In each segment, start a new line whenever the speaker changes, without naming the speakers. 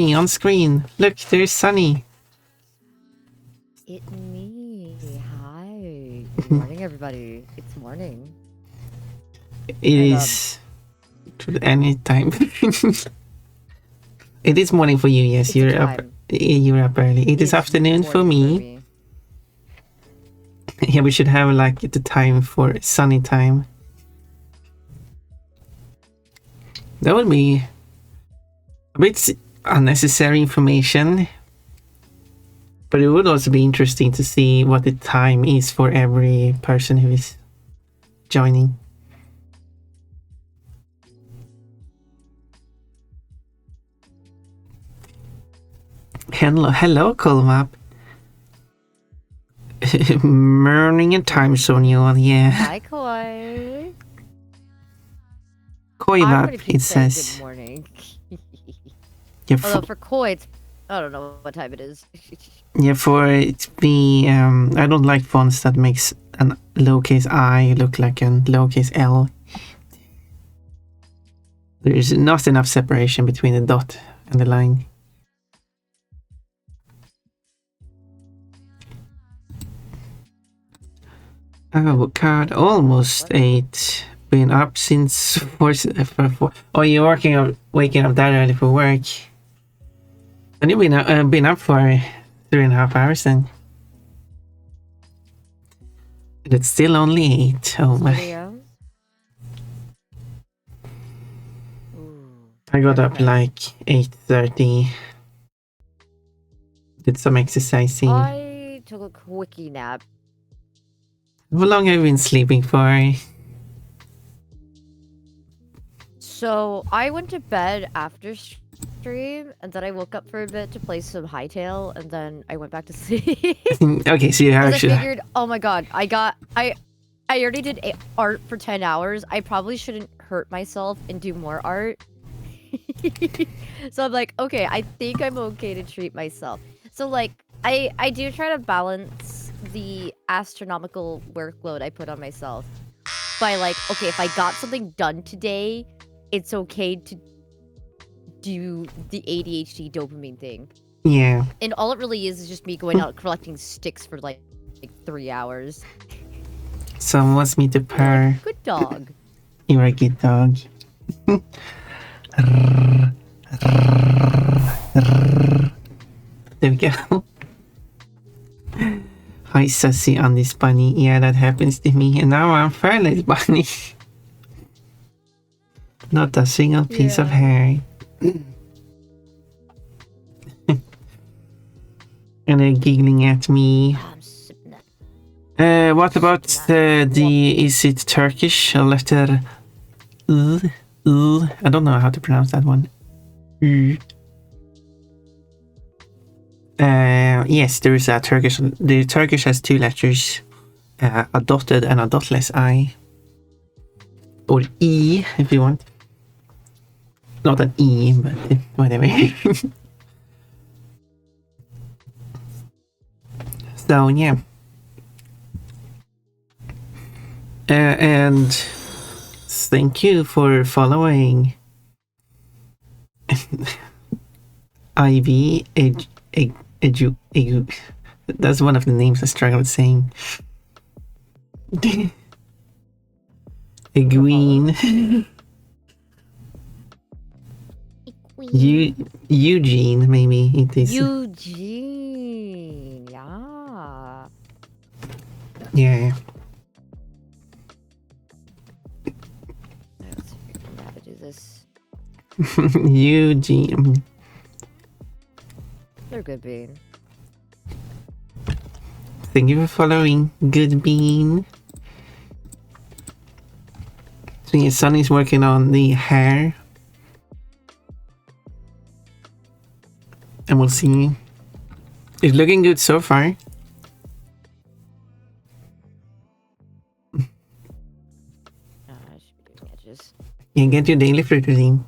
On screen. Look, there's Sunny.
It's me. Hi. Good morning, everybody. It's morning.
It is any time. It is morning for you. Yes, you're up. You're up early. It is afternoon for me. Yeah, we should have like the time for Sunny time. That would be a bit unnecessary information, but it would also be interesting to see what the time is for every person who is joining. Hello, Colmap. Morning and time zone, you yeah.
Hi, Koi.
Koi map, it says.
Good morning.
Yeah,
although for Koi, it's, I don't know what time it is.
Yeah, for it be, I don't like fonts that makes an lowercase I look like a lowercase L. There is not enough separation between the dot and the line. Oh god, almost 8. Been up since 4. Oh, you're waking up that early for work. And you've been up for 3.5 hours then. And it's still only 8. Oh my. I got up like 8:30. Did some exercising.
I took a quickie nap.
How long have you been sleeping for?
So I went to bed after stream, and then I woke up for a bit to play some Hightail, and then I went back to sleep.
Okay, so you actually.
I figured, oh my god, I already did art for 10 hours. I probably shouldn't hurt myself and do more art. So I'm like, okay, I think I'm okay to treat myself. So like, I do try to balance the astronomical workload I put on myself by like, okay, if I got something done today, it's okay to do the ADHD dopamine thing.
Yeah.
And all it really is just me going out collecting sticks for like 3 hours.
Someone wants me to purr.
Good dog.
You're a good dog. There we go. Hi, Sussy on this bunny. Yeah, that happens to me. And now I'm Fairless Bunny. Not a single piece of hair. And they're giggling at me. What about is it Turkish? A letter I don't know how to pronounce that one. Yes, there is a Turkish. The Turkish has 2 letters, a dotted and a dotless I, or E if you want. Not an E, but whatever. So yeah, and thank you for following Ivy Edu. That's one of the names I struggle with saying. Eugene. Eugene, maybe it is.
Eugene, yeah.
Yeah.
Let's figure out how to do this.
Eugene.
They're good, Bean.
Thank you for following, Good Bean. So yeah, Sunny's working on the hair. And we'll see. It's looking good so far.
I should be doing edges.
You get your daily fruit redeem.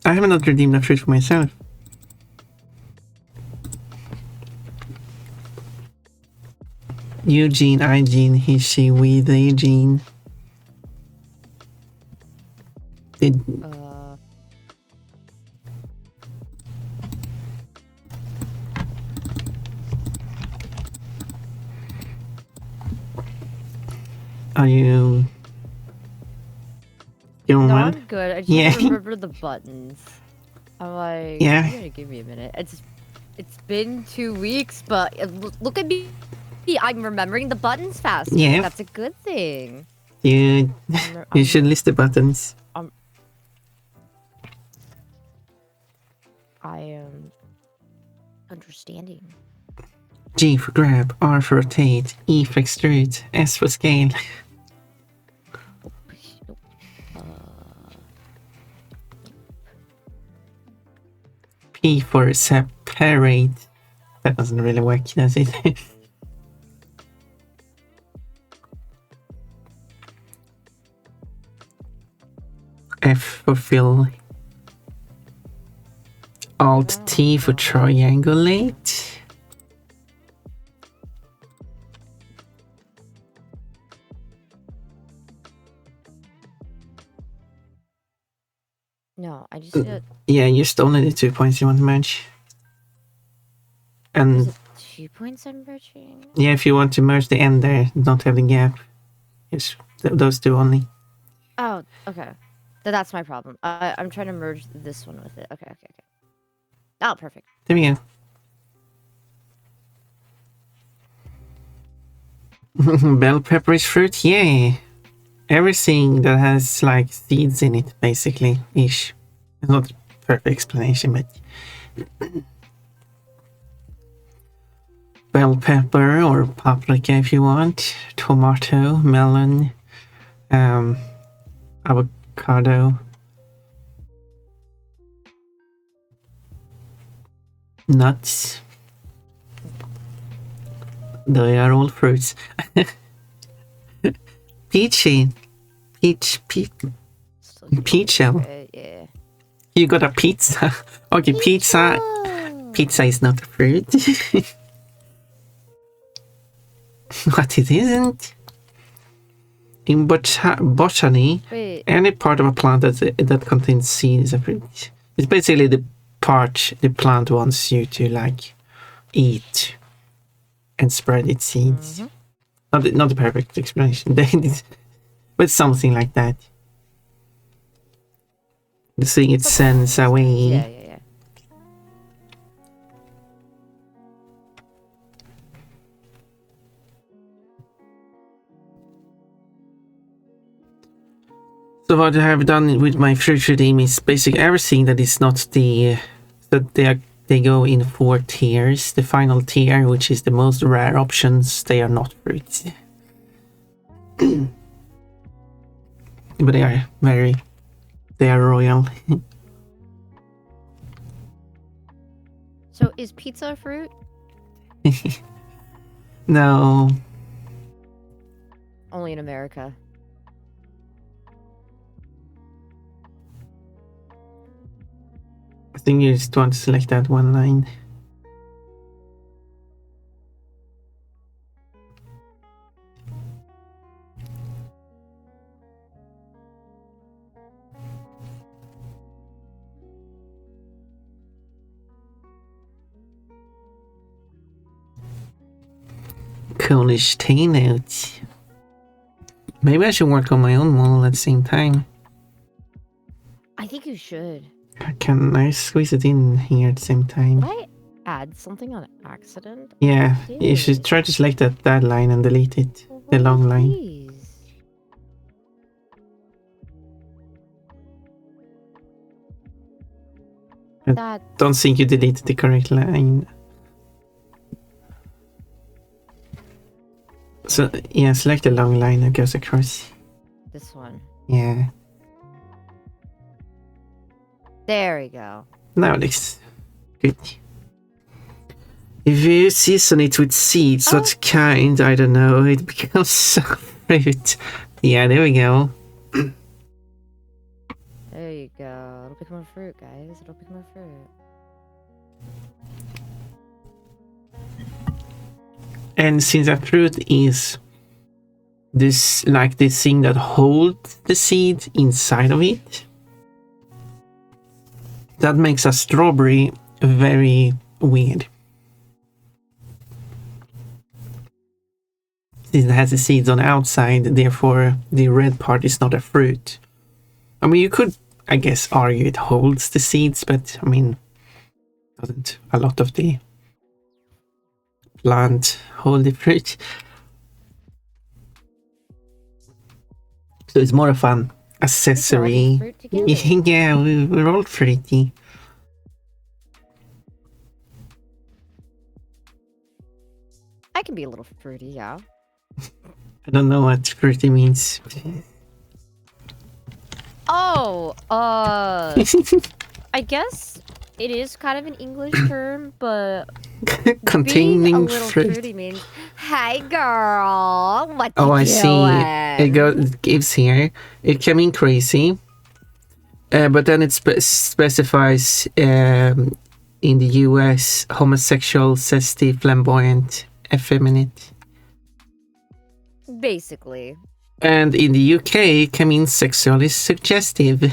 I have not redeemed a fruit for myself. Eugene, I Gene, he, she, we, they, Gene. Did Are you doing
No,
well?
I'm good. I just
Yeah.
have to remember the buttons. I'm like,
Yeah.
you gotta give me a minute. It's been 2 weeks, but look at me. I'm remembering the buttons faster.
Yeah.
That's a good thing.
You should list the buttons.
I am understanding.
G for grab, R for rotate, E for extrude, S for scale. P for separate. That doesn't really work, does it? F for fill. Alt T for triangulate.
No, I just did.
Yeah, just only the 2 points you want to merge. And
Is it 2 points I'm merging?
yeah, if you want to merge the end there, don't have the gap. Just those two only.
Oh, okay. That's my problem. I'm trying to merge this one with it. Okay. Oh, perfect.
There we go. Bell pepper is fruit, yay! Everything that has like seeds in it, basically, ish. It's not a perfect explanation, but bell pepper or paprika if you want, tomato, melon, avocado, nuts. They are all fruits. Peachy. Peach shell.
Yeah.
You got a pizza. Okay, pizza. Pizza is not a fruit. What it isn't? In botany, any part of a plant that contains seed is a fruit. It's basically the part the plant wants you to like eat and spread its seeds. Not the perfect explanation, but something like that. The thing it sends away.
Yeah.
So what I have done with my fruit redeem is basically everything that is not the that they go in 4 tiers. The final tier, which is the most rare options, they are not fruits. But they are royal.
So is pizza a fruit?
No.
Only in America.
I think you just want to select that one line. Polish tea notes. Maybe I should work on my own model at the same time.
I think you should.
Can I squeeze it in here at the same time?
Did I add something on accident?
Yeah, you should try to select that line and delete it. The long line.
Please.
I don't think you deleted the correct line. So, yeah, select the long line that goes across.
This one.
Yeah.
There we go.
Now it looks good. If you season it with seeds, what kind? I don't know. It becomes a fruit. Yeah, there we go.
There you go. It'll become a fruit, guys. It'll become a fruit.
And since a fruit is this like this thing that holds the seed inside of it, that makes a strawberry very weird. It has the seeds on the outside, therefore the red part is not a fruit. I mean, you could, I guess, argue it holds the seeds, but I mean, doesn't a lot of the plant hold the fruit? So it's more of an accessory. Yeah, we're all fruity.
I can be a little fruity, yeah.
I don't know what fruity means.
Oh, I guess it is kind of an English term, but
containing
being a little
fruit.
fruity means, "Hey, girl, what you
Oh, I
doing?"
see. It gives here. It can mean crazy, but then it specifies in the US homosexual, zesty, flamboyant, effeminate.
Basically.
And in the UK, it can mean sexually suggestive.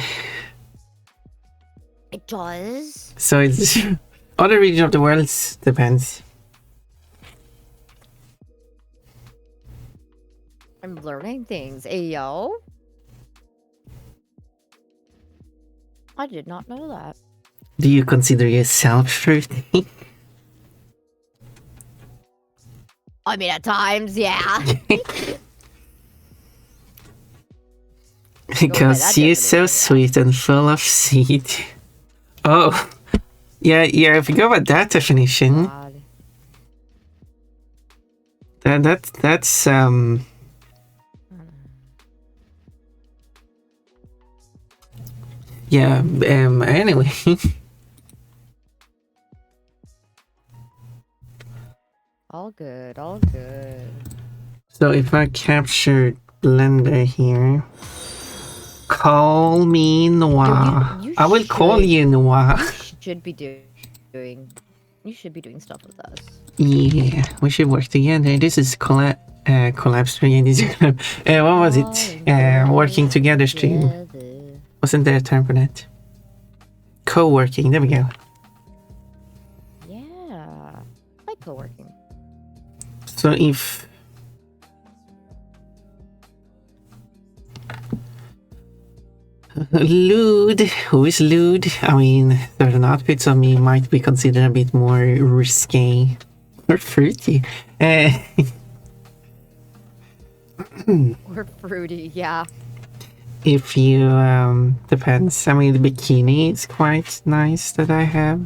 It does?
So it's other region of the world depends.
I'm learning things. Ayo. I did not know that.
Do you consider yourself fruity?
I mean, at times, yeah.
Because you're so sweet and full of seed. Oh, yeah, I forgot about that definition. That's yeah, anyway.
All good, all good.
So if I capture Blender here, call me Noir. I will call you Noir.
You should be doing stuff with us.
Yeah, we should work together. This is collab stream. What was it? Working together stream. Wasn't there a term for that? Co-working. There we go.
Yeah, I like co-working.
So if lewd, who is lewd? I mean, certain outfits on me might be considered a bit more risque or fruity.
Or fruity, yeah.
If you depends. I mean, the bikini is quite nice that I have.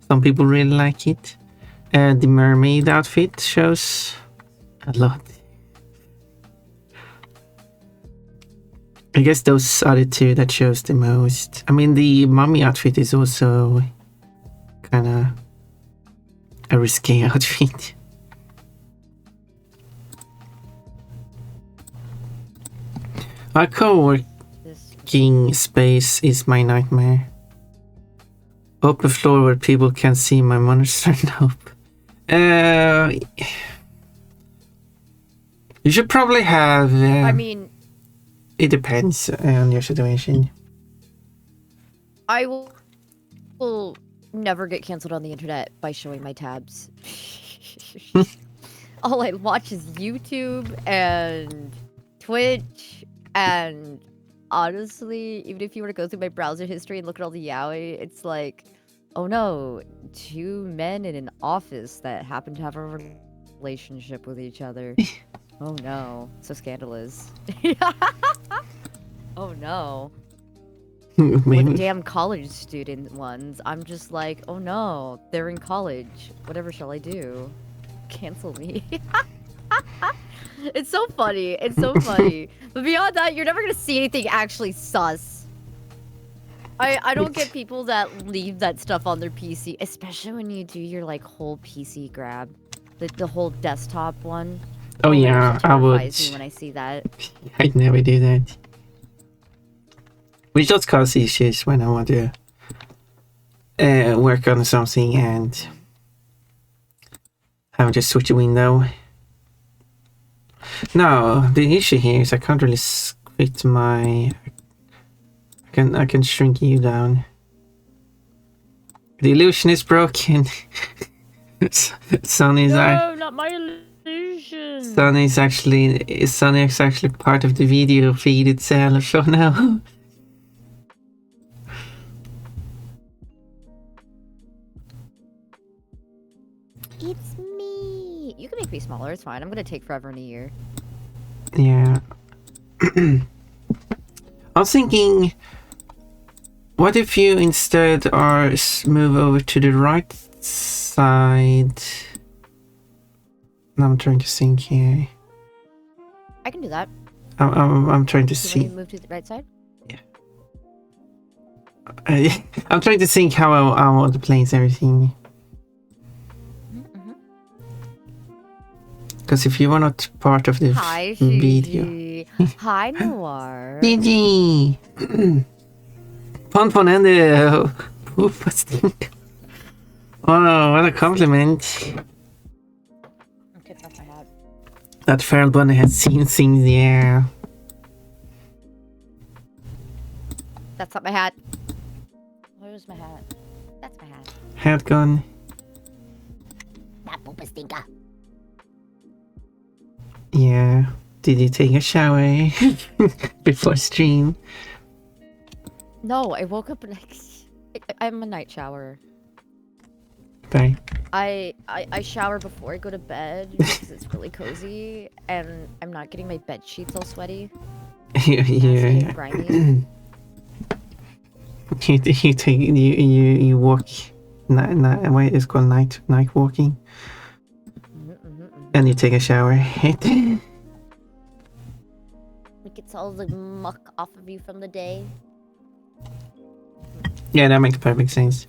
Some people really like it. The mermaid outfit shows a lot. I guess those are the two that shows the most. I mean, the mummy outfit is also kind of a risque outfit. Our co-working space is my nightmare. Open floor where people can see my monitor. Nope. You should probably have.
I mean,
it depends on your situation.
I will never get canceled on the internet by showing my tabs. All I watch is YouTube and Twitch, and honestly, even if you were to go through my browser history and look at all the yaoi, it's like, oh no, two men in an office that happen to have a relationship with each other. Oh no, so scandalous. Oh no. Or the damn college student ones. I'm just like, oh no, they're in college. Whatever shall I do? Cancel me. It's so funny. It's so funny. But beyond that, you're never gonna see anything actually sus. I don't get people that leave that stuff on their PC, especially when you do your like whole PC grab, the whole desktop one.
Oh yeah, I would.
Me when I see that.
I'd never do that. Which just causes issues when I want to work on something and have just switch a window. No, the issue here is I can't really fit my. I can shrink you down. The illusion is broken. Sunny's
no, not my
Sunny is actually part of the video feed itself. So now.
It's me. You can make me smaller. It's fine. I'm gonna take forever in a year.
Yeah. I was thinking, what if you instead move over to the right side? I'm trying to think here.
I can do that.
I'm trying to
Can
see.
we move to the right side?
I'm trying to think how I want to place everything. Because if you were not part of the
Hi,
video.
Gigi. Hi, Noir.
Gigi! Ponponendo! Oh, what a compliment.
Okay, that's my hat.
That feral bunny has seen things, yeah.
That's not my hat. Where's my hat? That's my hat.
Hat gone.
That poopa stinker.
Yeah. Did you take a shower before stream?
No, I woke up like I'm a night shower.
Bye.
I shower before I go to bed because it's really cozy, and I'm not getting my bed sheets all sweaty.
Yeah.
Grimy.
you walk. Wait, it's called night walking. And you take a shower.
It gets all the muck off of you from the day.
Yeah, that makes perfect sense.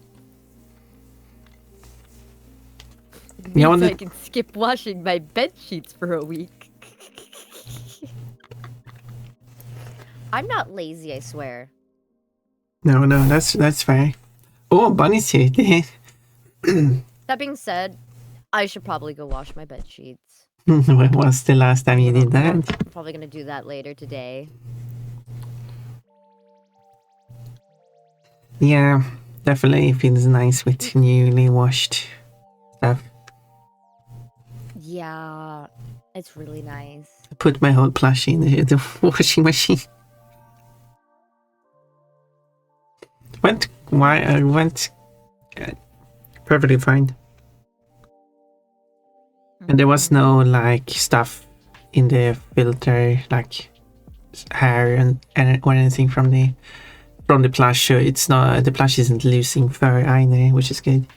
Means I can skip washing my bed sheets for a week. I'm not lazy, I swear.
No, that's fair. Oh, bunny's here.
That being said, I should probably go wash my bed sheets.
When was the last time you did that?
I'm probably gonna do that later today.
Yeah, definitely feels nice with newly washed stuff.
Yeah, it's really nice.
I put my whole plushie in the washing machine. Went perfectly fine. And there was no like stuff in the filter, like hair or anything from the plush. So it's not, the plush isn't losing fur either, which is good.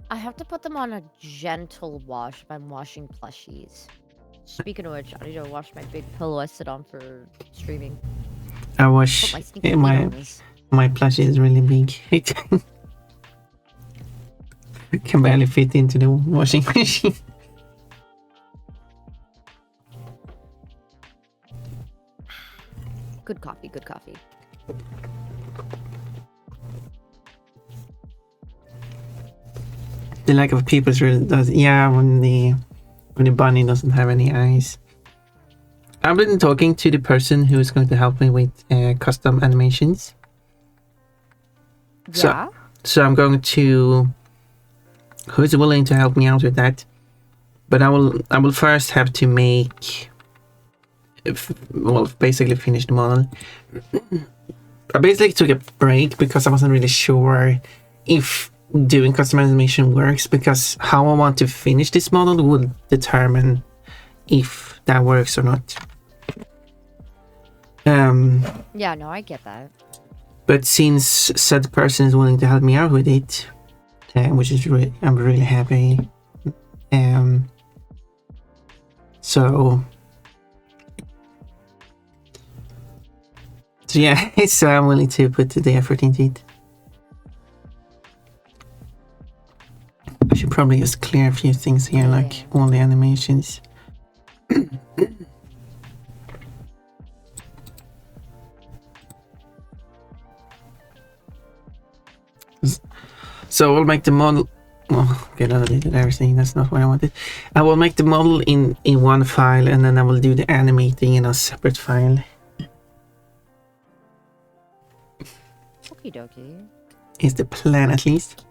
I have to put them on a gentle wash if I'm washing plushies. Speaking of which, I need to wash my big pillow I sit on for streaming.
I wash my plushie is really big. It can barely fit into the washing machine.
Good coffee, good coffee.
The lack of pupils really does. Yeah, when the bunny doesn't have any eyes. I've been talking to the person who is going to help me with custom animations.
Yeah.
So I'm going to. Who's willing to help me out with that? But I will first have to make. Basically finish the model. I basically took a break because I wasn't really sure if doing custom animation works, because how I want to finish this model would determine if that works or not.
Yeah, no, I get that.
But since said person is willing to help me out with it, which is I'm really happy. So yeah, so I'm willing to put the effort into it. I should probably just clear a few things here, like all the animations. So I'll make the model. Oh, okay, I deleted everything. That's not what I wanted. I will make the model in one file, and then I will do the animating in a separate file.
Okie dokie.
Is the plan, at least.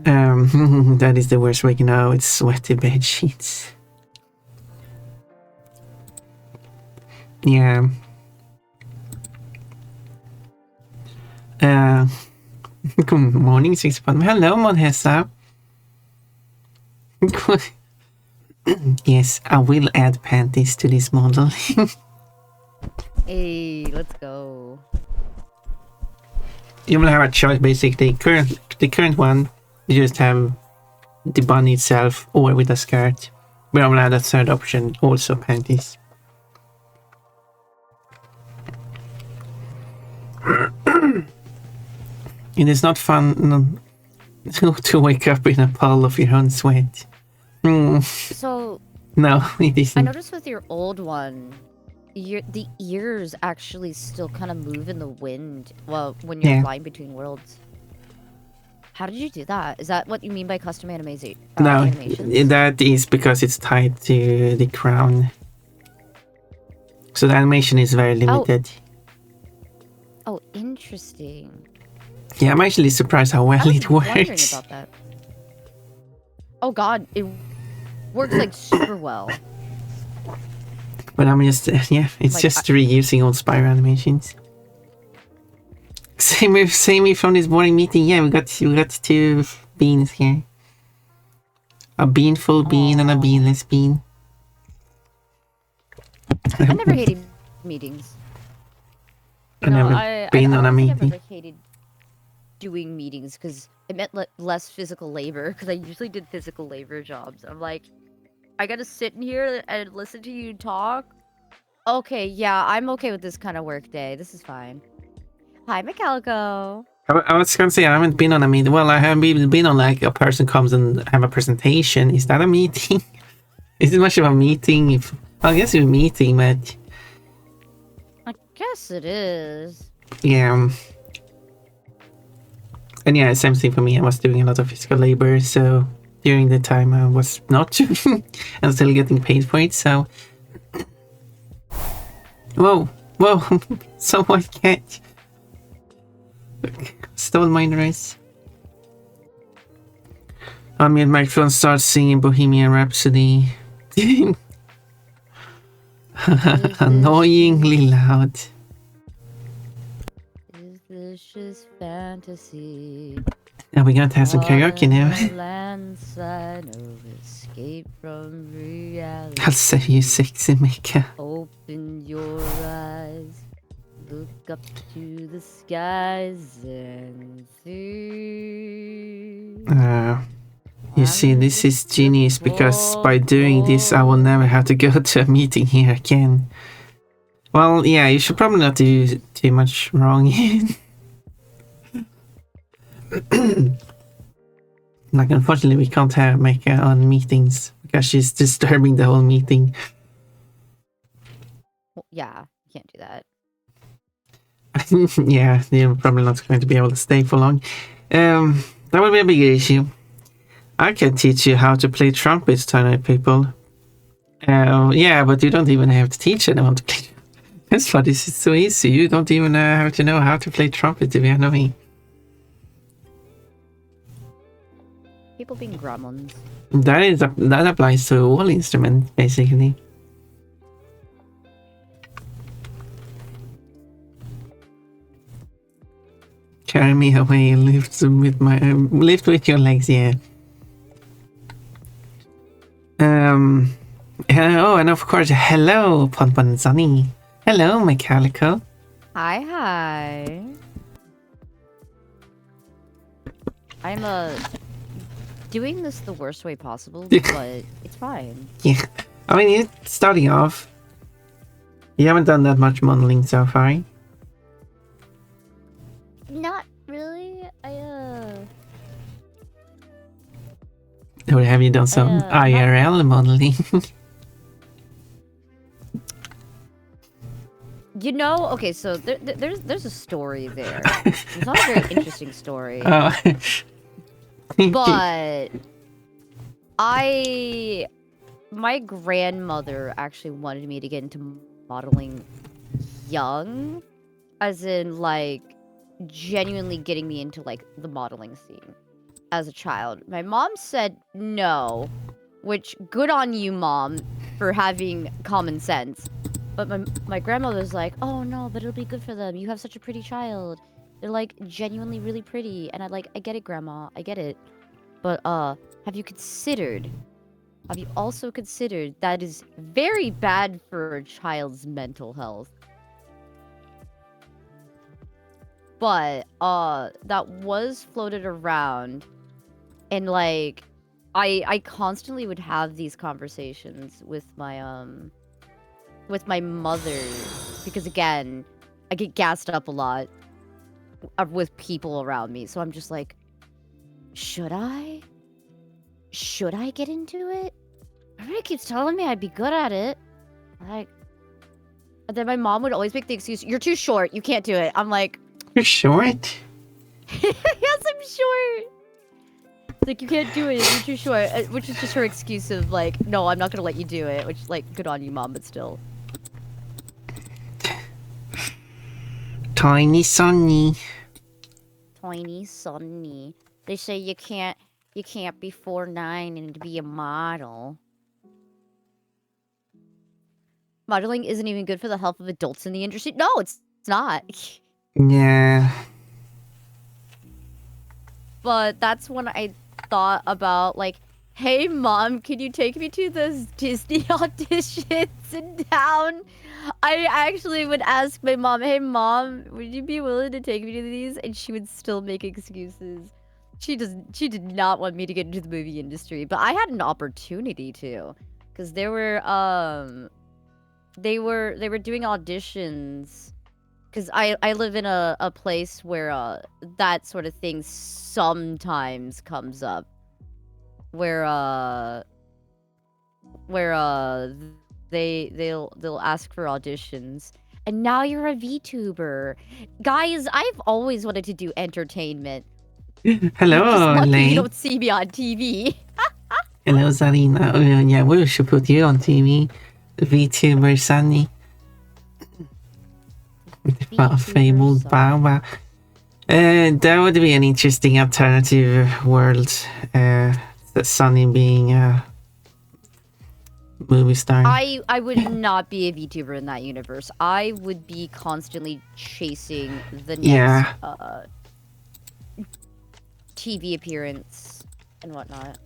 That is the worst way. No, it's sweaty bed sheets. Yeah. Good morning, 6:1. Hello, Monhessa. Yes, I will add panties to this model.
Hey, let's go.
You will have a choice, basically. The current one, you just have the bunny itself or with a skirt. But I will add a third option, also panties. It is not fun to wake up in a pile of your own sweat.
So
No, it isn't.
I noticed with your old one, the ears actually still kind of move in the wind. Well, when you're flying between worlds. How did you do that? Is that what you mean by custom animation?
No,
animations?
that is because it's tied to the crown. So the animation is very limited.
Oh, interesting.
Yeah, I'm actually surprised how well it works.
About that. Oh god, it works like super well.
But I'm just, yeah, it's like, just reusing old Spyro animations. Same with from this morning meeting. Yeah, we got 2 beans here. A beanful bean and a beanless bean.
I never hated meetings.
I never been on a meeting.
I never hated doing meetings because it meant less physical labor. Because I usually did physical labor jobs. I'm like, I gotta sit in here and listen to you talk. Okay, yeah, I'm okay with this kind of work day. This is fine. Hi, Micalico.
I was gonna say I haven't been on a meeting. Well, I haven't been on like a person comes and have a presentation. Is that a meeting? Is it much of a meeting? I guess it's a meeting, but
I guess it is.
Yeah. And yeah, same thing for me. I was doing a lot of physical labor, so during the time I was not. I'm still getting paid for it, so. Whoa, someone can't. Stole my dress. I made my phone start singing Bohemian Rhapsody. Annoyingly loud.
Is this just fantasy?
Are we going to have some karaoke now?
Escape from reality.
I'll save you, sexy Mika.
Open your eyes. Look up to the skies and see.
You see, this is genius because by doing this, I will never have to go to a meeting here again. Well, yeah, you should probably not do too much wrong. Like, unfortunately, we can't have Mecca on meetings because she's disturbing the whole meeting.
Well, yeah, you can't do that.
Yeah, you're probably not going to be able to stay for long. That would be a bigger issue. I can teach you how to play trumpets, tiny people. Yeah, but you don't even have to teach anyone to play. That's why this is so easy. You don't even have to know how to play trumpet if you know me.
People being gremlins.
That applies to all instruments, basically. Carry me away, lift with your legs, yeah. Oh, and of course, hello, Ponpon Sunny. Hello, my calico.
Hi. I'm doing this the worst way possible, but it's fine.
Yeah, I mean, you're starting off. You haven't done that much modeling so far.
Not really.
Or have you done some IRL modeling?
You know, okay, so there's a story there. It's not a very interesting story.
Oh.
But my grandmother actually wanted me to get into modeling young, as in like genuinely getting me into like the modeling scene. as a child. My mom said no, which good on you, Mom, for having common sense. But my grandmother was like, oh no, but it'll be good for them. You have such a pretty child. They're like genuinely really pretty. And I get it, Grandma. I get it. But have you also considered that is very bad for a child's mental health? But that was floated around, and like I constantly would have these conversations with my mother, because again, I get gassed up a lot with people around me. So I'm just like, should I get into it? Everybody keeps telling me I'd be good at it. Like, and then my mom would always make the excuse, you're too short, you can't do it. I'm like,
You're short?
yes, I'm short. Like, you can't do it, you're too short. Which is just her excuse of like, no, I'm not gonna let you do it. Which, like, good on you, Mom, but still.
Tiny Sunny.
Tiny Sunny. They say you can't be 4'9" and be a model. Modeling isn't even good for the health of adults in the industry. No, it's not.
Yeah.
But that's when I thought about, like, hey, Mom, can you take me to those Disney auditions in town? I actually would ask my mom, hey, Mom, would you be willing to take me to these? And she would still make excuses. She did not want me to get into the movie industry, but I had an opportunity to, because they were doing auditions, because I live in a place where that sort of thing sometimes comes up, where they'll ask for auditions. And now you're a VTuber. Guys, I've always wanted to do entertainment.
Hello,
Just lucky
Lane.
you don't see me on TV.
Hello, Zarina. Oh, yeah, we should put you on TV. VTuber Sunny. With the fabled Bow Wow. That would be an interesting alternative world. Sunny being a movie star.
I would not be a VTuber in that universe. I would be constantly chasing the next TV appearance and whatnot.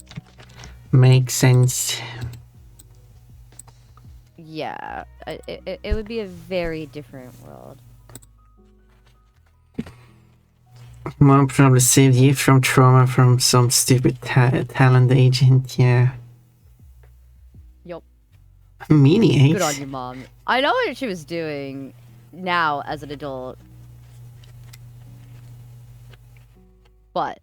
Makes sense.
Yeah, it would be a very different world.
Mom probably saved you from trauma from some stupid talent agent, yeah.
Yup.
Meanie
Good on you, Mom. I know what she was doing now as an adult. But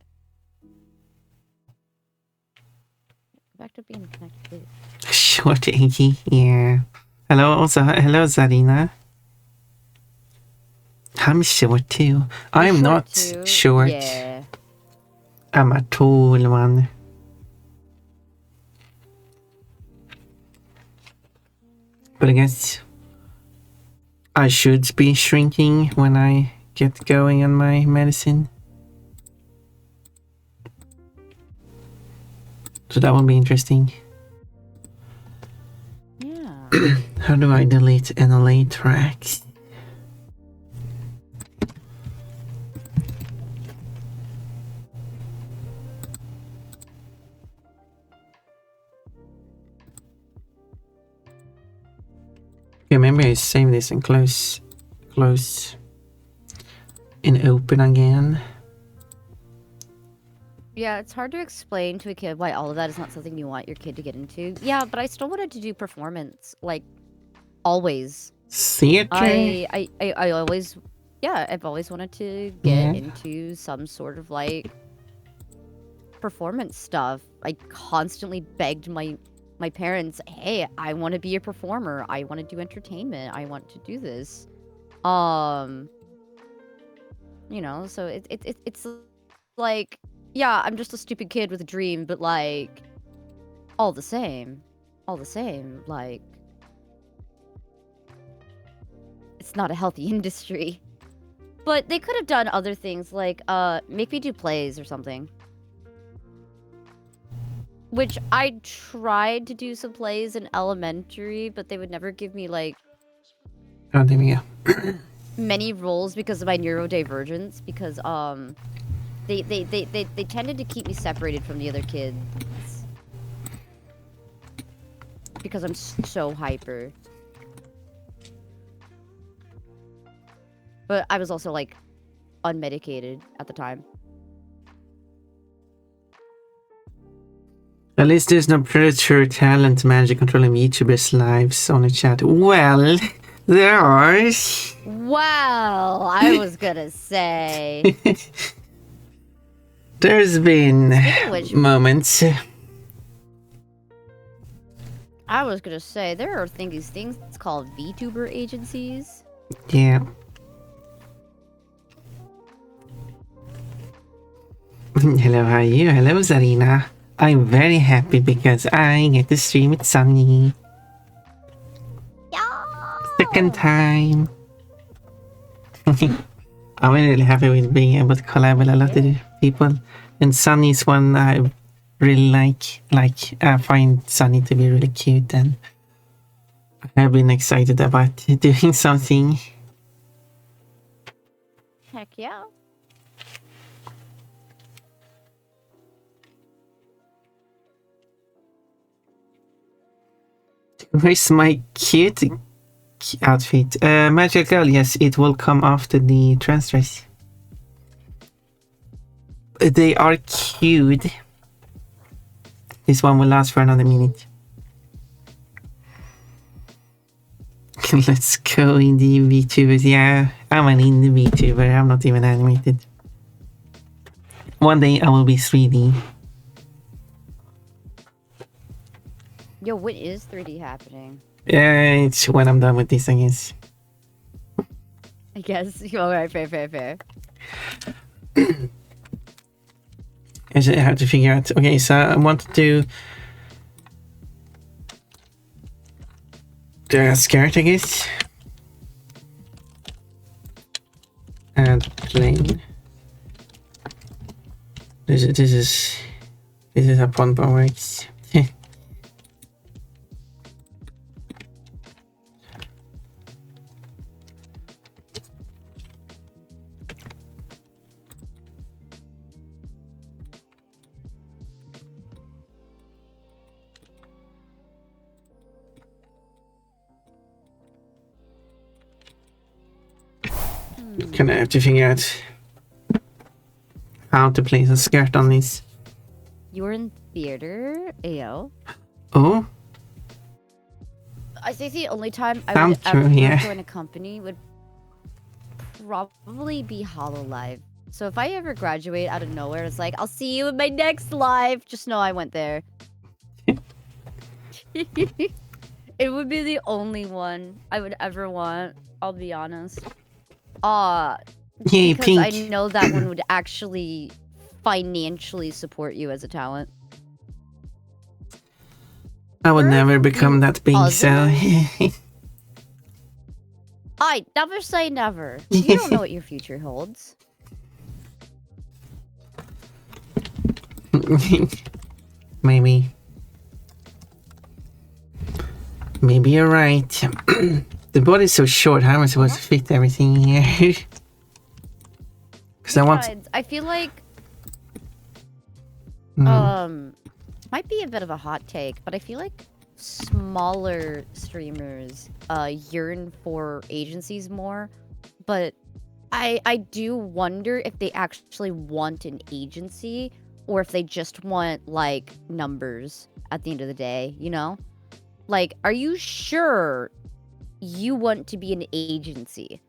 back to being connected, please.
Short Iggy, yeah. Hello, Zarina. I'm short too. I'm not short.
Yeah.
I'm a tall one. But I guess I should be shrinking when I get going on my medicine. So that will be interesting.
Yeah.
How do I delete NLA tracks? Okay, maybe I save this and close and open again.
Yeah, it's hard to explain to a kid why all of that is not something you want your kid to get into. Yeah, but I still wanted to do performance, like, always.
Theater?
I always, yeah, I've always wanted to get into some sort of, like, performance stuff. I constantly begged my parents, hey, I want to be a performer. I want to do entertainment. I want to do this. You know, so it's like, yeah, I'm just a stupid kid with a dream, but like, all the same, like, it's not a healthy industry. But they could have done other things, like, make me do plays or something. Which I tried to do some plays in elementary, but they would never give me like
Oh, there we go.
many roles because of my neurodivergence. Because they tended to keep me separated from the other kids because I'm so hyper. But I was also like unmedicated at the time.
At least there's no predator talent magic controlling YouTubers' lives on the chat. Well, there are.
Well, I was gonna say.
There's been
Speaking of which,
moments.
I was gonna say there are things called VTuber agencies.
Yeah. Hello, how are you? Hello, Zarina. I'm very happy because I get to stream with Sunny.
Yeah.
Second time. I'm really happy with being able to collab with a lot of people. And Sunny's one I really like. I find Sunny to be really cute, and I've been excited about doing something.
Heck yeah.
Where's my cute outfit? Magical Girl, yes, it will come after the trans dress. They are cute. This one will last for another minute. Let's go indie VTubers. Yeah, I'm an indie VTuber. I'm not even animated. One day I will be 3D.
Yo, what is 3D happening?
It's when I'm done with this, I guess.
I guess. Alright, fair.
I have to figure out. Okay, so I want to do the skirt, I guess. And plain. This is a fun bar works. Kind of have to figure out how to place a skirt on this.
You were in theater, AO.
Oh,
I think the only time I would
true,
ever
yeah.
join a company would probably be HoloLive. So if I ever graduate out of nowhere, it's like, I'll see you in my next live. Just know I went there. It would be the only one I would ever want, I'll be honest.
Yay,
Because
pink.
I know that one would actually financially support you as a talent.
I would never become that big, so.
I never say never. You don't know what your future holds.
Maybe you're right. The body's so short. How am I supposed to fit everything here? Because I want.
I feel like might be a bit of a hot take, but I feel like smaller streamers yearn for agencies more, but I do wonder if they actually want an agency or if they just want like numbers at the end of the day, you know? Like, are you sure you want to be an agency?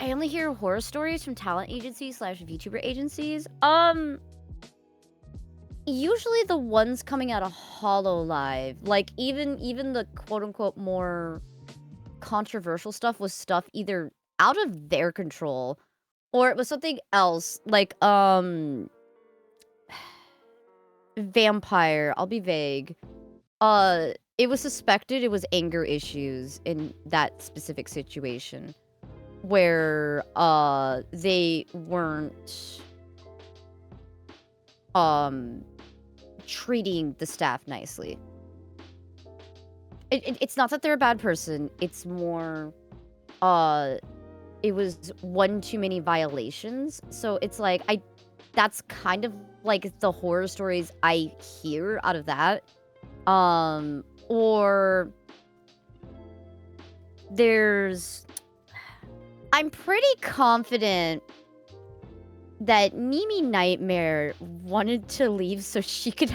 I only hear horror stories from talent agencies / VTuber agencies. Usually the ones coming out of HoloLive, like even the quote unquote more controversial stuff was stuff either out of their control or it was something else, like vampire. I'll be vague. It was suspected it was anger issues in that specific situation where they weren't treating the staff nicely. It's not that they're a bad person. It's more, it was one too many violations. So it's like, that's kind of like the horror stories I hear out of that. Or I'm pretty confident that Mimi Nightmare wanted to leave so she could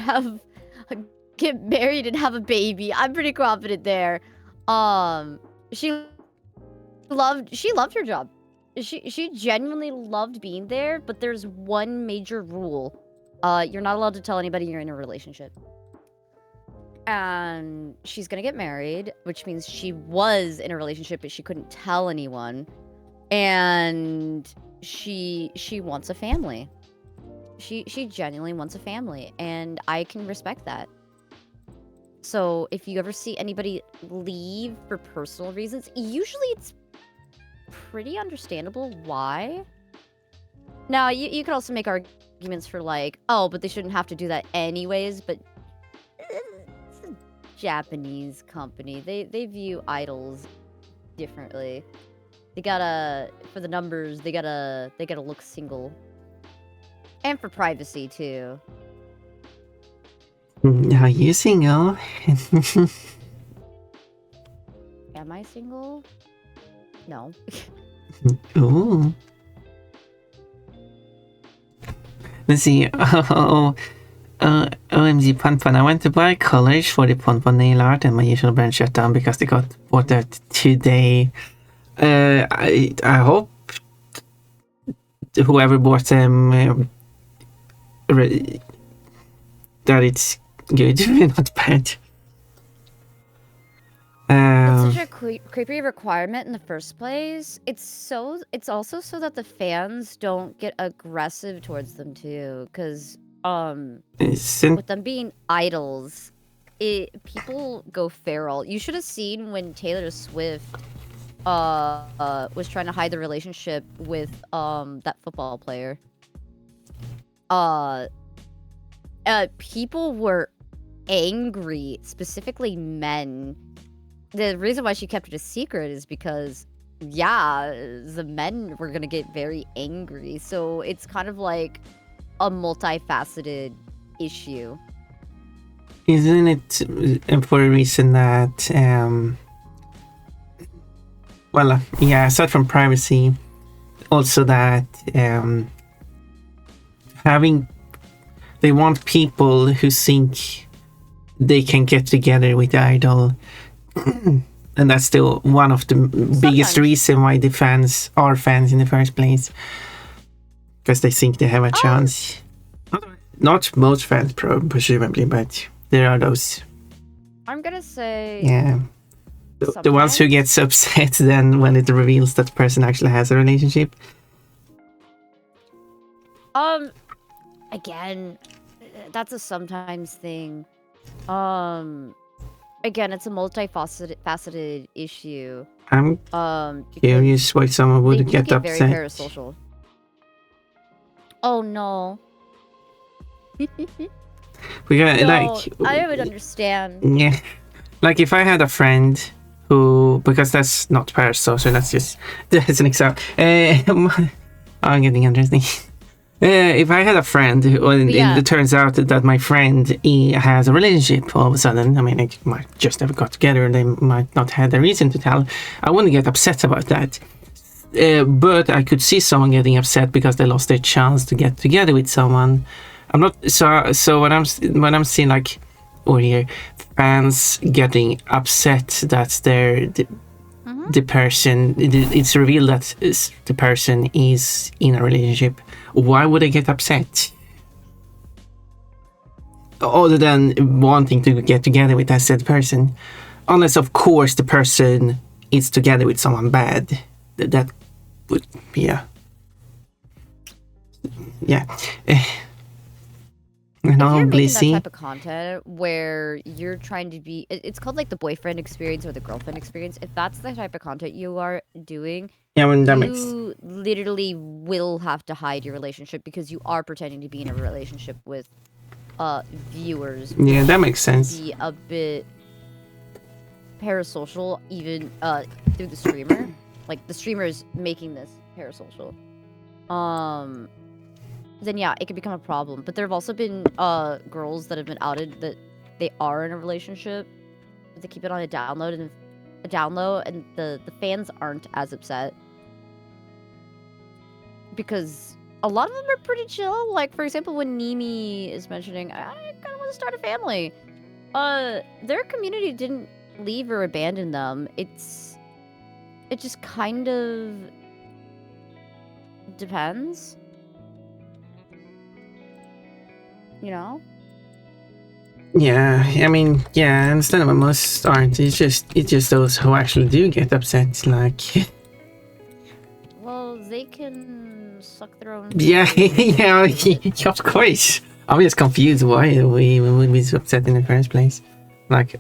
get married and have a baby. I'm pretty confident there. She loved her job. She genuinely loved being there, but there's one major rule. You're not allowed to tell anybody you're in a relationship. And she's gonna get married, which means she was in a relationship, but she couldn't tell anyone. And she wants a family. She genuinely wants a family, and I can respect that. So if you ever see anybody leave for personal reasons, usually it's pretty understandable why. Now, you could also make arguments for like, oh, but they shouldn't have to do that anyways, but it's a Japanese company. They view idols differently. They gotta, for the numbers, they gotta look single. And for privacy, too.
Are you single?
Am I single? No.
Ooh. Let's see. OMG Pon. I went to buy colors for the Pon nail art and my usual brand shut down because they got bought out today. I hope whoever bought them that it's good, not bad.
It's such a creepy requirement in the first place. It's also so that the fans don't get aggressive towards them too, because with them being idols, people go feral. You should have seen when Taylor Swift was trying to hide the relationship with that football player. People were angry, specifically men. The reason why she kept it a secret is because, yeah, the men were gonna get very angry. So it's kind of like a multifaceted issue.
Isn't it for a reason that, well, yeah, aside from privacy, also that they want people who think they can get together with the idol. And that's still one of the biggest reason why the fans are fans in the first place, because they think they have a chance. Not most fans, presumably, but there are those.
I'm gonna say,
yeah, the ones who gets upset then when it reveals that the person actually has a relationship.
Again, that's a sometimes thing. Again, it's a multifaceted issue.
I'm curious why someone would get upset.
Very parasocial. Oh no.
We got
no, I would understand.
Yeah, like if I had a friend who, because that's not parasocial, that's an example. I'm getting interesting. If I had a friend who, it turns out that my friend has a relationship all of a sudden, I mean, they might just have got together, they might not have a reason to tell, I wouldn't get upset about that. But I could see someone getting upset because they lost their chance to get together with someone. I'm not, so when I'm seeing like, or here, fans getting upset that the person, it's revealed that the person is in a relationship, why would I get upset? Other than wanting to get together with that said person. Unless, of course, the person is together with someone bad. That would be a... Yeah.
If you're making that type of content where you're trying to be... It's called like the boyfriend experience or the girlfriend experience. If that's the type of content you are doing,
Yeah, when that makes...
You literally will have to hide your relationship because you are pretending to be in a relationship with viewers.
Yeah, that makes sense.
Be a bit parasocial, even through the streamer. Like the streamer is making this parasocial. Then yeah, it could become a problem. But there have also been girls that have been outed that they are in a relationship, but they keep it on a down low, and the fans aren't as upset because a lot of them are pretty chill. Like for example, when Nimi is mentioning, I kind of want to start a family. Their community didn't leave or abandon them. It just kind of depends. You know?
Yeah, I mean, yeah, I understand, but most aren't. It's just those who actually do get upset, like...
Well, they can suck their own...
Yeah, yeah, of course. I'm just confused why we would be so upset in the first place. Like,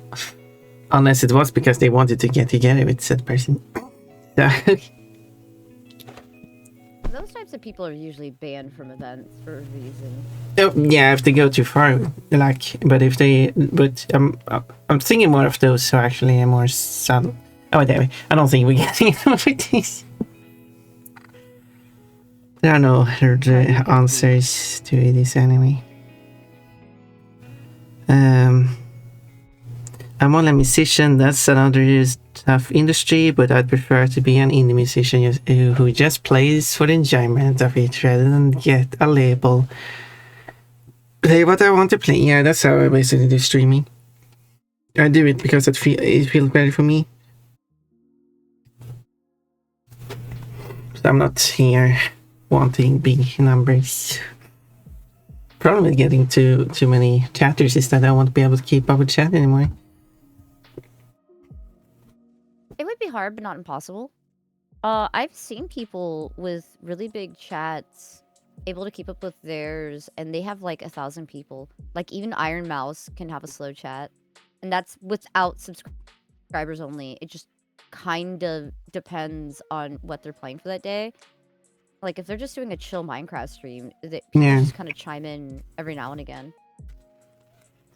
unless it was because they wanted to get together with said person.
Those types of people are usually banned from events for a reason.
Oh, yeah, if they go too far, like, but if they, but I'm thinking more of those who actually are more subtle. Oh, damn it. I don't think we're getting enough with these. There are no answers to this anyway. I'm only a musician. That's another tough industry, but I'd prefer to be an indie musician who just plays for the enjoyment of it rather than get a label. Play what I want to play. Yeah, that's how I basically do streaming. I do it because it feels better for me. But I'm not here wanting big numbers. Problem with getting too many chatters is that I won't be able to keep up with chat anymore.
It would be hard, but not impossible. I've seen people with really big chats able to keep up with theirs, and they have like 1,000 people. Like even Iron Mouse can have a slow chat, and that's without subscribers only. It just kind of depends on what they're playing for that day. Like if they're just doing a chill Minecraft stream, people just kind of chime in every now and again,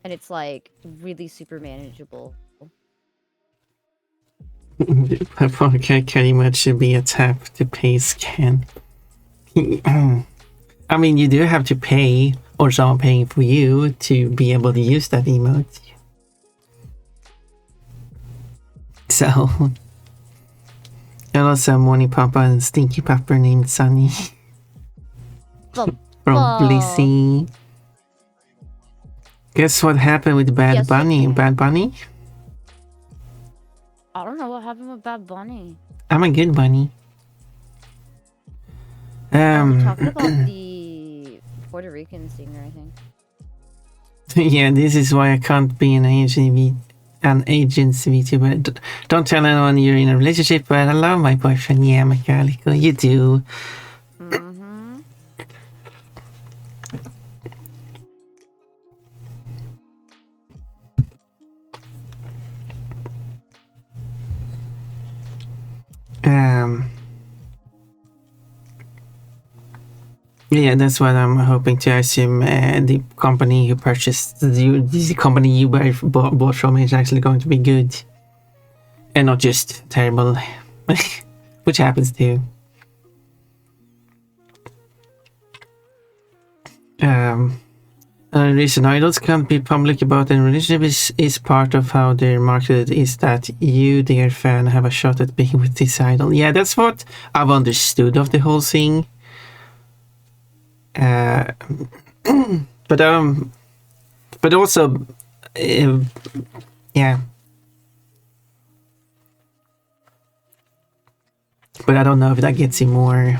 and it's like really super manageable.
My podcast very much should be a tap to pay scan. I mean, you do have to pay, or someone paying for you to be able to use that emote. So, hello, some Money Papa and Stinky Pepper named Sunny. From Blissy. Guess what happened with Bad Bunny? Bad Bunny?
I don't know what happened with Bad Bunny.
I'm a good bunny.
We're talking about the Puerto Rican singer, I think.
Yeah, this is why I can't be an agency VTuber. Don't tell anyone you're in a relationship, but I love my boyfriend. Yeah, Mechanical, you do. Yeah, that's what I'm hoping to assume. The company who purchased the company you bought from is actually going to be good and not just terrible, which happens too. The reason idols can't be public about their relationship is part of how they're marketed, is that you, dear fan, have a shot at being with this idol. Yeah, that's what I've understood of the whole thing. But also, yeah. But I don't know if that gets you more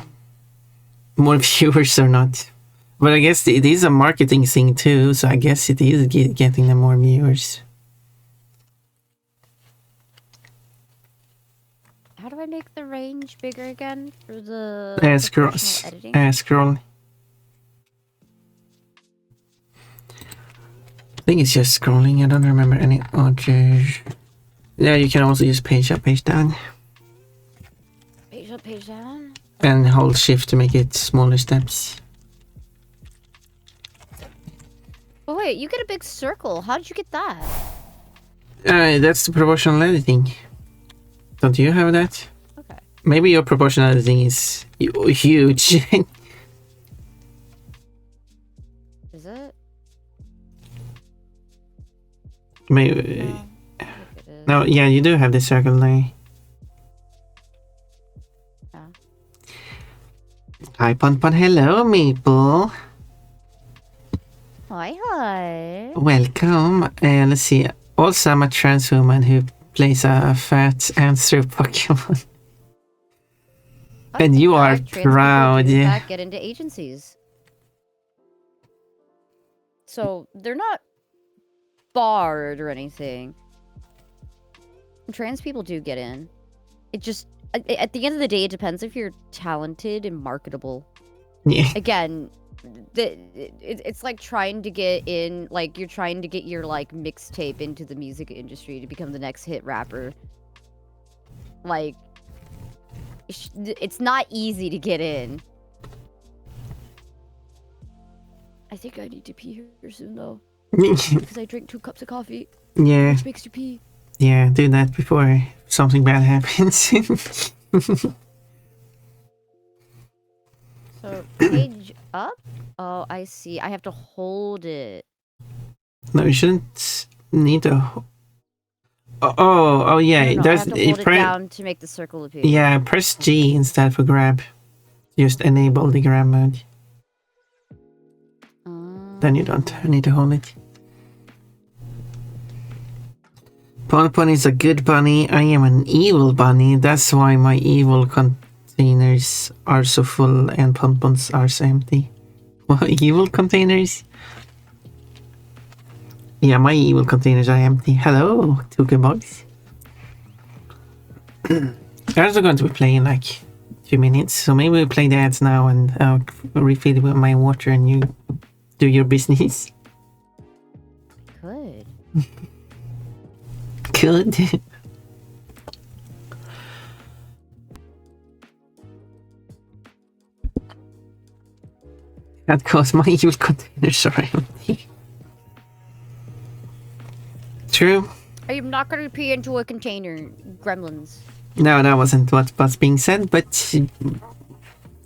viewers or not. But I guess it is a marketing thing too, so I guess it is getting them more viewers.
How do I make the range bigger again for the
editing? Scroll. I think it's just scrolling. I don't remember any other. Yeah, you can also use page up, page down.
Page up page down.
And hold shift to make it smaller steps.
Oh wait, you get a big circle. How did you get that?
That's the proportional editing. Don't you have that?
Okay.
Maybe your proportional editing is huge.
Is it?
Maybe.
No, I think it is.
No, yeah, you do have the circle there.
Yeah.
Hi, Pon. Hello, Maple.
Hi.
Welcome. Let's see. Also, I'm a trans woman who plays a fat answer Pokemon. And you are
trans people
proud.
do, in fact, get into agencies. So they're not barred or anything. Trans people do get in. It just, at the end of the day, it depends if you're talented and marketable.
Yeah.
Again, it's like trying to get in, like you're trying to get your like mixtape into the music industry to become the next hit rapper. Like, it's not easy to get in. I think I need to pee here soon though, because I drink 2 cups of coffee.
Yeah.
Which makes you pee.
Yeah, do that before something bad happens.
So, page up? Oh, I see. I have to hold it.
No, you shouldn't need to. Oh, yeah.
No, I
There's
have to hold it down to make the circle appear.
Yeah, press G instead for grab. Just enable the grab mode. Then you don't need to hold it. Pon is a good bunny. I am an evil bunny. That's why my evil containers are so full and Pon's are so empty. What, evil containers? Yeah, my evil containers are empty. Hello, Toucan boys. We're also going to be playing like 2 minutes, so maybe we'll play the ads now and I'll refill with my water and you do your business.
Good.
Good. That caused my evil containers are empty. True.
I am not going to pee into a container, gremlins.
No, that wasn't what was being said, but...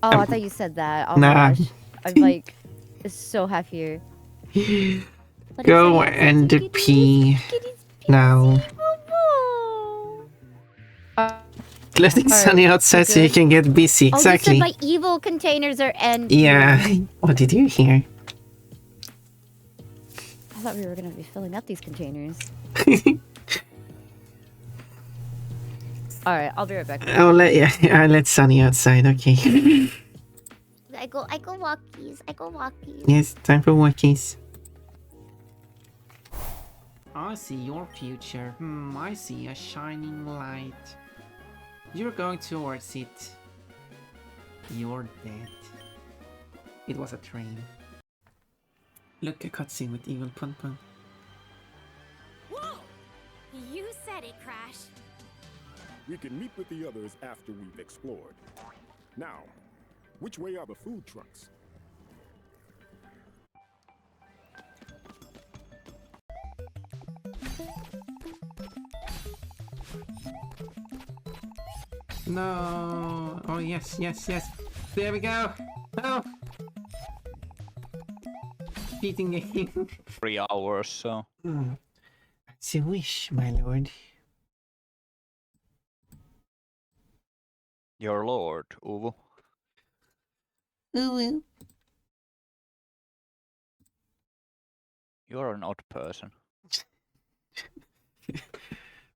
Oh, I thought you said that. Oh
Nah.
my gosh. I'm like, so happy here.
Go and pee now. Letting Sunny outside so you can get busy. Exactly.
Oh, you said my evil containers are empty.
Yeah. What did you hear?
I thought we were going to be filling up these containers. Alright, I'll be right back.
I'll let Sunny outside, okay.
I go walkies.
Yes, time for walkies. I see your future. I see a shining light. You're going towards it. You're dead. It was a train. Look, a cutscene with evil Pun.
Whoa! You said it, Crash.
We can meet with the others after we've explored. Now, which way are the food trucks?
No. Oh, yes. There we go. Oh. Beating the game.
3 hours, so.
It's a wish, my lord.
Your lord, Uvo.
Ooh.
You're an odd person.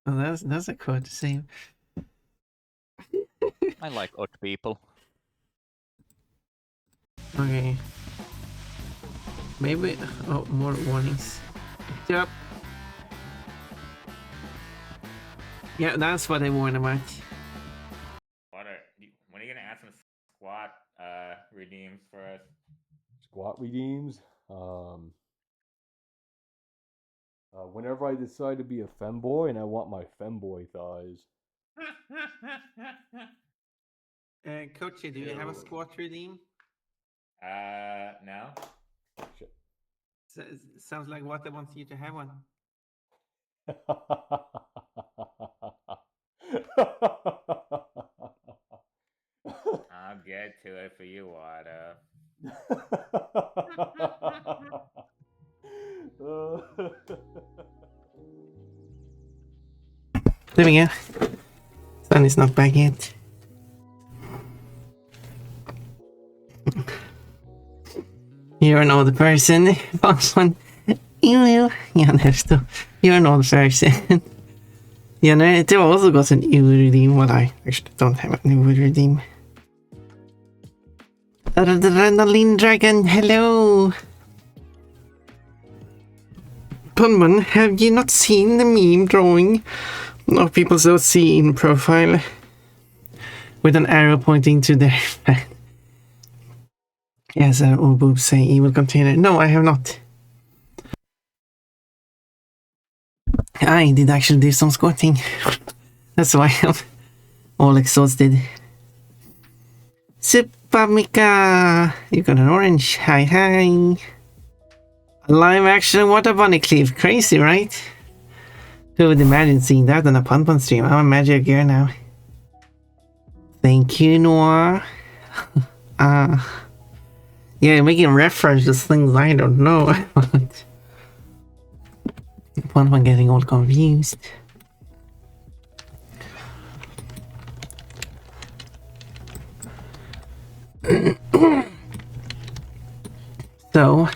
Well, that's a quote to say.
I like odd people.
Okay. Maybe. Oh, more warnings. Yep. Yeah, that's what I warned about.
When are you gonna add some squat redeems for us?
Squat redeems. Whenever I decide to be a femboy and I want my femboy thighs.
Coachy, do you have a squat redeem?
No.
Shit.
Sounds like Water wants you to have one.
I'll get to it for you, Water.
There we go. Sunny's not back yet. You're an old person. One. Ja, nästa. You're an old person. Yeah, no, it also got an EU redeem. Well, I actually don't have an EU redeem. Adrenaline Dragon, hello! Punman, have you not seen the meme drawing of people so see in profile with an arrow pointing to their fan? Yes, or boobs say evil container. No, I have not. I did actually do some squatting. That's why I'm all exhausted. Supamika! You got an orange. Hi, hi. Live action Water Bunny Cleave. Crazy, right? Who would imagine seeing that on a Pun stream? I'm a magic girl now. Thank you, Noir. Yeah, making references to things I don't know. Pun getting all confused. So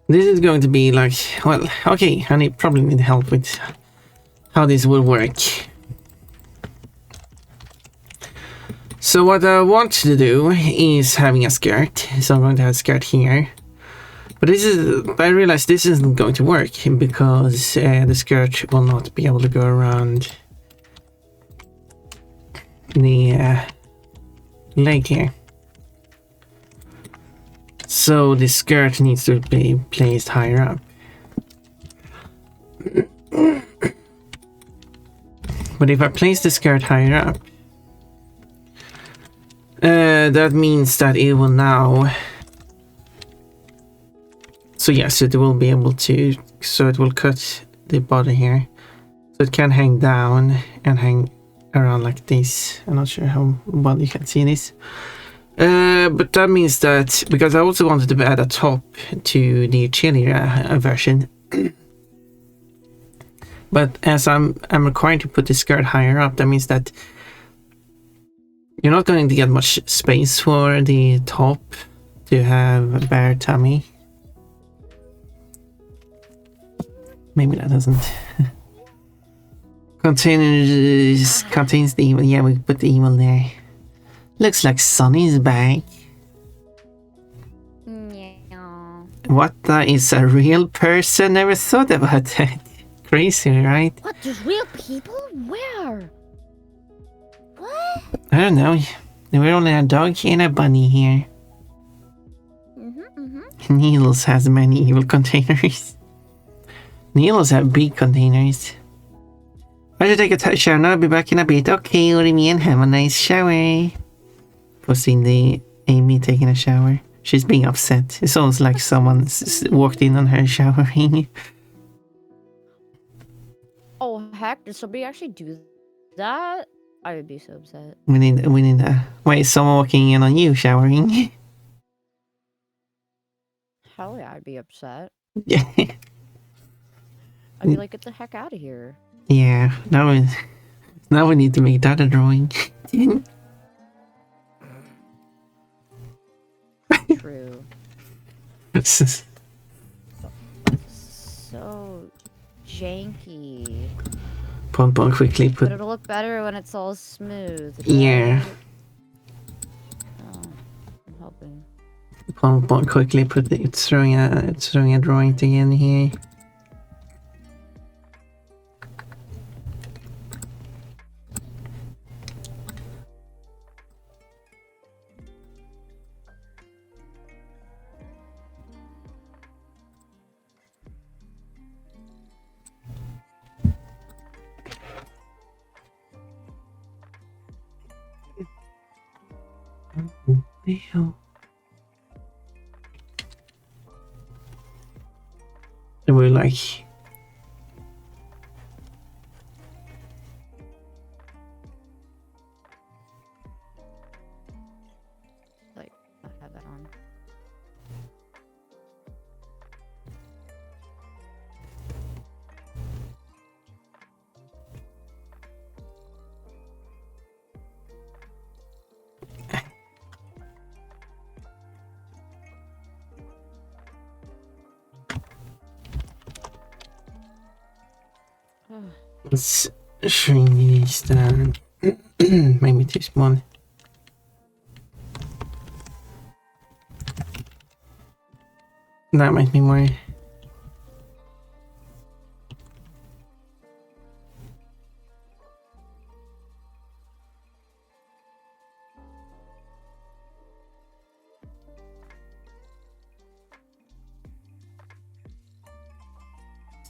this is going to be like, well, okay, I probably need help with how this will work. So what I want to do is having a skirt. So I'm going to have a skirt here. But this is, I realize this isn't going to work because the skirt will not be able to go around the leg here. So the skirt needs to be placed higher up. But if I place the skirt higher up, that means that it will now... So yes, it will be able to... So it will cut the body here. So it can hang down and hang around like this. I'm not sure how well you can see this. But that means that... Because I also wanted to add a top to the cheerleader version. But as I'm required to put the skirt higher up, that means that you're not going to get much space for the top to have a bare tummy. Maybe that doesn't. Contains the email. Yeah, we put the email there. Looks like Sunny's back.
Yeah.
What? That is a real person? Never thought about that. Crazy, right?
What? There's real people? Where? What?
I don't know. We're only a dog and a bunny here. Needles has many evil containers. Needles have big containers. I should take a shower now. I'll be back in a bit. Okay, what do you mean? Have a nice shower. Posting the Amy taking a shower. She's being upset. It sounds like someone walked in on her showering.
Oh heck, did somebody actually do that? I would be so upset.
We need wait, someone walking in on you showering.
Hell yeah, I'd be upset.
Yeah.
I'd be like, get the heck out of here.
Yeah, now we need to make that a drawing.
True. So janky.
Pon quickly
But
put.
it'll look better when it's all smooth.
Yeah.
right? Oh, I'm helping.
Pon quickly put the, it's throwing a drawing thing in here. And we're like,
Like, not have that on.
let's shrink these down. Maybe too small. That might be more.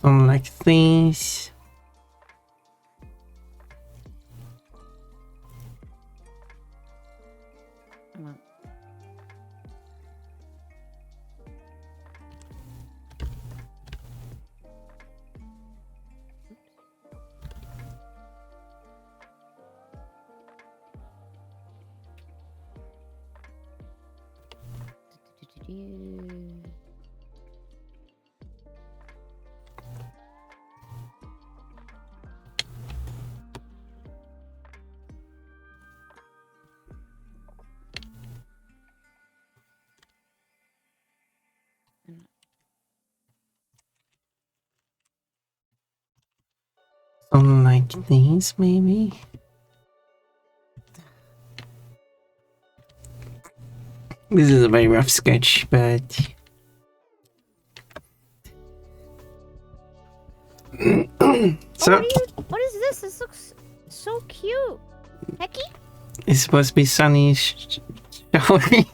Something like these.
Well, do-do-do-do.
Something like these, maybe. This is a very rough sketch, but so
What is this? This looks so cute. Hecky?
it's supposed to be Sunny showering.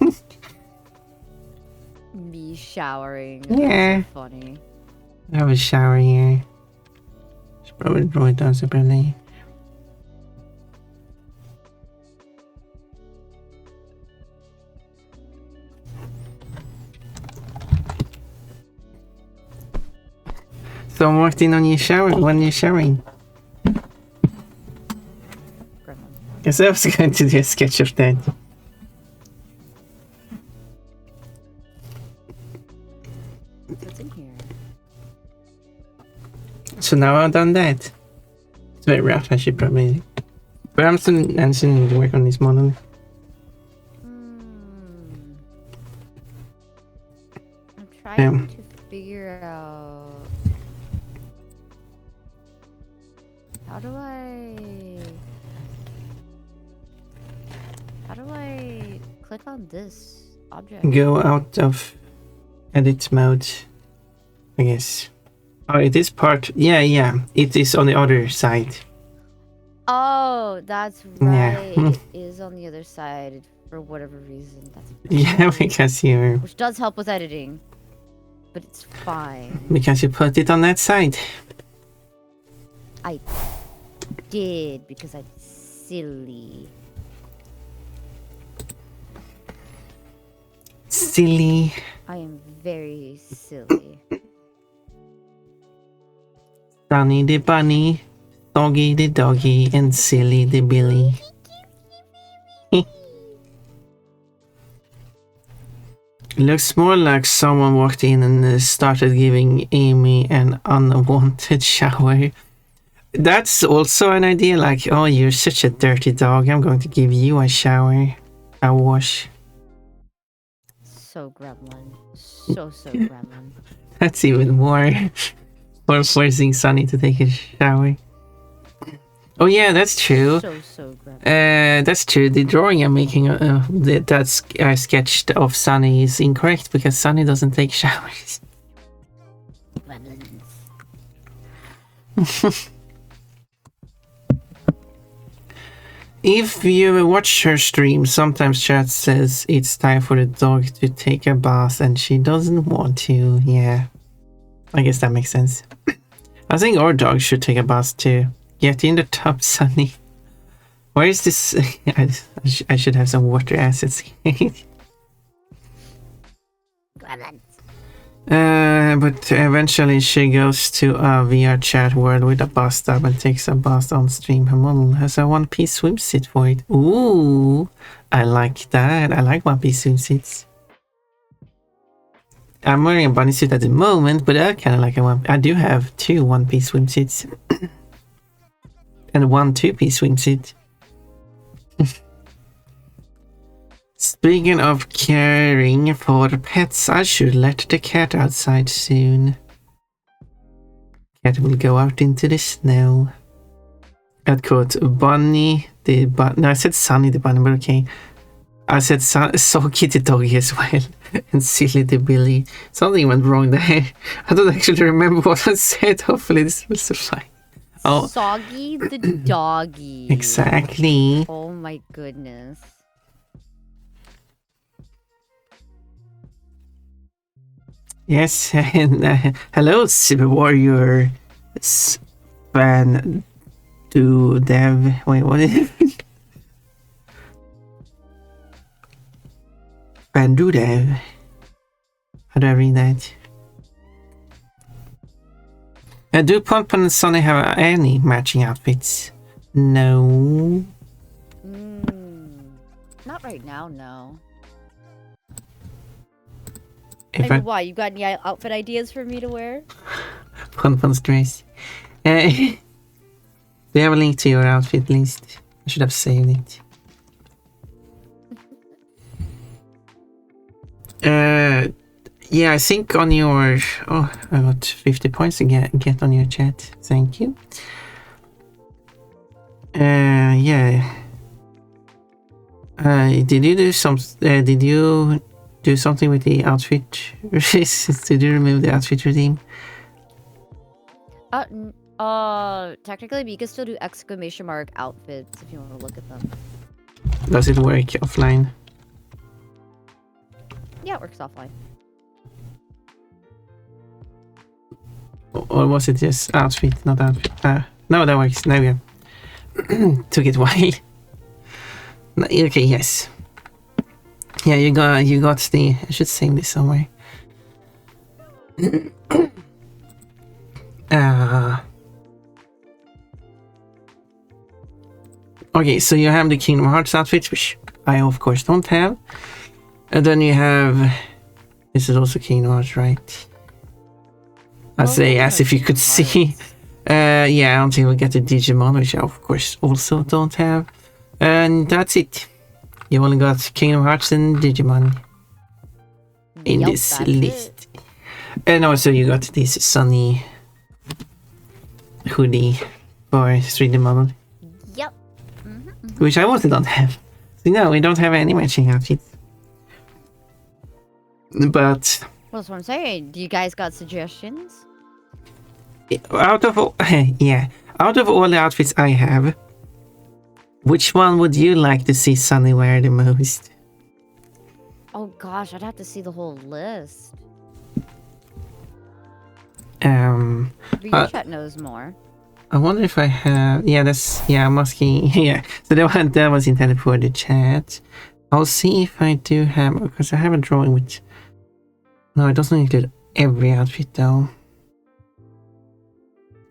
Me showering.
Yeah.
That's so funny.
I have a shower here. Should probably draw it down separately. So I'm working on your shower when you're showering.
Gremlin.
Guess I was going to do a sketch of that.
What's in here?
So now I've done that. It's very rough, I should probably. But I'm still need to work on this model.
I'm trying to figure out how do I click on this object?
Go out of edit mode, I guess. Oh, it is part. Yeah. It is on the other side.
Oh, that's
Yeah.
right. It is on the other side for whatever reason. That's
Yeah,
fine.
because you
Which does help with editing, but it's fine.
put it on that side.
I did because I'm silly.
Silly.
I am very silly.
Sunny the bunny, Doggy the doggy, and Silly the billy. Looks more like someone walked in and started giving Amy an unwanted shower. That's also an idea, like, oh, you're such a dirty dog, I'm going to give you a shower, a wash.
So gremlin. So gremlin.
That's even more for forcing Sunny to take a shower. Oh yeah, that's true.
So gremlin.
That's true. The drawing I'm making, that's sketched of Sunny is incorrect because Sunny doesn't take showers.
Gremlins.
If you watch her stream, sometimes chat says it's time for the dog to take a bath and she doesn't want to. Yeah, I guess that makes sense. I think our dog should take a bath too. Get in the tub, Sunny. Where is this? I should have some water assets.
excrement.
But eventually she goes to a VR chat world with a bathtub and takes a bath on stream. Her model has a one-piece swimsuit for it. Ooh, I like that. I like one-piece swimsuits. I'm wearing a bunny suit at the moment, but I kind of like a one. I do have 2 one-piece swimsuits and 1 2-piece swimsuit. Speaking of caring for pets, I should let the cat outside soon. Cat will go out into the snow. I caught Bunny the bunny. No, I said Sunny the bunny, but okay. I said Socky the doggy as well. And Silly the Billy. Something went wrong there. I don't actually remember what I said. Hopefully this will survive. Oh.
Soggy the doggy.
Exactly.
Oh my goodness.
Yes, and hello, Super Warrior. Span do dev. Wait, what is it? Span do dev. How do I read that? Do Pump and Sunny have any matching outfits? No.
Not right now, no.
If
I mean, why? You got any outfit ideas for me to wear?
Pumpun's dress. Do you have a link to your outfit list? I should have saved it. Yeah, I think on your... Oh, I got 50 points to get on your chat. Thank you. Yeah. Did you do some... did you do something with the outfit? Did you remove the outfit redeem?
Technically, but you can still do exclamation mark outfits if you want to look at them.
Does it work offline?
Yeah, it works offline.
Or was it just outfit, not outfit? No, that works. There we go. Took it a while. Okay, yes. Yeah, you got the... I should save this somewhere. Okay, so you have the Kingdom Hearts outfit, which I of course don't have. And then you have... This is also Kingdom Hearts, right? I say as if you could see. Yeah, until we get the Digimon, which I of course also don't have. And that's it. You only got Kingdom Hearts and Digimon in this list. And also you got this Sunny hoodie for 3D model.
Yep.
Which I also don't have. So no, we don't have any matching outfits. But...
Well, that's what I'm saying. Do you guys got suggestions?
Out of all, yeah, out of all the outfits I have, which one would you like to see Sunny wear the most?
Oh gosh, I'd have to see the whole list. Chat knows more.
I wonder if I have. Yeah, I'm asking. Yeah, so that was intended for the chat. I'll see if I do have, because I have a drawing which. No, it doesn't include every outfit though.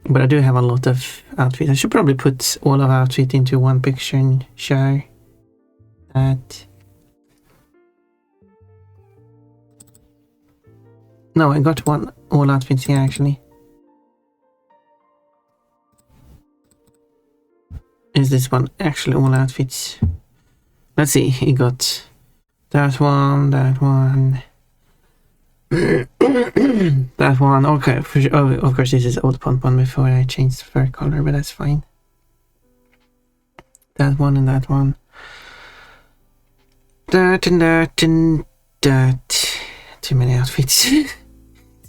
But I do have a lot of outfits. I should probably put all of outfit into one picture and share that. No, I got all outfits here actually. Is this one actually all outfits? Let's see, he got that one, that one. That one, okay. Oh, of course, this is old Pon before I changed fur color, but that's fine. That one and that one. That and that and that. Too many outfits.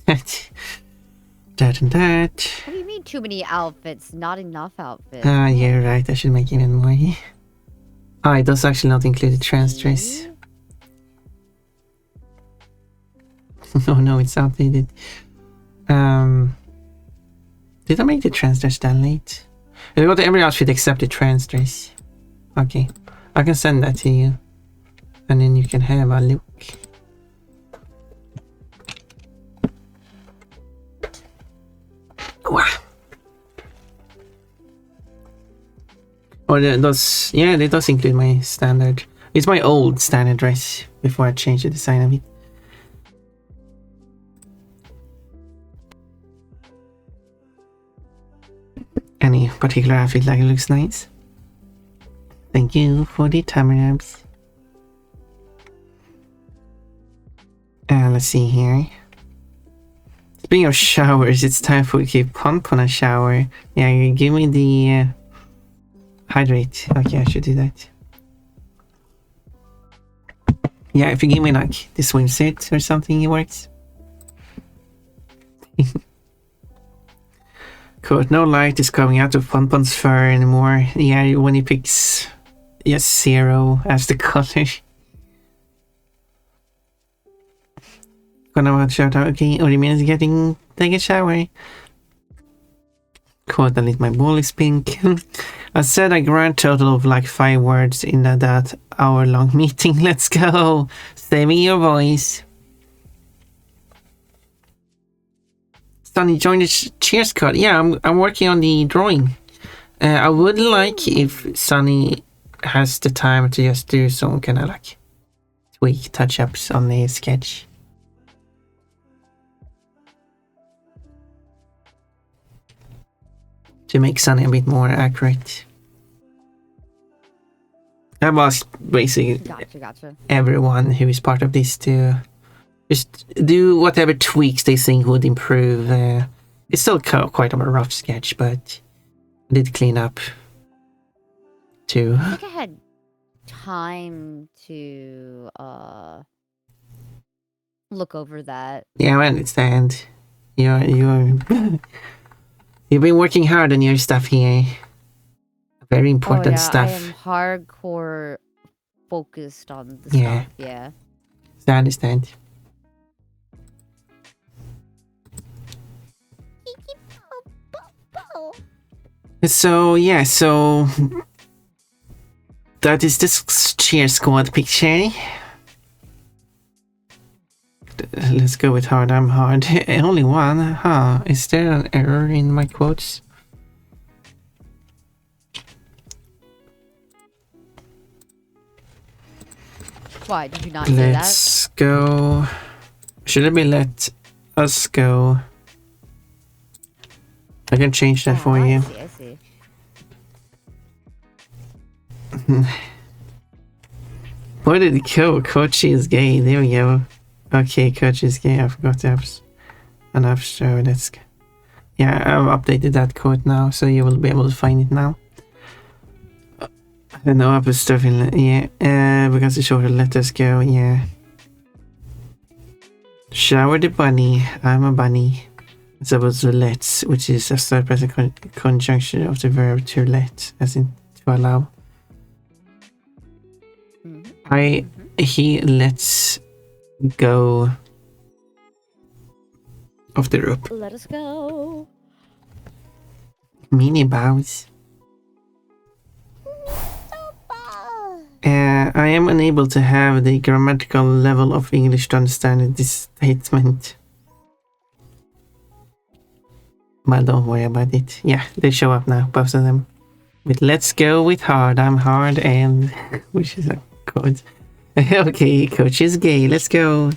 that and that.
What do you mean too many outfits? Not enough outfits.
Yeah, right. I should make even more. It does actually not include the trans dress. Oh no, it's outdated. Did I make the trans dress that late? I got every outfit except the trans dress. Okay, I can send that to you, and then you can have a look. Or those, yeah, it does include my standard. It's my old standard dress before I changed the design of it. Any particular outfit like it looks nice? Thank you for the time-lapse. Let's see here. Speaking of showers, it's time for you to pump on a shower. Yeah, you give me the hydrate. Okay, I should do that. Yeah, if you give me like the swimsuit or something, it works. Cool, no light is coming out of Ponpon's fur anymore. Yeah, when he picks zero as the color. Gonna watch out. Okay, Orimin is take a shower. Cool, at least my ball is pink. I said a grand total of like 5 words in that hour-long meeting. Let's go. Saving your voice. Sunny, join the cheers card. Yeah, I'm working on the drawing. I would like if Sunny has the time to just do some kind of like tweak touch-ups on the sketch. To make Sunny a bit more accurate. I've asked basically
Gotcha.
everyone who is part of this to just do whatever tweaks they think would improve. It's still quite of a rough sketch, but I did clean up too.
I think I had time to look over that.
Yeah, I understand. You're you've been working hard on your stuff here. Very important stuff.
I am hardcore focused on the
Yeah.
stuff. Yeah.
I understand. So yeah, so that is this cheer squad picture. Let's go with hard. I'm hard. Only one. Huh? Is there an error in my quotes?
Why did you not say that?
Let's go. Should it be let us go? I can change that for you.
I see.
Where did it go? Coach is gay. There we go. Okay, Coach is gay. I forgot to have enough show. Let's go. Yeah, I've updated that quote now, so you will be able to find it now. I know I put stuff in. Yeah, because it's shorter. Let us go. Yeah. Shower the bunny. I'm a bunny. It's about the let's, which is a third person conjunction of the verb to let, as in to allow. He lets go of the rope.
Let us go.
Mini bows. I am unable to have the grammatical level of English to understand this statement. But don't worry about it. Yeah, they show up now, both of them. With let's go with hard, I'm hard, and which is a code. Okay, Coach is gay, let's go.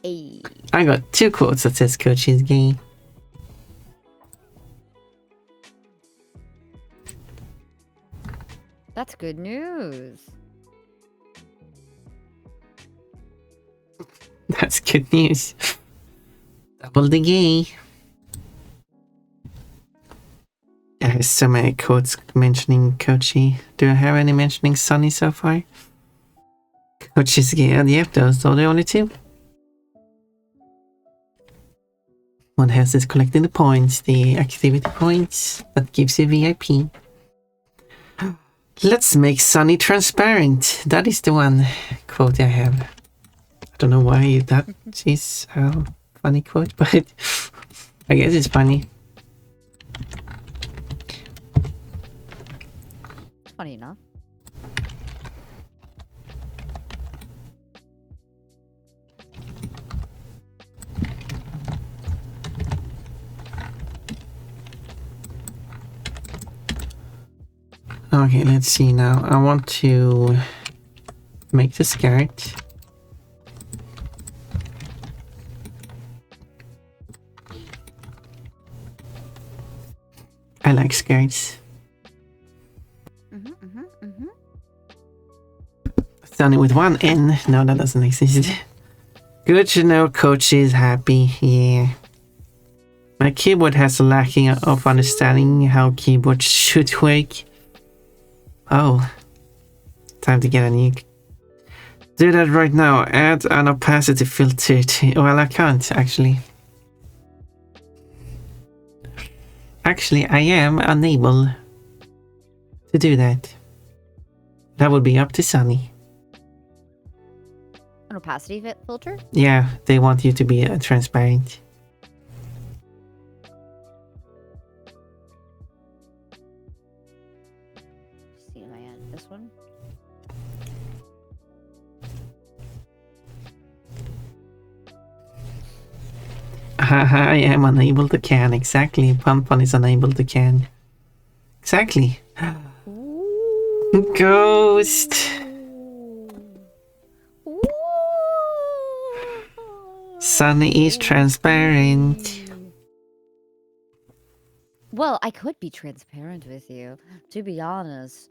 Hey.
I got 2 quotes that says Coach is gay.
That's good news.
That's good news. Double the gay. There's so many quotes mentioning Coachy. Do I have any mentioning Sunny so far? Coach is gay, and yep, those are the only 2. One has is collecting the points, the activity points that gives you VIP. Let's make Sunny transparent. That is the one quote I have. I don't know why that is a funny quote, but I guess it's funny.
Funny enough.
Okay, let's see now. I want to make the skirt. I like skirts. Sunny with one N. No, that doesn't exist. Good to know Coach is happy. Yeah. My keyboard has a lacking of understanding how keyboards should work. Oh. Time to get a new... Do that right now. Add an opacity filter to... Well, I can't, actually. Actually, I am unable to do that. That would be up to Sunny.
An opacity filter?
Yeah, they want you to be transparent.
See if I add this one.
I am unable to can. Exactly. Pun is unable to can. Exactly. Ghost. Sunny is transparent.
Well, I could be transparent with you. To be honest,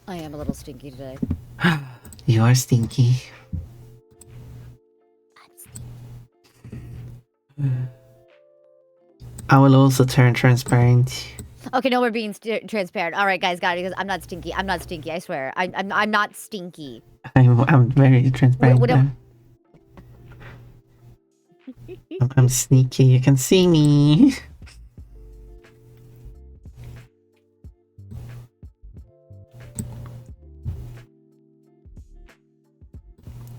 I am a little stinky today.
You are stinky. I will also turn transparent.
Okay, no, we're being transparent. All right, guys, got it. Because I'm not stinky. I'm not stinky. I swear. I'm not stinky.
I'm very transparent now. I'm sneaky. You can see me.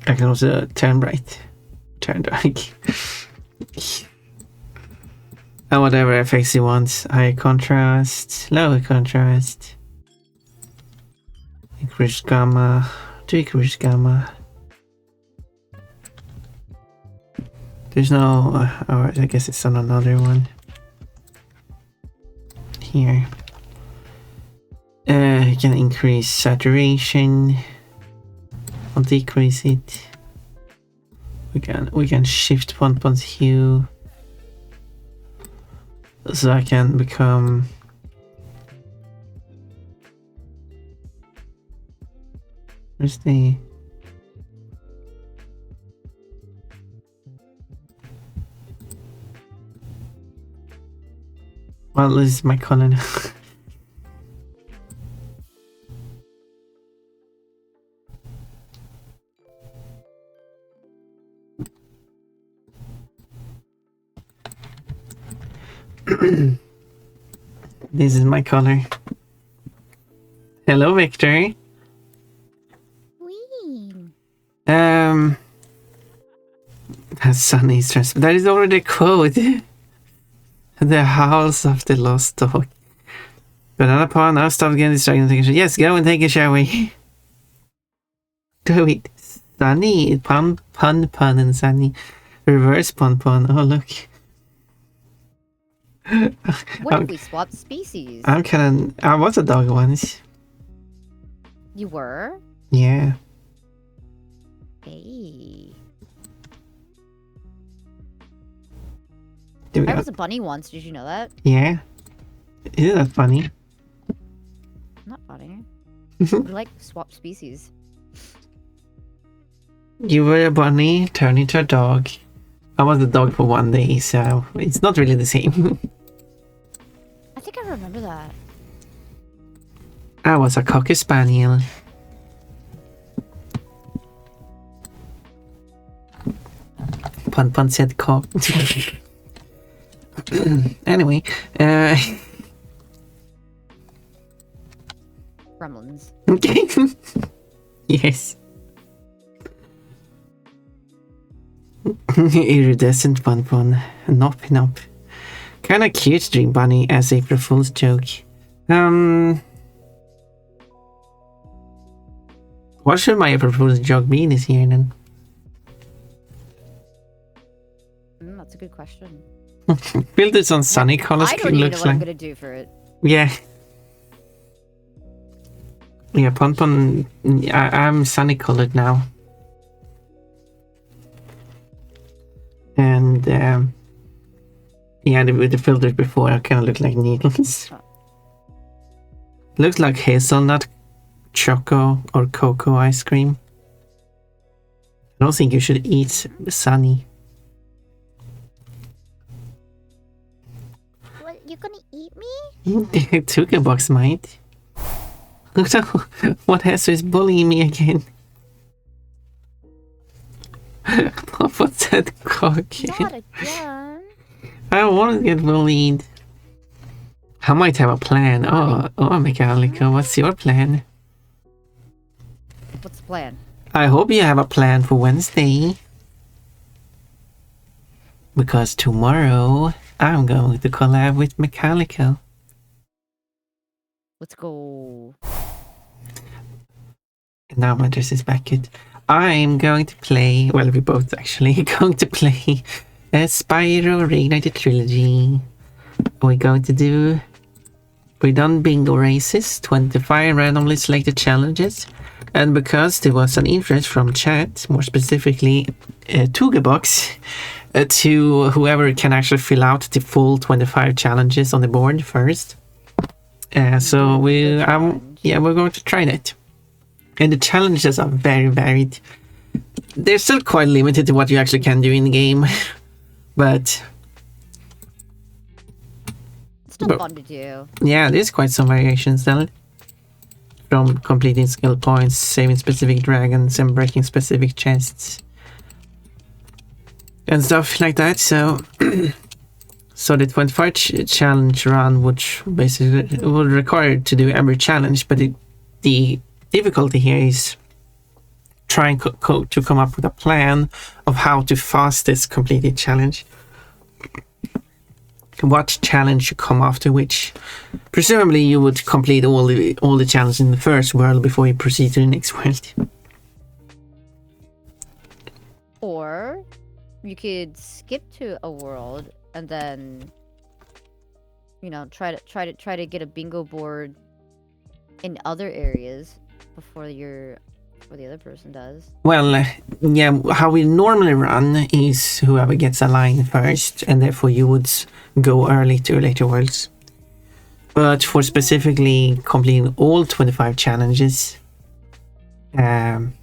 I can also turn bright, turn dark. And whatever effects you want. Higher contrast, lower contrast. Increase gamma, decrease gamma. There's no... oh, I guess it's on another one. Here. You can increase saturation. I'll decrease it. We can shift Ponpon's hue. So I can become... Where's the... Well, this is my color now. This is my color. Hello, Victor.
Wee.
Sunny's transparent. That is already a quote. The house of the lost dog. Banana paw, now stop getting distracted and take a shower. Yes, go and take a shower. Do it. Sunny. Pun, and Sunny. Reverse pun. Oh, look.
What if we swapped species?
I'm kinda... I was a dog once.
You were?
Yeah.
Hey.
I
I was a bunny once. Did you know that?
Yeah. Isn't that funny?
Not funny. We like swap species.
You were a bunny, turned into a dog. I was a dog for one day, so it's not really the same.
I think I remember that.
I was a cocker spaniel. Pun said cock. Anyway,
Gremlins.
okay. Yes. Iridescent pun. Nop. Kinda cute Dream Bunny as April Fool's joke. What should my April Fool's joke be this year then?
That's a good question.
Build this on Sunny colors.
I don't even know
Looks
what I'm
like.
gonna do for it.
Yeah. Yeah, Pon. I'm sunny colored now. And yeah, with the filters before, I kind of looked like needles. Looks like hazelnut, choco, or cocoa ice cream. I don't think you should eat Sunny.
What, you gonna eat me?
Took a box, mate. What has is bullying me again? What's that cock?
Not again.
I don't want to get bullied. I might have a plan. Oh, Mechanical, what's your plan?
What's the plan?
I hope you have a plan for Wednesday. Because tomorrow, I'm going to collab with Mechanical.
Let's go.
Now my dress is back good. I'm going to play, well, we both actually going to play a Spyro Reignited Trilogy. We're going to do, we've done bingo races, 25 randomly selected challenges, and because there was an interest from chat, more specifically Tugebox, to whoever can actually fill out the full 25 challenges on the board first. So we're going to try that. And the challenges are very varied. They're still quite limited to what you actually can do in the game, but
It's still fun to do.
yeah, there's quite some variations still. From completing skill points, saving specific dragons, and breaking specific chests. And stuff like that, so... So the 25 challenge run, which basically would require to do every challenge, but the difficulty here is trying to come up with a plan of how to fastest complete the challenge. What challenge should come after which? Presumably you would complete all the challenges in the first world before you proceed to the next world.
Or you could skip to a world and then, you know, try to get a bingo board in other areas before the other person does.
Well, yeah, how we normally run is whoever gets a line first, and therefore you would go early to later worlds. But for specifically completing all 25 challenges, that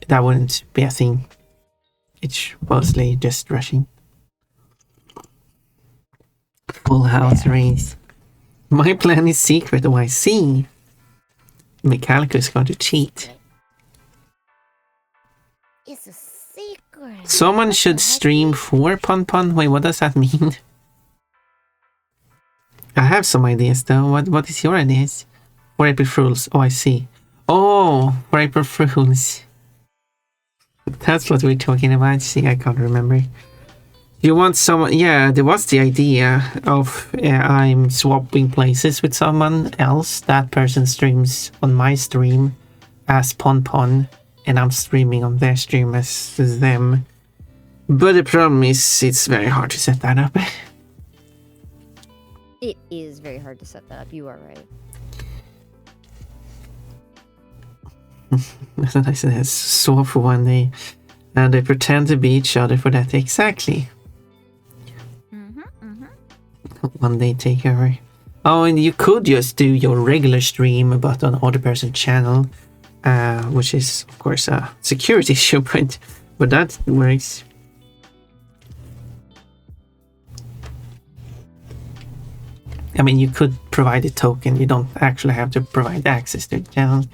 wouldn't be a thing. It's mostly just rushing. Full house race. My plan is secret, oh I see. Mechanical is going to cheat.
It's a secret.
Someone should stream for Pon. Wait, what does that mean? I have some ideas though. What is your ideas? For April Fools. Oh, I see. Oh, for April Fools. That's what we're talking about. See, I can't remember. You want someone? Yeah, there was the idea of I'm swapping places with someone else. That person streams on my stream as Pon, and I'm streaming on their stream as them. But the problem is, it's very hard to set that up.
It is very hard to set that up. You are right.
I said swap for one day, and they pretend to be each other for that. Exactly. One day takeover. Oh, and you could just do your regular stream, but on other person's channel, which is of course a security issue, but that works. I mean, you could provide a token. You don't actually have to provide access to the channel.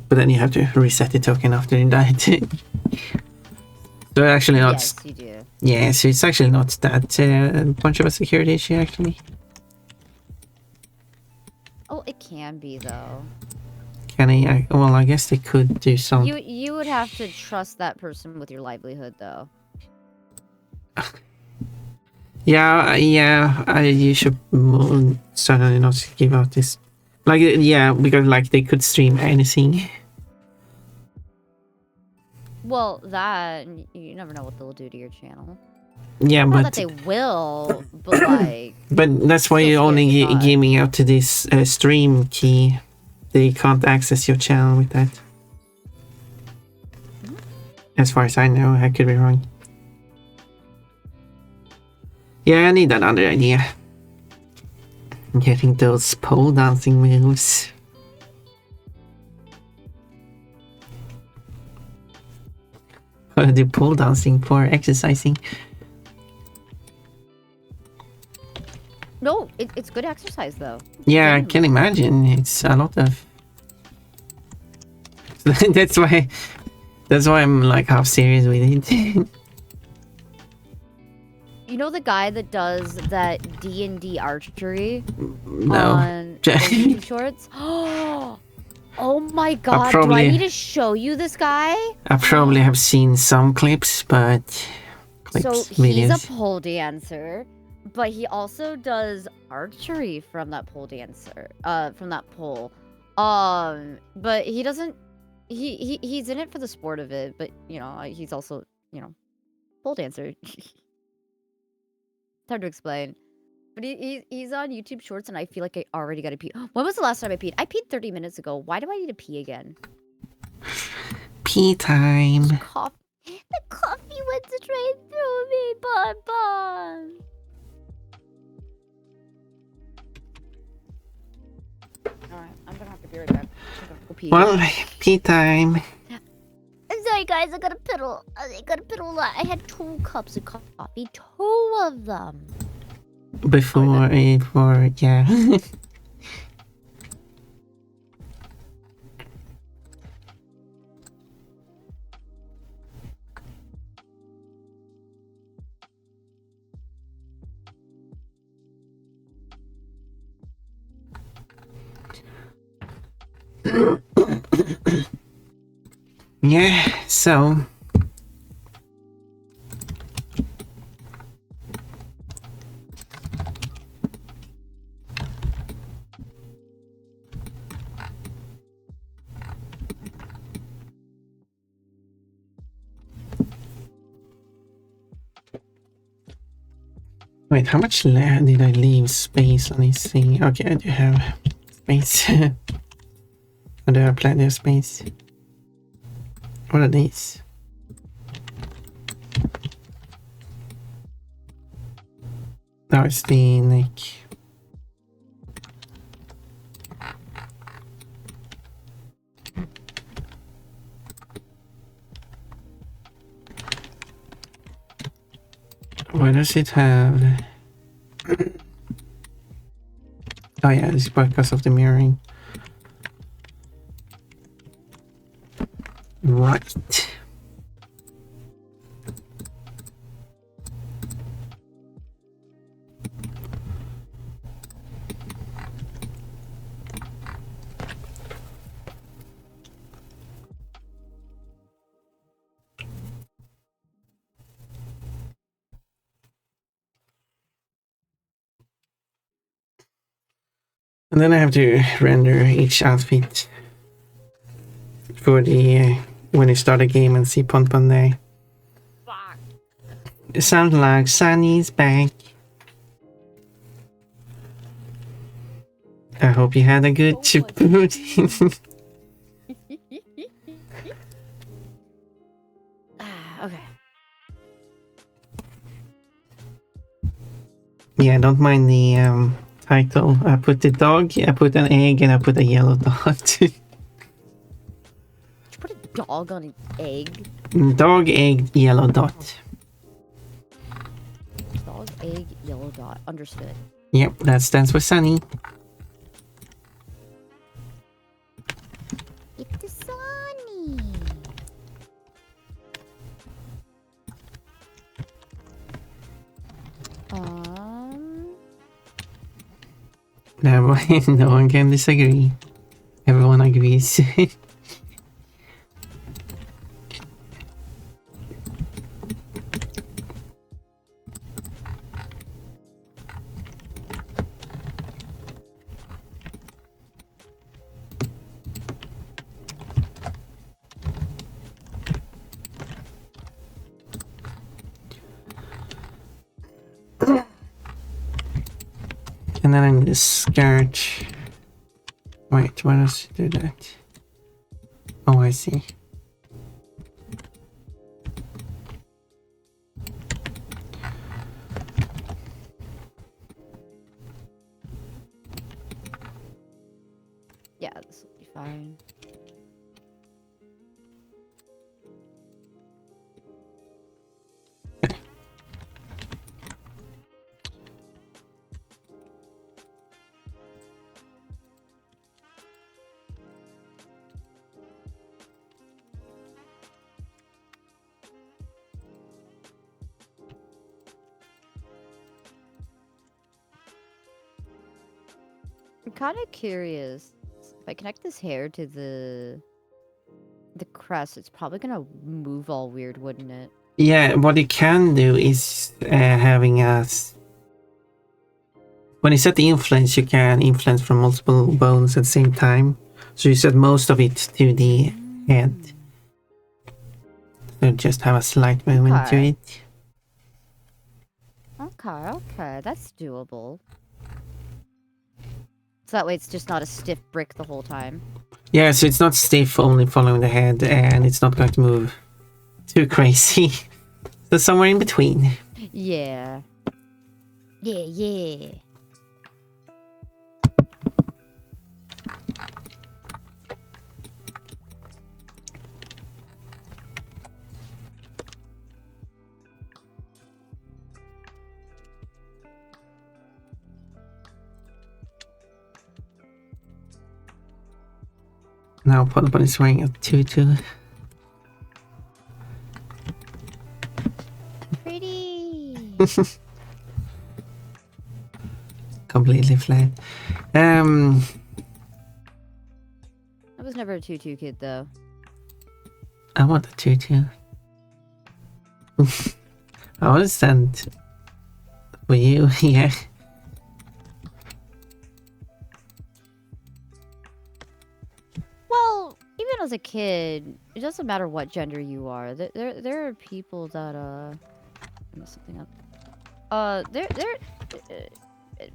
But then you have to reset the token after you died. So actually not...
Yes, you do.
Yeah, so it's actually not that much of a security issue, actually.
Oh, it can be, though.
Can I... well, I guess they could do some...
You would have to trust that person with your livelihood, though.
Yeah, you should certainly not give out this. Like, yeah, because like they could stream anything.
Well, that, you never know what they'll do to your channel.
Yeah,
Not that
but
they will, but like,
that's why
Still
you're only
scary thought.
giving out to this stream key. They can't access your channel with that. As far as I know, I could be wrong. Yeah, I need another idea. Getting those pole dancing moves. Do pole dancing for exercising.
no, it's good exercise though.
Yeah, I
Genuinely.
can imagine. It's a lot of. that's why I'm like half serious with it.
You know the guy that does that D&D archery
No.
on those YouTube shorts? Oh my god, do
probably-
I need to show you this guy?
I probably have seen some clips, but
So
clips,
he's
videos.
a pole dancer, but he also does archery from that pole dancer, from that pole. But he doesn't. He's in it for the sport of it, but you know he's also pole dancer. It's hard to explain. But he's on YouTube Shorts, and I feel like I already got to pee. When was the last time I peed? I peed 30 minutes ago. Why do I need to pee again?
Pee time.
Cough. The coffee went straight through me, Bon Bon. Alright, I'm gonna have to be right back. I'm gonna go pee.
Well, pee time.
I'm sorry, guys. I got a piddle. I got a piddle a lot. I had 2 cups of coffee. 2 of them.
Before, yeah. Yeah, so wait, how much did I leave space on this thing? Okay, I do have space. I do have plenty of space. What are these? That was the neck. Why does it have? Oh yeah, this is because of the mirroring. Right. And then I have to render each outfit for the when you start a game and see Pon Pon there. It sounds like Sunny's back. I hope you had a good food.
Okay.
Yeah, don't mind the title. I put the dog, I put an egg, and I put a yellow dot.
Did you put a dog on an egg?
Dog, egg, yellow dot.
Dog, egg, yellow dot. Understood.
Yep, that stands for Sunny.
It's the Sunny.
No, no one can disagree. Everyone agrees. And then I need a skirt. Wait, why does it do that? Oh, I see.
Yeah, this will be fine. I'm kind of curious. If I connect this hair to the crest, it's probably gonna move all weird, wouldn't it?
Yeah, what you can do is having when you set the influence, you can influence from multiple bones at the same time. So you set most of it to the head. So just have a slight movement to
Okay.
it.
Okay, that's doable. So that way it's just not a stiff brick the whole time.
Yeah, so it's not stiff, only following the head, and it's not going to move too crazy. So somewhere in between.
Yeah. Yeah.
Now Polypon is wearing a tutu.
Pretty.
Completely flat.
I was never a tutu kid though.
I want a tutu. I want to stand for you, yeah.
Well, even as a kid, it doesn't matter what gender you are. There are people that I messed something up. There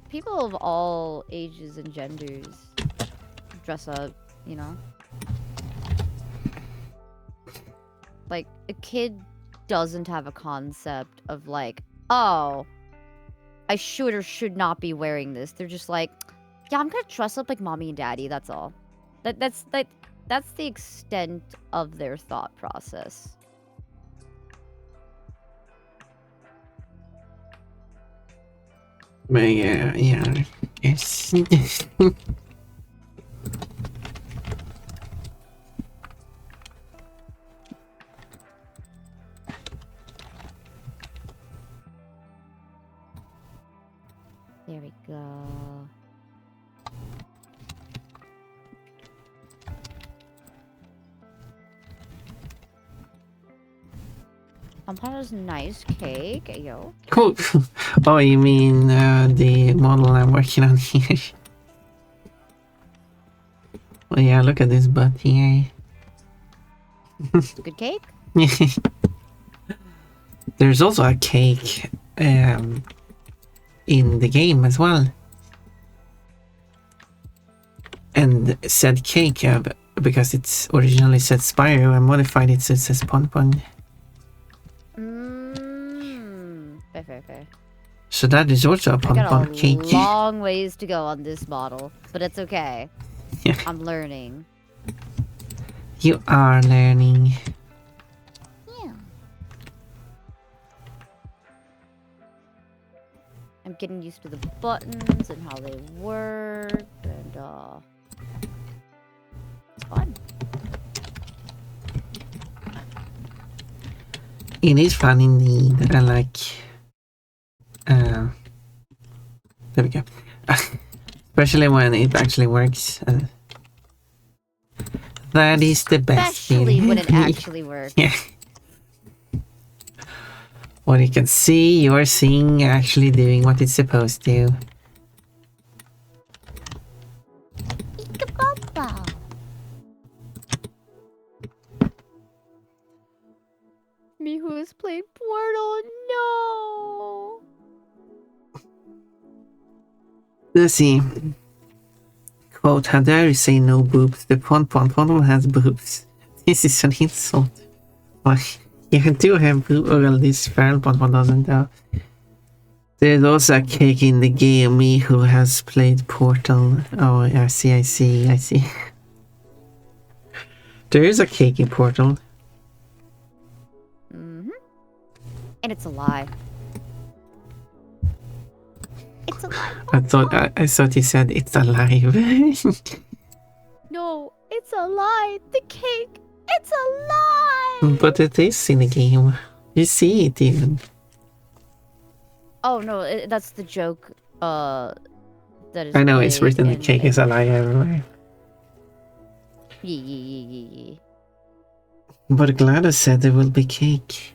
people of all ages and genders dress up, you know. Like a kid doesn't have a concept of like, oh, I should or should not be wearing this. They're just like, yeah, I'm gonna dress up like mommy and daddy. That's all. That's the extent of their thought process.
But yeah, yes.
There we go. Pompano's nice cake, yo.
Cool. Oh, you mean the model I'm working on here? Well, yeah, look at this butt here.
Good cake?
There's also a cake in the game as well. And said cake, because it's originally said Spyro, I modified it so it says Pon.
Fair.
So that is also a
I got
Pon
a
cake.
long ways to go on this model, but it's okay.
Yeah.
I'm learning.
You are learning.
Yeah.
I'm getting used to the buttons and how they work, and it's fun.
It is fun indeed. I like. There we go. Especially when it actually works. That is the best
Especially
feeling.
when it actually works.
Yeah. When you can see you're seeing actually doing what it's supposed to.
Ika-baba.
Me who has played Portal, no!
Let's see. Quote, how dare you say no boobs? The Pon has boobs. This is an insult. Why? You do have boobs. Well, this feral Pon doesn't though. There's also a cake in the game. Me who has played Portal. Oh, I see. There is a cake in Portal.
Mm-hmm. And it's a lie. It's a lie.
I thought he said it's alive.
No, it's a lie. The cake. It's a lie.
But it is in the game. You see it even.
Oh no, that's the joke. That is.
I know it's
played
written the
in-
cake is alive everywhere.
Yeah.
But Gladys said there will be cake.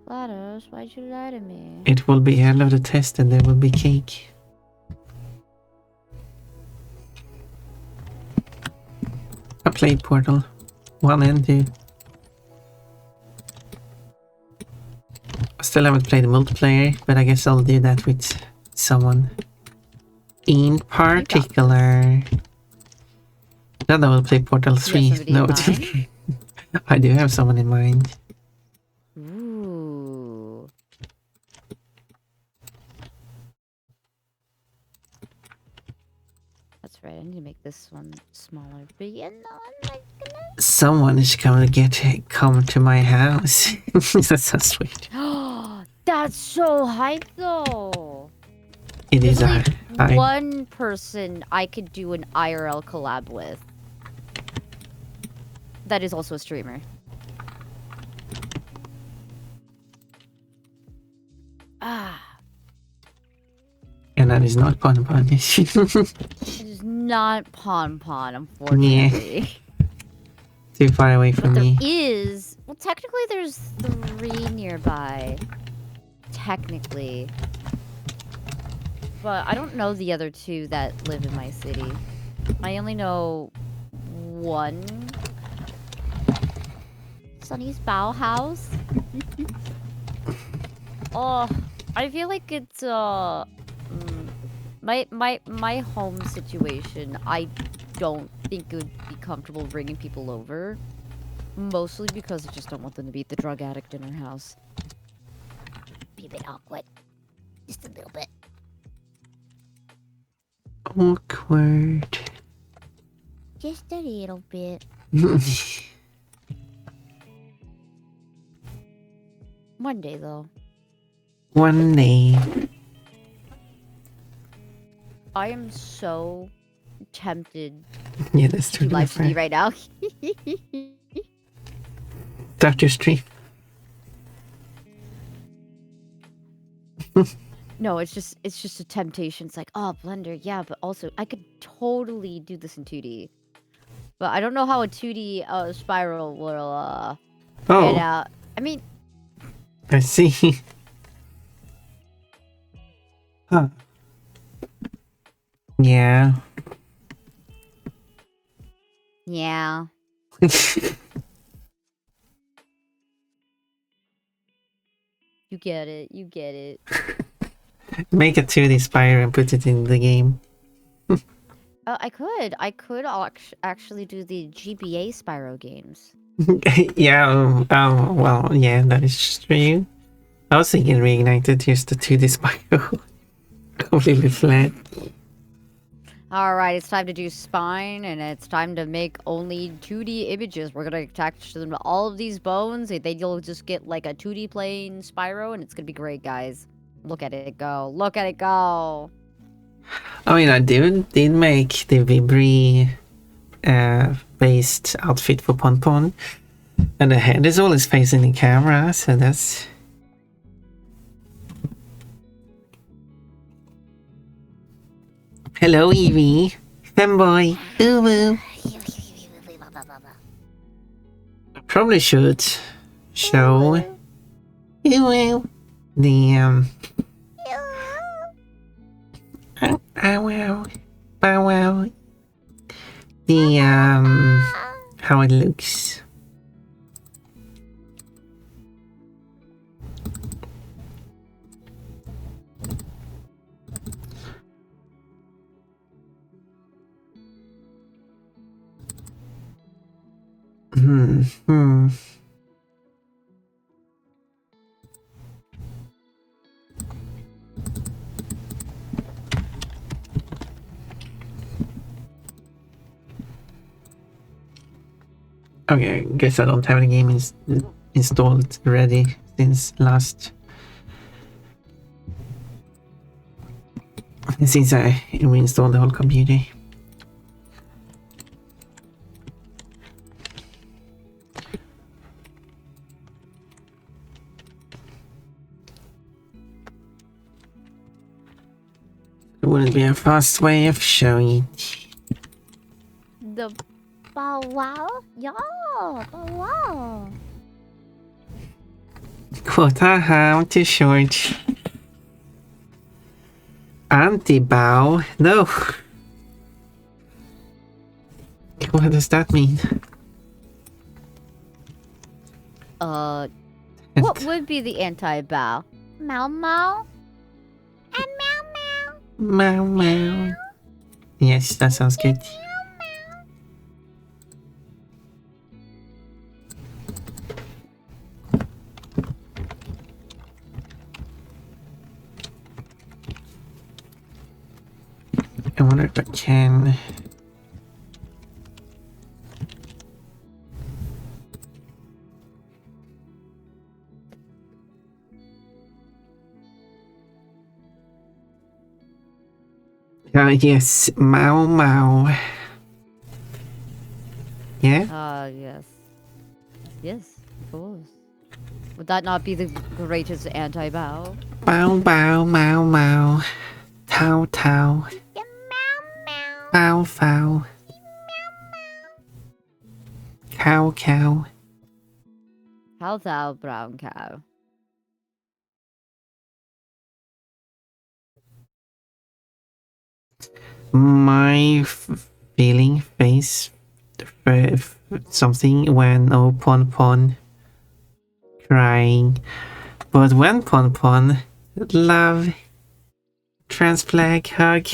GLaDOS, why'd you lie to me?
It will be hell of the test and there will be cake. I played Portal 1 and 2. I still haven't played the multiplayer, but I guess I'll do that with someone in particular. Then I will play Portal 3.
somebody
No,
in mind?
I do have someone in mind.
Ooh. That's right, I need to make this one smaller. But yeah, no, I'm not gonna.
Someone is going to come to my house. That's so sweet.
That's so hype though.
It is
There's
I
one person I could do an IRL collab with. That is also a streamer. Ah,
and that is not Pon.
it is not Pon, unfortunately.
Too far away
But
from
there
me.
is. Well, technically, there's 3 nearby. Technically. But I don't know the other 2 that live in my city. I only know 1. Sunny's Bow House. Oh, I feel like it's my home situation. I don't think it would be comfortable bringing people over, mostly because I just don't want them to beat the drug addict in our house.
Be a bit awkward. Just a little bit.
Awkward.
Just a little bit.
One day, though.
One day.
I am so tempted
Yeah, that's
to
true.
live stream right now.
Start your stream.
No, it's just a temptation. It's like, oh, Blender, yeah, but also I could totally do this in 2D. But I don't know how a 2D spiral will get
Oh,
out. I mean,
I see. Huh. Yeah.
yeah. You get it.
Make a 2D Spyro and put it in the game.
I could actually do the GBA Spyro games.
Yeah, well, yeah, that is true. I was thinking Reignited, here's the 2D Spyro. Completely flat.
Alright, it's time to do spine, and it's time to make only 2D images. We're gonna attach them to all of these bones, and then you'll just get like a 2D plane Spyro, and it's gonna be great, guys. Look at it go. Look at it go.
I mean, I did make the Vibri based outfit for Pon, and the head is always facing the camera, so that's... Hello, Evie. Femboy. Ooh, woo. I probably should show you the wow, the how it looks. Okay, I guess I don't have the game installed ready since I reinstalled the whole computer. It wouldn't be a fast way of showing it.
The bow wow? Yeah, bow wow.
Quote, haha, I'm too short. Anti-bow? No. What does that mean?
What would be the anti-bow?
Meow meow. And meow meow.
Meow meow. Yes, that sounds good. I wonder if I can. Yes, Mao Mao. Yeah?
Yes. Yes, of course. Would that not be the greatest anti-bow?
Bow Bow Mao Mao. Tao Tao.
Yeah, meow meow.
Fow Fow. Cow Cow.
How thou, brown cow?
My feeling face something when oh Pon Pon crying, but when Pon Pon love transplant hug.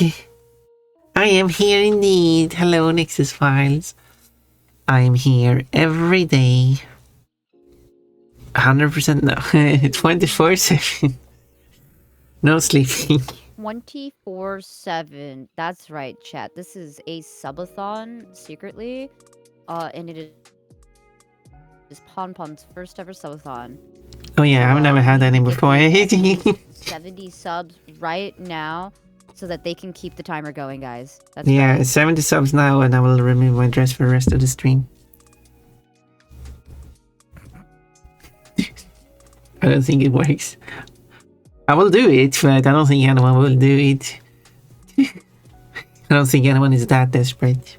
I am here indeed. Hello Nexus Files. I am here every day. 100% no. 24/7. No sleeping.
24/7. That's right, chat. This is a subathon secretly. And it is Pon Pon's first ever subathon.
Oh yeah, I've never had any before.
70 subs right now so that they can keep the timer going, guys. That's
Yeah,
right.
70 subs now and I will remove my dress for the rest of the stream. I don't think it works. I will do it, but I don't think anyone will do it. I don't think anyone is that desperate.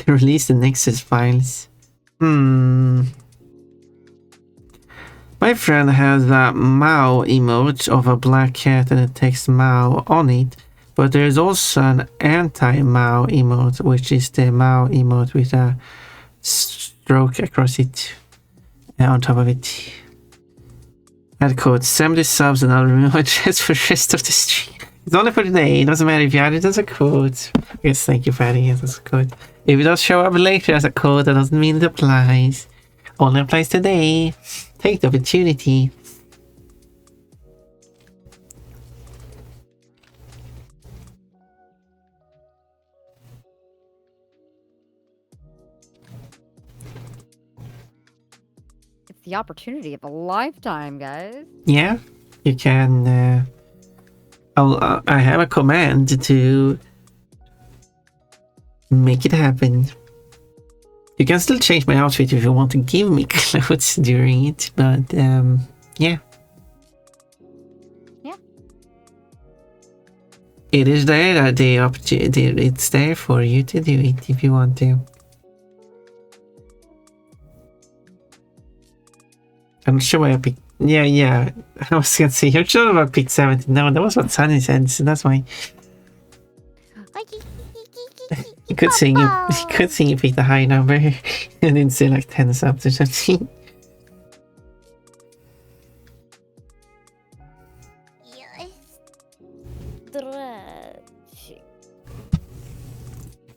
Release the Nexus files. My friend has a Mao emote of a black cat and the text Mao on it, but there is also an anti-Mao emote, which is the Mao emote with a stroke across it, on top of it. Add code 70 subs and I'll remove my dress for the rest of the stream. It's only for today, it doesn't matter if you add it as a code. Yes, thank you for adding it as a code. If it does show up later as a code, that doesn't mean it applies. Only applies today. Take the opportunity.
It's the opportunity of a lifetime, guys.
Yeah, you can. I have a command to make it happen. You can still change my outfit if you want to give me clothes during it, but yeah.
Yeah.
It is there, the opportunity. It's there for you to do it if you want to. I'm sure why I picked. Yeah. I was gonna say, I'm sure I picked 70. No, that was what Sunny said, so that's why. You could sing you picked a high number and then say like 10 subs or something.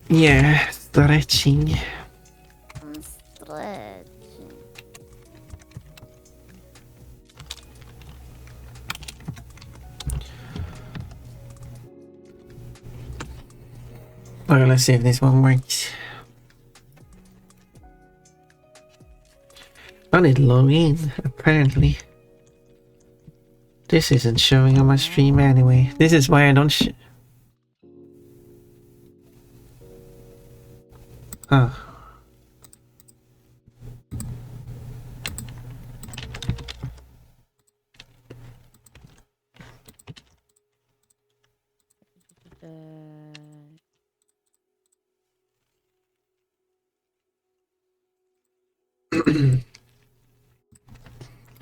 Yeah, Stretching.
Stretch.
Okay, let's see if this one works. I need to log in, apparently. This isn't showing on my stream anyway. This is why I don't Huh.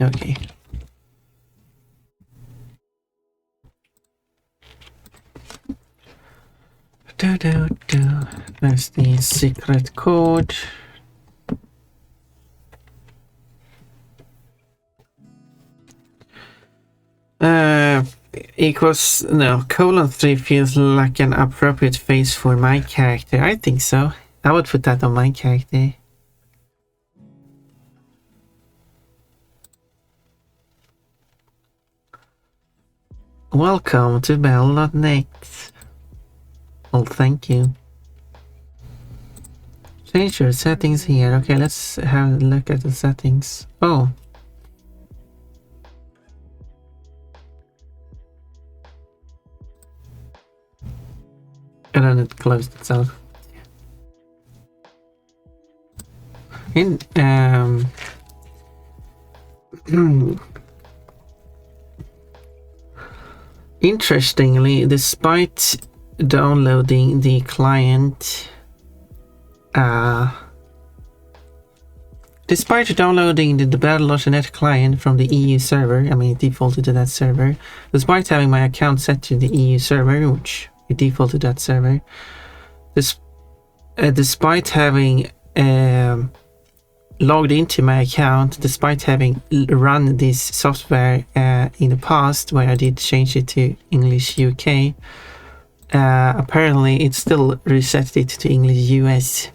Okay. That's the secret code. Equals no, :3 feels like an appropriate face for my character. I think so. I would put that on my character. Welcome to Bell.net. Well, thank you. Change your settings here. Okay, let's have a look at the settings. Oh. And then it closed itself. Interestingly, despite downloading the client, despite downloading the Battle.net client from the EU server, I mean it defaulted to that server, despite having my account set to the EU server, which it defaulted to that server, despite having logged into my account, despite having run this software in the past where I did change it to English UK, apparently it still reset it to English US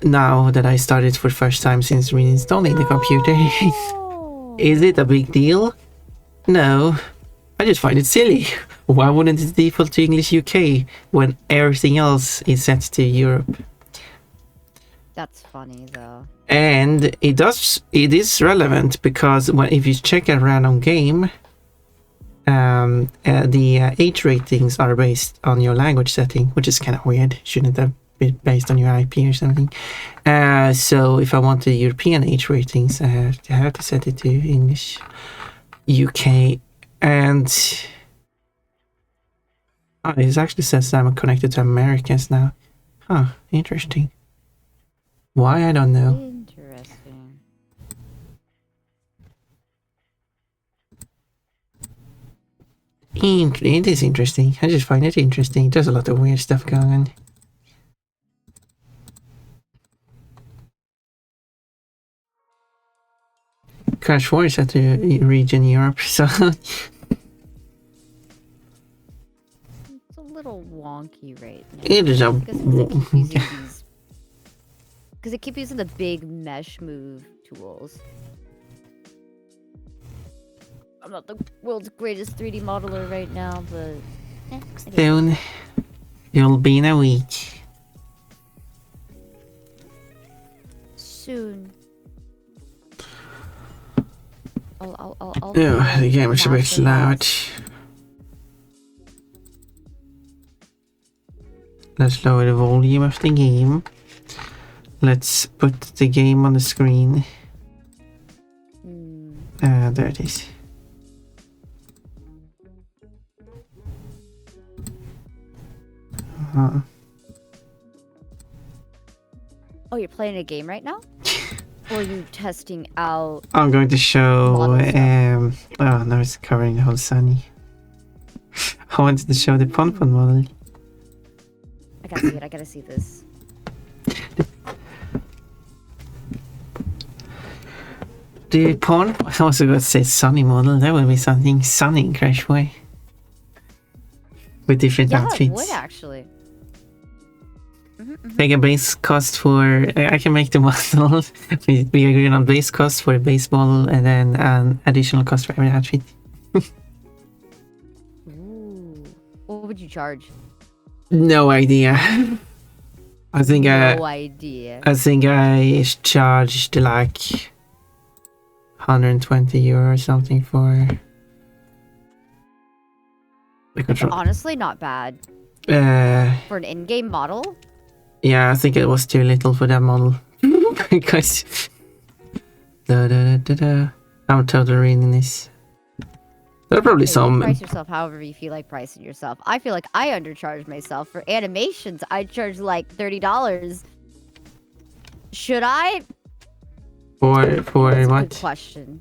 now that I started for the first time since reinstalling the computer. Is it a big deal? No, I just find it silly. Why wouldn't it default to English UK when everything else is set to Europe?
That's funny though.
And it is relevant because if you check a random game, the age ratings are based on your language setting, which is kind of weird. Shouldn't have been based on your IP or something. So if I want the European age ratings, I have to set it to English UK. And it actually says I'm connected to Americans now. Huh, interesting. Why, I don't know.
Interesting.
It is interesting. I just find it interesting. There's a lot of weird stuff going on. Crash 4 is at the region Europe, so...
It's a little wonky right now.
It is a...
Because I keep using the big mesh move tools. I'm not the world's greatest 3D modeler right now, but...
Soon, you'll be in a week.
Soon. I'll
Yeah, the game is a bit loud. Let's lower the volume of the game. Let's put the game on the screen. There it is.
Oh, you're playing a game right now? Or are you testing out?
I'm going to show.
Model
Oh, now it's covering the whole Sunny. I wanted to show the Pon model.
I gotta see it. I gotta see this.
The Pon. I also got to say Sunny model. That would be something Sunny in Crash Way. With different
Yeah,
outfits.
it would actually.
take a base cost for. I can make the model. We agree on base cost for a base model, and then an additional cost for every outfit.
Ooh. What would you charge?
No idea. I think
No idea.
I think I charged like 120 euro or something for the control.
Honestly, not bad.
Uh,
For an in-game model?
yeah, I think it was too little for that model because I'm totally reading this. There are probably
Hey, you
some.
price yourself however you feel like pricing yourself. I feel like I undercharge myself for animations. I charge like $30. Should I?
For
That's a
what?
good question.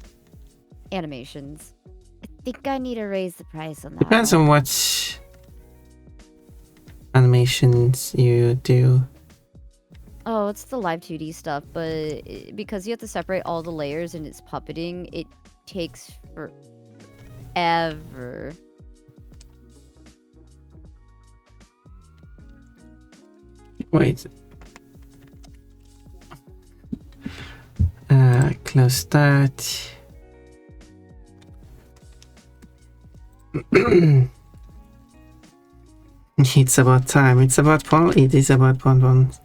Animations. I think I need to raise the price on that.
Depends
one.
on what animations you do.
Oh, it's the live 2D stuff, but because you have to separate all the layers and it's puppeting, it takes forever.
Wait. Close that. It's about time. It is about Pond1.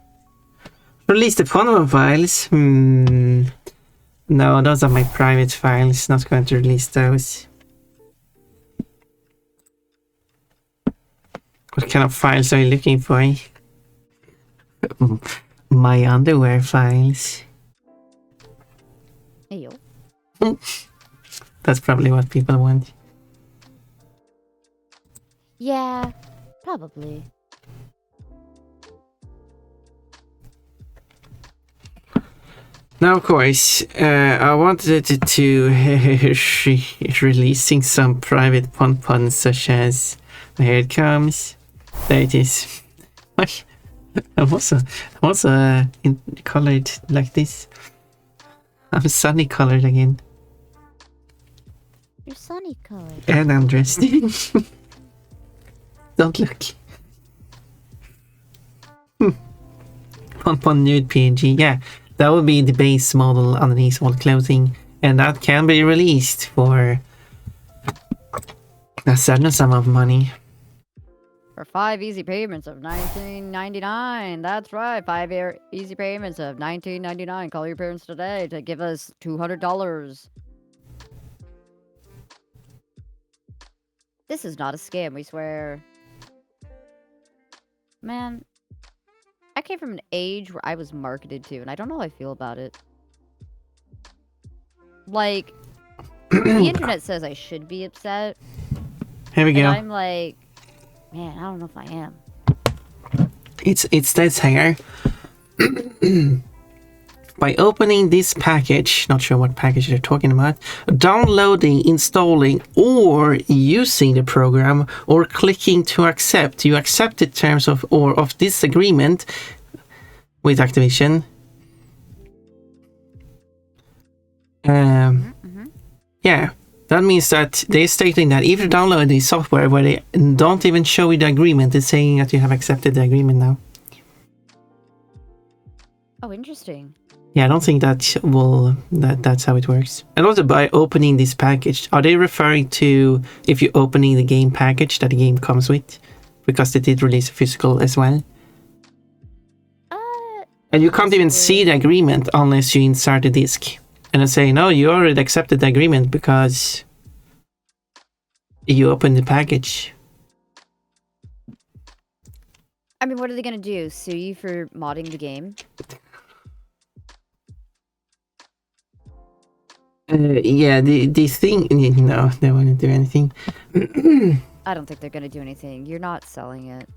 Release the Pond1 files. No, those are my private files. Not going to release those. What kind of files are you looking for? My underwear files.
Ayo.
That's probably what people want.
Yeah, probably.
Now, of course, I wanted to releasing some private pon such as here it comes. There it is. I'm also colored like this. I'm sunny colored again,
You're sunny colored.
and I'm dressed. Don't look. Pon nude PNG. Yeah, that would be the base model underneath all clothing, and that can be released for a certain sum of money.
For 5 easy payments of $19.99. That's right, 5 easy payments of $19.99. Call your parents today to give us $200. This is not a scam, we swear. Man, I came from an age where I was marketed to, and I don't know how I feel about it. Like, the internet says I should be upset,
Here we
and
go.
I'm like, man, I don't know if I am.
It's this here. By opening this package, not sure what package they're talking about, downloading, installing, or using the program, or clicking to accept, you accept the terms of this agreement with Activision. Yeah, that means that they're stating that if you download the software where they don't even show you the agreement, it's saying that you have accepted the agreement now.
Oh, interesting.
Yeah, I don't think that's how it works. And also by opening this package, are they referring to if you're opening the game package that the game comes with? Because they did release a physical as well. And you can't even see the agreement unless you insert the disc. And I say, no, you already accepted the agreement because you opened the package.
I mean, what are they gonna do? Sue you for modding the game?
Yeah, the thing... No, they won't do anything.
I don't think they're gonna do anything. You're not selling it.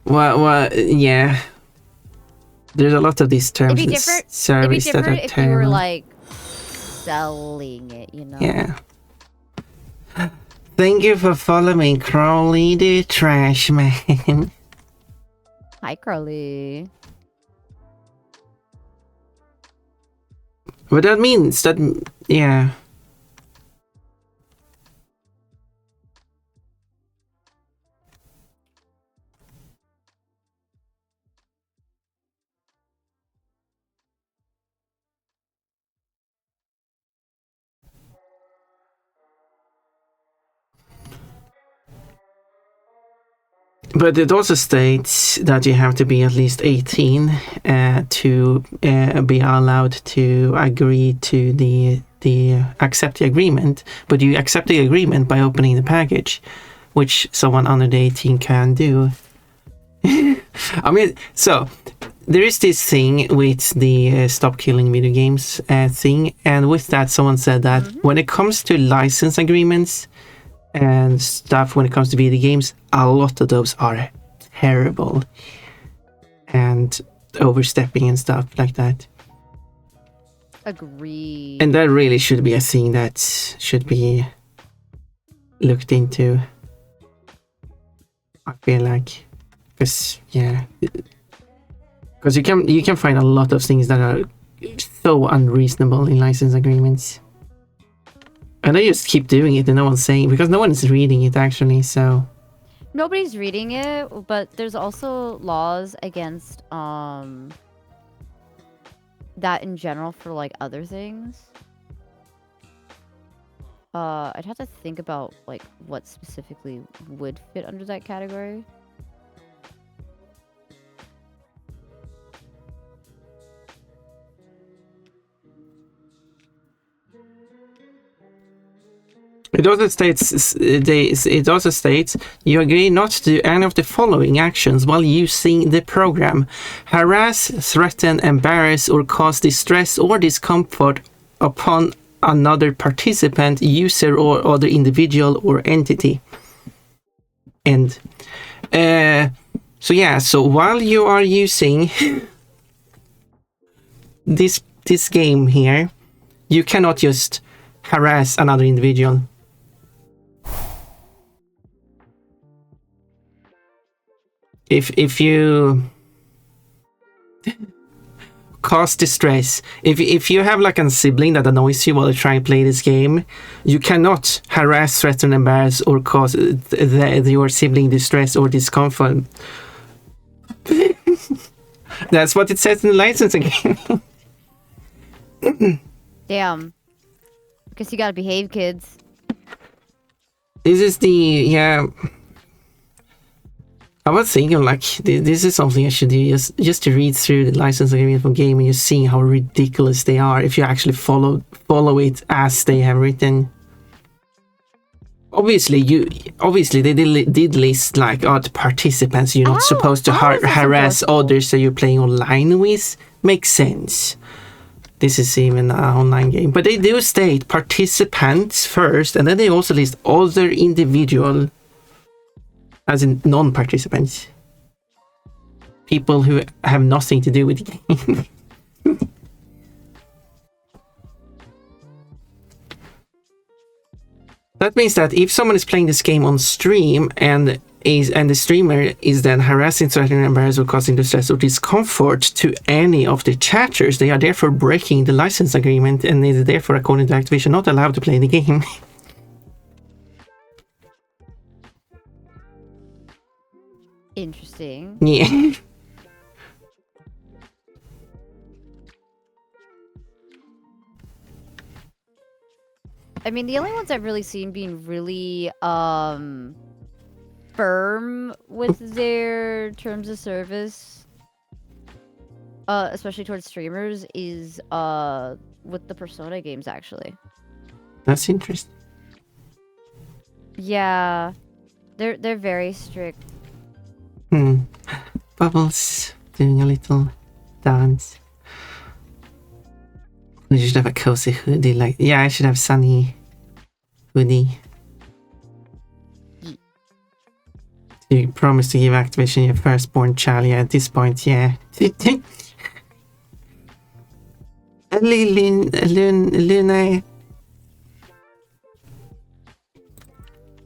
Well, yeah. There's a lot of these terms
It'd be
and
different.
service that are
If you were
terrible.
like selling it, you know?
Yeah. Thank you for following me, Crowley the Trash Man.
Hi, Crowley.
But that means that, yeah. But it also states that you have to be at least 18 to be allowed to agree to the accept the agreement. But you accept the agreement by opening the package, which someone under the 18 can do. I mean, so there is this thing with the stop killing video games thing, and with that, someone said that when it comes to license agreements and stuff, when it comes to video games, a lot of those are terrible and overstepping and stuff like that.
Agreed.
And that really should be a thing that should be looked into, I feel like. Because because you can find a lot of things that are so unreasonable in license agreements, and they just keep doing it and no one's saying, because no one is reading it actually. So
Nobody's reading it, but there's also laws against that in general for like other things. I'd have to think about like what specifically would fit under that category.
it also states you agree not to do any of the following actions while using the program: harass, threaten, embarrass, or cause distress or discomfort upon another participant, user, or other individual or entity. And so while you are using this game here, you cannot just harass another individual. If you cause distress, if you have like a sibling that annoys you while you try and play this game, you cannot harass, threaten, embarrass, or cause your sibling distress or discomfort. That's what it says in the license agreement.
Damn. Guess you gotta behave, kids.
This is I was thinking like this is something I should do, just to read through the license agreement for game and just seeing how ridiculous they are if you actually follow it as they have written. Obviously they did list like the participants you're not supposed to harass others that you're playing online with. Makes sense. This is even an online game, but they do state participants first, and then they also list other individual, as in non-participants, people who have nothing to do with the game. That means that if someone is playing this game on stream and the streamer is then harassing, threatening, embarrassing, or causing distress or discomfort to any of the chatters, they are therefore breaking the license agreement and is therefore, according to Activision, not allowed to play the game.
Interesting.
Yeah.
I mean, the only ones I've really seen being really firm with their terms of service, especially towards streamers, is with the Persona games, actually.
That's interesting.
Yeah, they're very strict.
Bubbles doing a little dance. You should have a cozy hoodie, like, yeah, I should have Sunny hoodie. You promised to give Activision your firstborn child, yeah, at this point, yeah. Luna.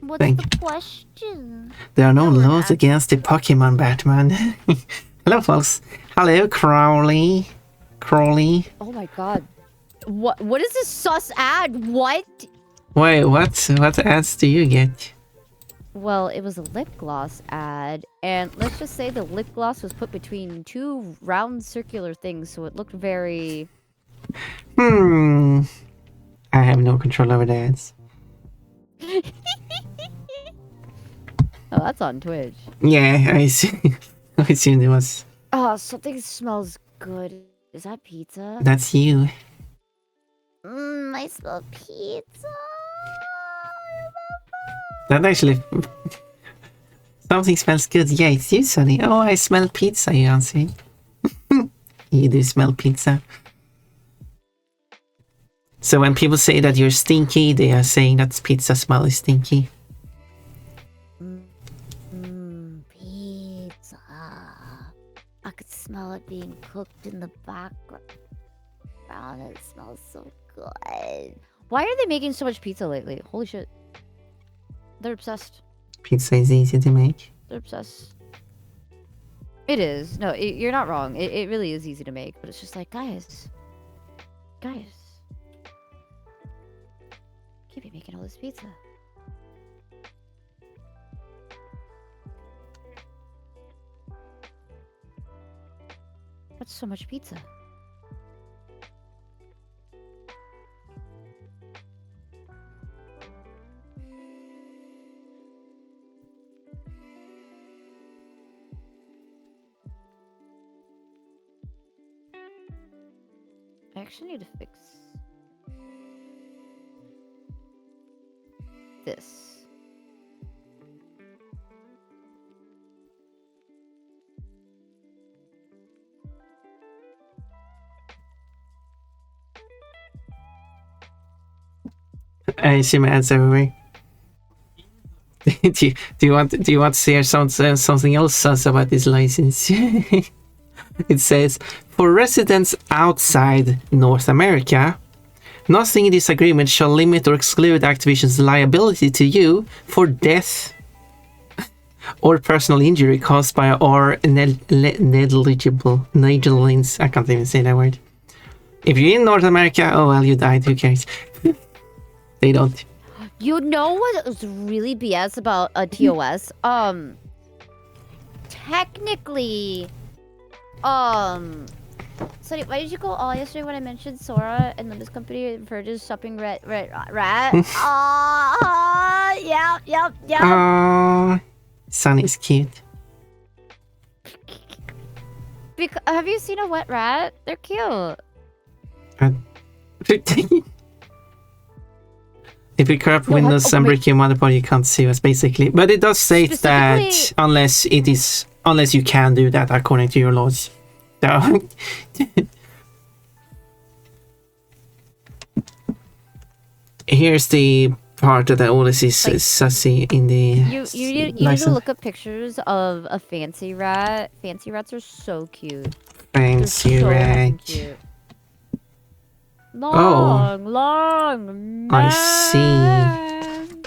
What's
Thank
the question?
There are no laws against the Pokemon, Batman. Hello, folks. Hello, Crowley.
Oh my god. What is this sus ad? What?
Wait, what ads do you get?
Well, it was a lip gloss ad, and let's just say the lip gloss was put between two round circular things, so it looked very...
I have no control over the ads.
Oh, that's on Twitch.
Yeah, I see. I assumed it was.
Oh, something smells good. Is that pizza?
That's you.
I smell pizza.
That actually. Something smells good. Yeah, it's you, Sunny. Oh, I smell pizza, you answer. You do smell pizza. So when people say that you're stinky, they are saying that pizza smell is stinky.
Pizza. I could smell it being cooked in the background. It smells so good.
Why are they making so much pizza lately? Holy shit. They're obsessed.
Pizza is easy to make.
They're obsessed. It is. No, you're not wrong. It really is easy to make, but it's just like, guys. Can't be making all this pizza. What's so much pizza? I actually need to fix this.
I see my ads everywhere. do you want to hear something else says about this license? It says, for residents outside North America, nothing in this agreement shall limit or exclude Activision's liability to you for death or personal injury caused by or negligible negligence. I can't even say that word. If you're in North America, oh well, you died. Who cares? They don't.
You know what was really BS about a TOS? Technically, sorry, why did you go all yesterday when I mentioned Sora and Linda's company referred to shopping rat?
Yep.
Sunny's cute.
Have you seen a wet rat? They're cute.
If you corrupt Windows and break your motherboard, you can't sue us, basically. But it does state that unless you can do that according to your laws. So here's the part that always is sussy in the
You need to look up pictures of a fancy rat. Fancy rats are so cute.
Fancy rat.
Cute. Long.
I see.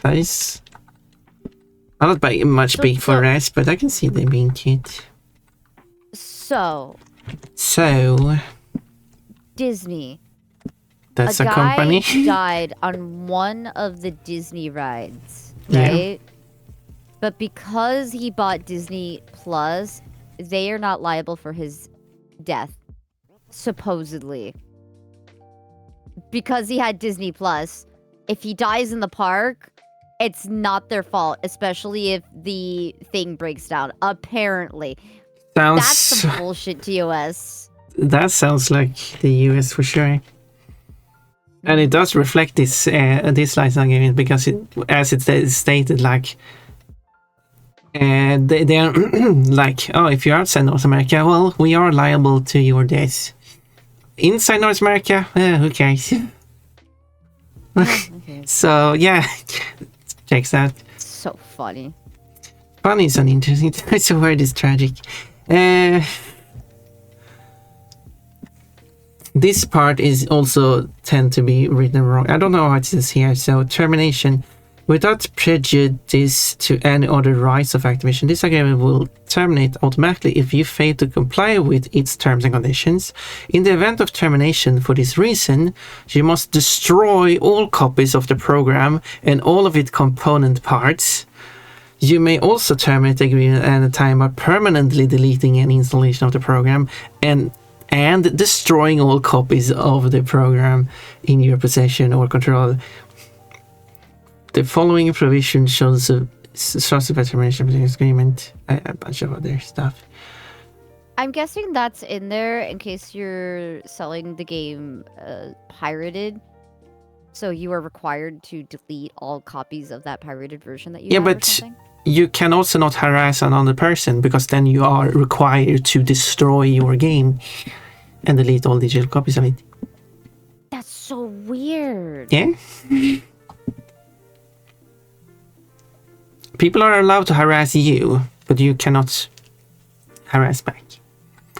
That is not much big for rats, but I can see them being cute.
So Disney.
That's a company.
Guy died on one of the Disney rides, right? Yeah. But because he bought Disney Plus, they are not liable for his death, supposedly. Because he had Disney Plus, if he dies in the park, it's not their fault, especially if the thing breaks down. Apparently. That's some bullshit, TOS.
That sounds like the US for sure. And it does reflect this license agreement because, as it stated, like they are like, oh, if you're outside North America, well, we are liable to your death. Inside North America, who cares?
Okay.
So yeah, checks out.
So funny.
Funny is uninteresting. It's a word is tragic. This part is also tend to be written wrong. I don't know how it is here. So termination. Without prejudice to any other rights of Activision, this agreement will terminate automatically if you fail to comply with its terms and conditions. In the event of termination for this reason, you must destroy all copies of the program and all of its component parts. You may also terminate the agreement at a time by permanently deleting any installation of the program and destroying all copies of the program in your possession or control. The following provision source of termination agreement, a bunch of other stuff.
I'm guessing that's in there in case you're selling the game pirated. So you are required to delete all copies of that pirated version that you have or
but
something?
you can also not harass another person because then you are required to destroy your game and delete all digital copies of it.
That's so weird.
Yeah. People are allowed to harass you, but you cannot harass back.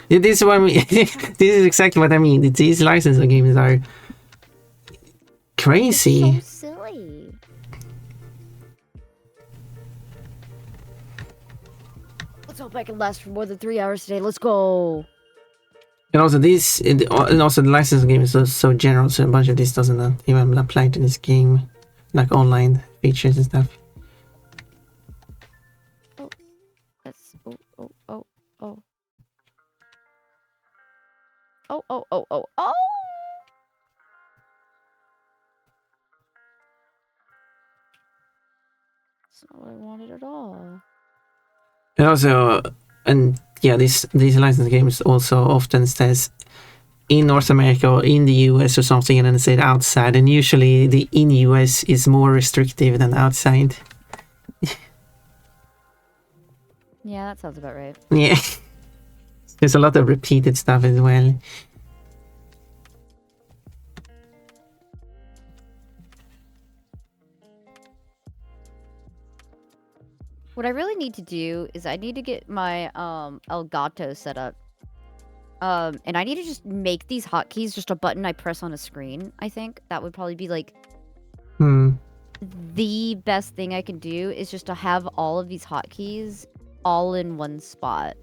This is what I mean. This is exactly what I mean. These licensing games are crazy.
So silly. Let's hope I can last for more than 3 hours today. Let's go.
And also the licensing game is so general, so a bunch of this doesn't even apply to this game, like online features and stuff.
That's oh. That's not what I wanted at all.
And also, and yeah, these licensed games also often says in North America or in the US or something, and then say outside, and usually the in US is more restrictive than outside.
Yeah, that sounds about right.
Yeah. There's a lot of repeated stuff as well.
What I really need to do is I need to get my Elgato set up. And I need to just make these hotkeys just a button I press on a screen, I think. That would probably be like the best thing I can do is just to have all of these hotkeys all in one spot.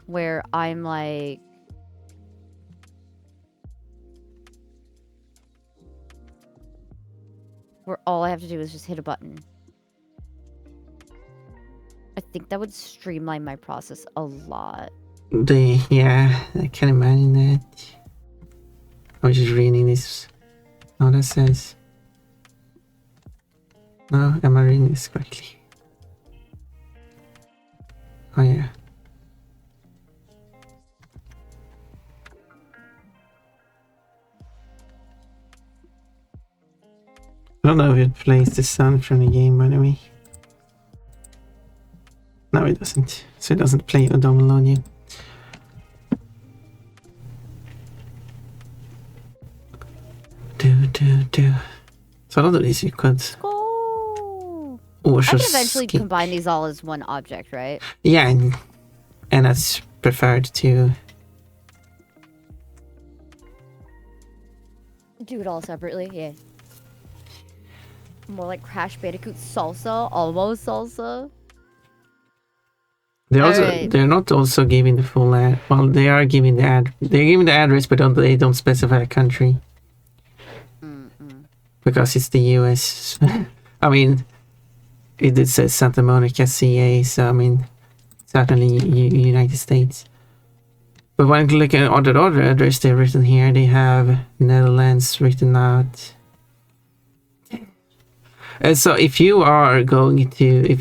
Where I'm like... where all I have to do is just hit a button. I think that would streamline my process a lot.
Yeah, I can imagine that. I was just reading this. Oh, that says. No, am I reading this correctly? Oh, yeah. I don't know if it plays the sound from the game, by the way. No, it doesn't. So it doesn't play or download you. Do. So a lot of these you could.
Oh.
Or
I can
just
eventually
skip.
combine these all as one object, right?
Yeah, and that's preferred to.
Do it all separately, yeah. More like Crash Bandicoot salsa, almost salsa.
They're not also giving the full ad. Well, they are giving the ad. They're giving the address, but they don't specify a country. Because it's the US. I mean, it says Santa Monica, CA, so I mean, certainly United States. But when you look at other address they've written here, they have Netherlands written out. And so if you are going to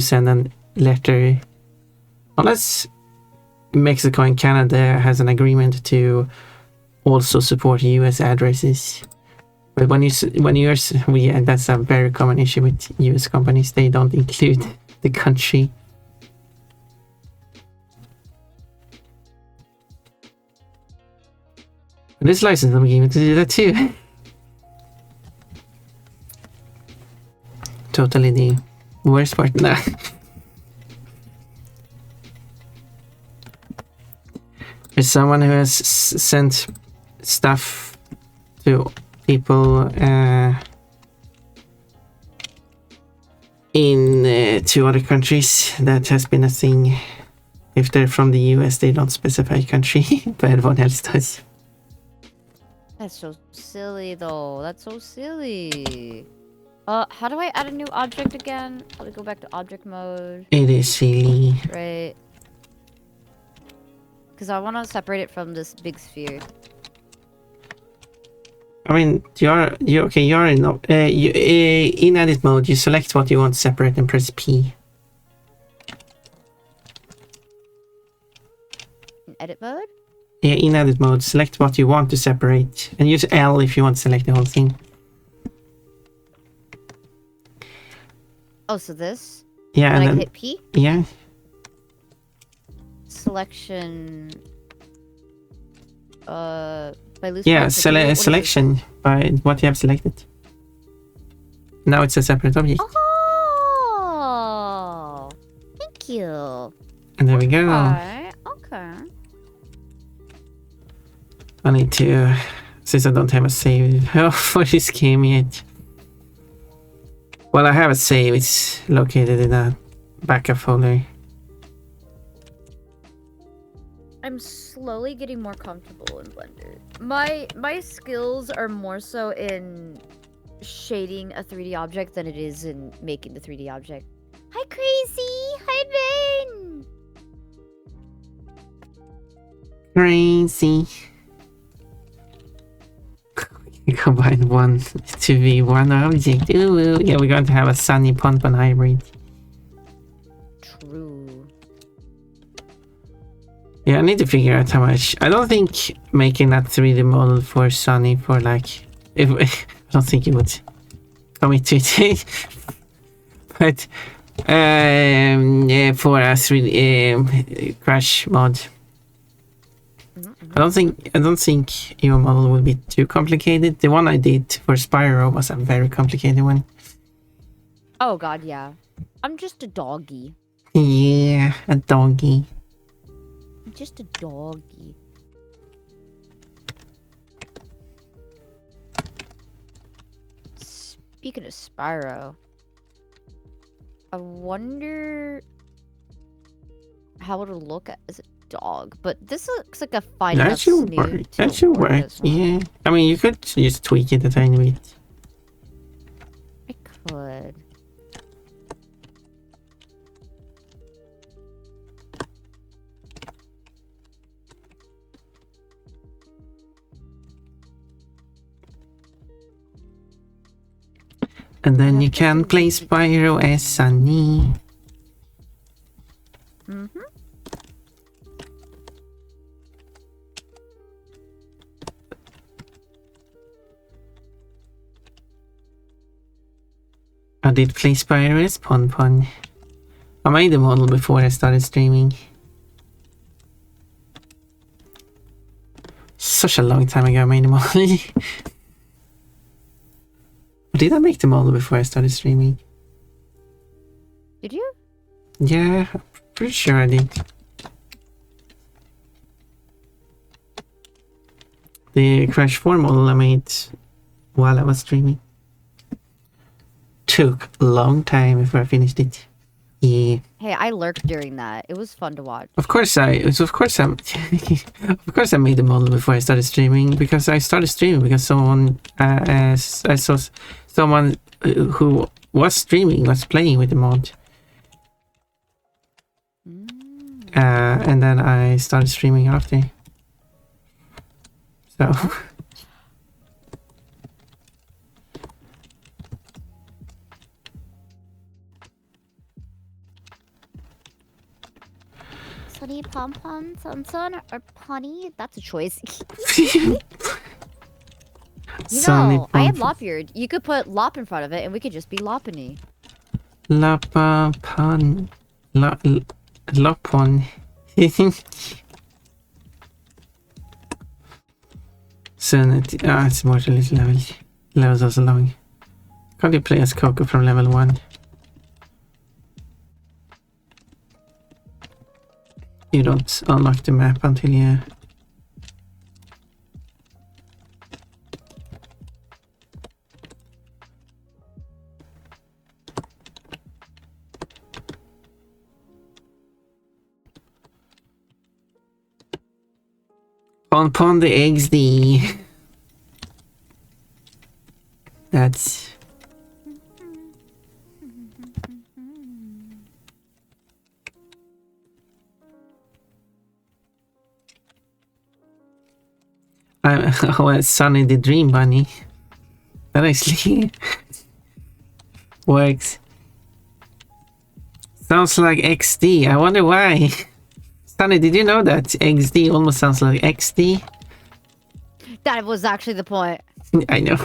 send a letter, unless Mexico and Canada has an agreement to also support US addresses. But and that's a very common issue with US companies, they don't include the country. And this license I'm giving to do that too. Totally the worst part now. There's someone who has sent stuff to people in 2 other countries. That has been a thing. If they're from the US, they don't specify country, but everyone else does.
That's so silly, though. That's so silly. How do I add a new object again? How do I go back to object mode?
It is silly.
Right. Because I want to separate it from this big sphere.
I mean, you okay? You're in in edit mode. You select what you want to separate and press P.
In edit mode?
Yeah, in edit mode, select what you want to separate, and use L if you want to select the whole thing.
Oh, so this?
Yeah,
And
and
I
then
hit P?
yeah,
Selection. By loose
yeah,
parts, like, what is this?
selection by what you have selected. Now it's a separate object,
Oh, thank you.
and there we go.
Alright, okay.
I need to, since I don't have a save for this game yet. Well, I have a save. It's located in a backup folder.
I'm slowly getting more comfortable in Blender. My skills are more so in shading a 3D object than it is in making the 3D object.
Hi, Crazy. Hi, Ben.
Crazy. Combine 1 to be one object. Ooh, yeah, we're going to have a Sunny Ponpon hybrid.
True.
Yeah, I need to figure out how much. I don't think making that 3D model for Sunny for like, if I don't think it would commit to it. But yeah, for a 3D crash mod. I don't think your model will be too complicated. The one I did for Spyro was a very complicated one.
Oh god, yeah. I'm just a doggy.
Yeah, a doggy.
I'm just a doggy. Speaking of Spyro, I wonder how it'll look as a dog, but this looks like a fine
That
enough
should
snoot
work.
to
That should work.
as well.
Yeah. I mean, you could just tweak it a tiny bit.
I could.
And then
have
you
to
can
do
play
the-
Spyro as Sunny.
Mm-hmm.
I did play Spyro as Ponpon. I made the model before I started streaming. Such a long time ago I made the model. Did I make the model before I started streaming?
Did you?
Yeah, I'm pretty sure I did. The Crash 4 model I made while I was streaming. Took a long time before I finished it. Yeah.
Hey, I lurked during that. It was fun to watch.
Of course I made the model before I started streaming, because I started streaming because someone I saw someone who was streaming was playing with the mod. And then I started streaming after. So
Sunny Pom Pom, Sunsun, or Punny?
That's a choice.
Sunny
No, I have
Pom-
Lopbeard. You could put Lop in front of it and we could just be Loppany.
Lapapon. Lopon. It's more to little level. Levels are so long. Can't you play as Coco from level 1? You don't unlock the map until you... Pon the XD. That's... well, Sunny the Dream Bunny. That actually works. Sounds like XD. I wonder why. Sunny, did you know that XD almost sounds like XD?
That was actually the point.
I know.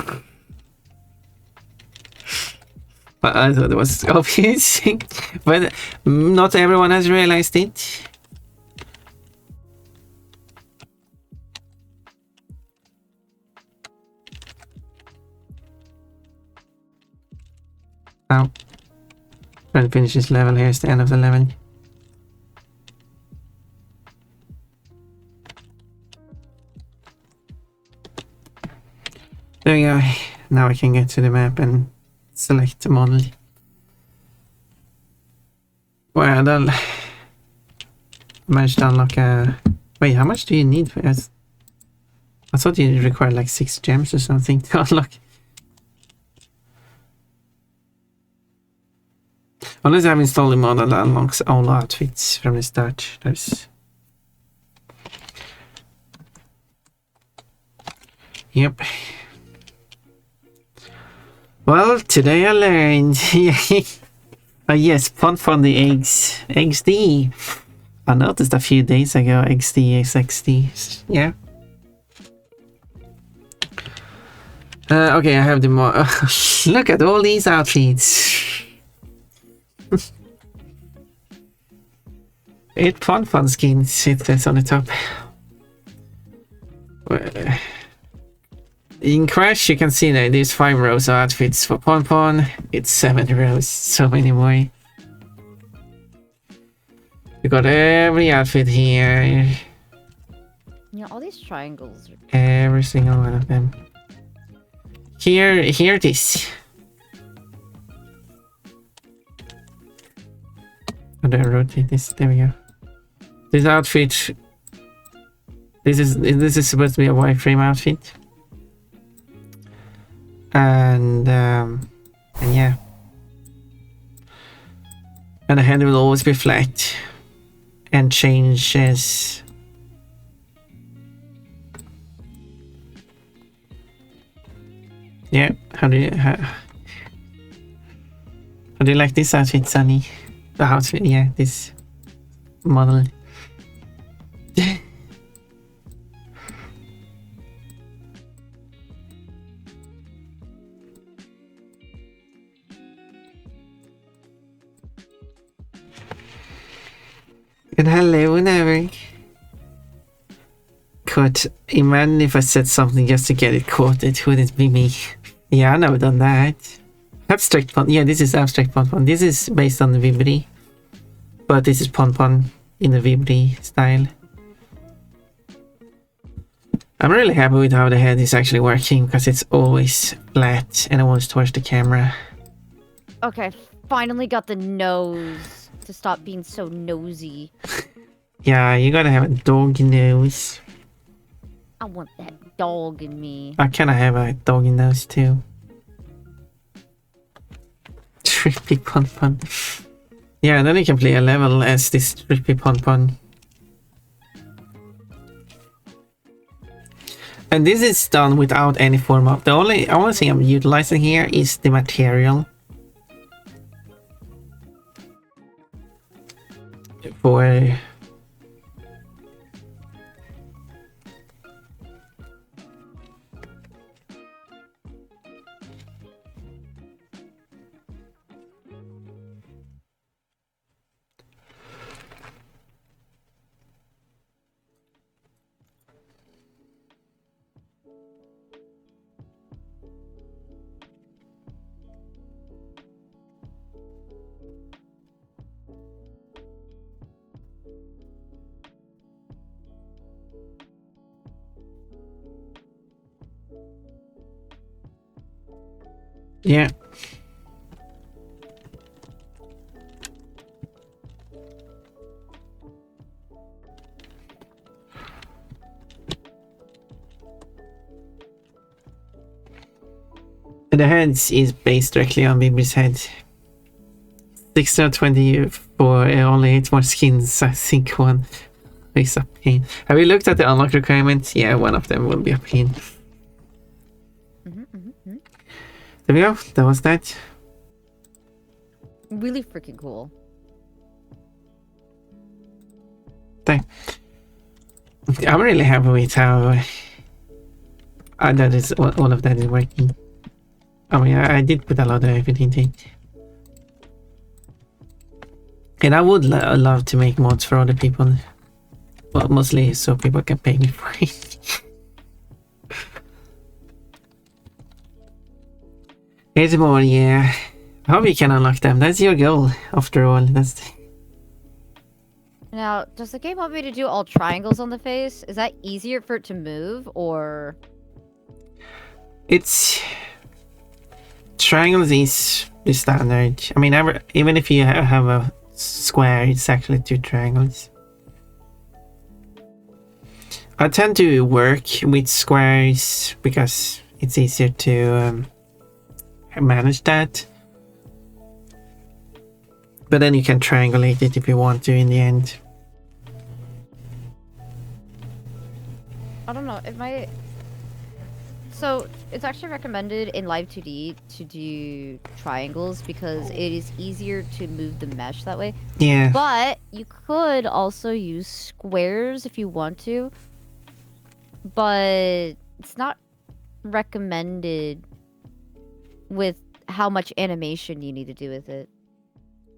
But I thought it was obvious. But not everyone has realized it. Now, trying to finish this level. Here's the end of the level. There we go. Now I can get to the map and select the model. Well, I managed to unlock a... Wait, how much do you need for this? I thought you required like 6 gems or something to unlock. Unless I've installed a model that unlocks all outfits from the start. There's... Yep. Well, today I learned. Yes, fun the SunnyEggsDee. I noticed a few days ago XD is XD. Yeah. Okay, I have the more. Look at all these outfits. 8 fun skins. It says on the top. In Crash, you can see that there's 5 rows of outfits. For Pon, it's 7 rows. So many more. You got every outfit here.
Yeah, all these triangles.
Every single one of them. Here it is. How do I rotate this? There we go. This outfit. This is supposed to be a wireframe outfit. And yeah. And the head will always be flat. And changes. Yeah, how do you like this outfit, Sunny? The outfit, yeah, this model. And hello, Never. Could imagine if I said something just to get it quoted, would it be me? Yeah, I never done that. Abstract Pon. Yeah, this is Abstract Pon. This is based on the Vibri. But this is Pon in the Vibri style. I'm really happy with how the head is actually working because it's always flat and always towards the camera.
Okay, finally got the nose to stop being so nosy.
Yeah, you gotta have a dog nose.
I want that dog in me.
I kinda have a dog nose too. Trippy Pon. Yeah, then you can play a level as this Trippy Pon. And this is done without any form of... The only thing I'm utilizing here is the material. For... Yeah. The heads is based directly on Bibi's head. 620 for only 8 more skins, I think one. always a pain. Have you looked at the unlock requirements? Yeah, one of them will be a pain. There we go. That was that.
Really freaking cool.
I'm really happy with how that is all of that is working. I mean, I did put a lot of effort into it. And I would love to make mods for other people. Well, mostly so people can pay me for it. Here's more, yeah. I hope you can unlock them. That's your goal, after all.
Now, does the game want me to do all triangles on the face? Is that easier for it to move, or...?
It's... Triangles is the standard. I mean, even if you have a square, it's actually 2 triangles. I tend to work with squares because it's easier to manage that. But then you can triangulate it if you want to in the end.
I don't know, it might... So, it's actually recommended in Live 2D to do triangles because it is easier to move the mesh that way.
Yeah.
But you could also use squares if you want to. But it's not recommended with how much animation you need to do with it.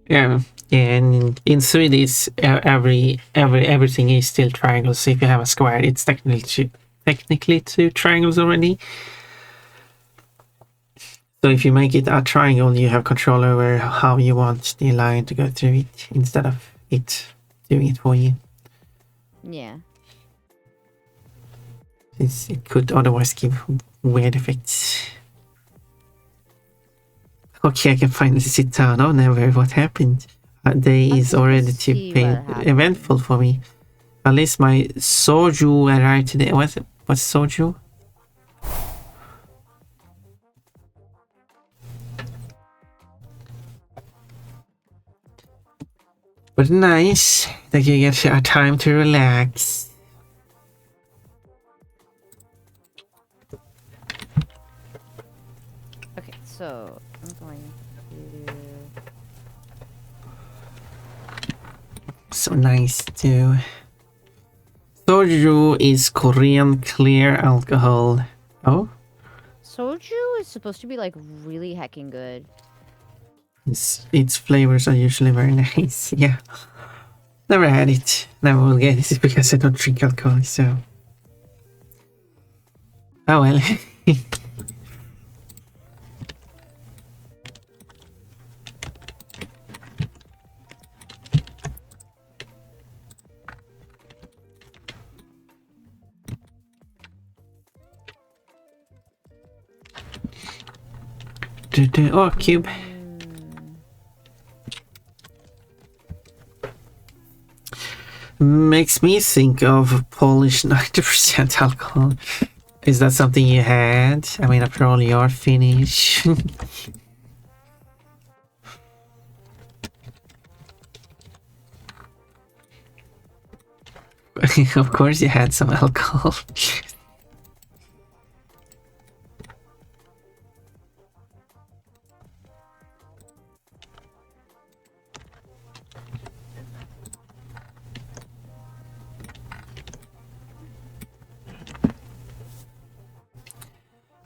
Yeah, and in 3D, everything is still triangles. So if you have a square, it's technically 2 triangles already. So if you make it a triangle, you have control over how you want the line to go through it instead of it doing it for you.
Yeah.
It could otherwise give weird effects. Okay, I can finally sit down. Oh, never. What happened? Day is already too eventful for me. At least my soju arrived today. What's soju? But nice that you get a time to relax.
Okay, so I'm going to...
So nice too. Soju is Korean clear alcohol. Oh?
Soju is supposed to be like really heckin' good.
Its flavors are usually very nice. Yeah. Never had it. Never will get it because I don't drink alcohol, so... Oh well. Oh, cube. Makes me think of Polish 90% alcohol. Is that something you had? I mean, after all, you're Finnish. Of course you had some alcohol.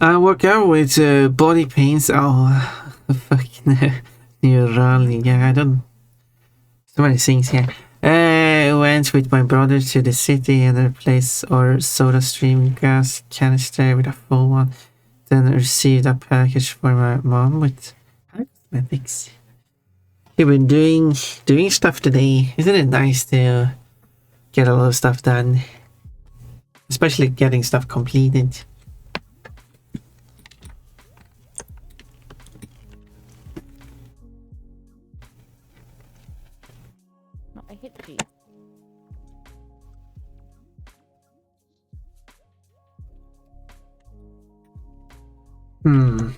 I work out with body pains. Oh, fucking neurology. Yeah, I don't. So many things here. Went with my brother to the city and replaced our soda stream gas canister with a full one. Then received a package for my mom with cosmetics. You've been doing stuff today. Isn't it nice to get a lot of stuff done? Especially getting stuff completed.
No, I hit G.
Hmm.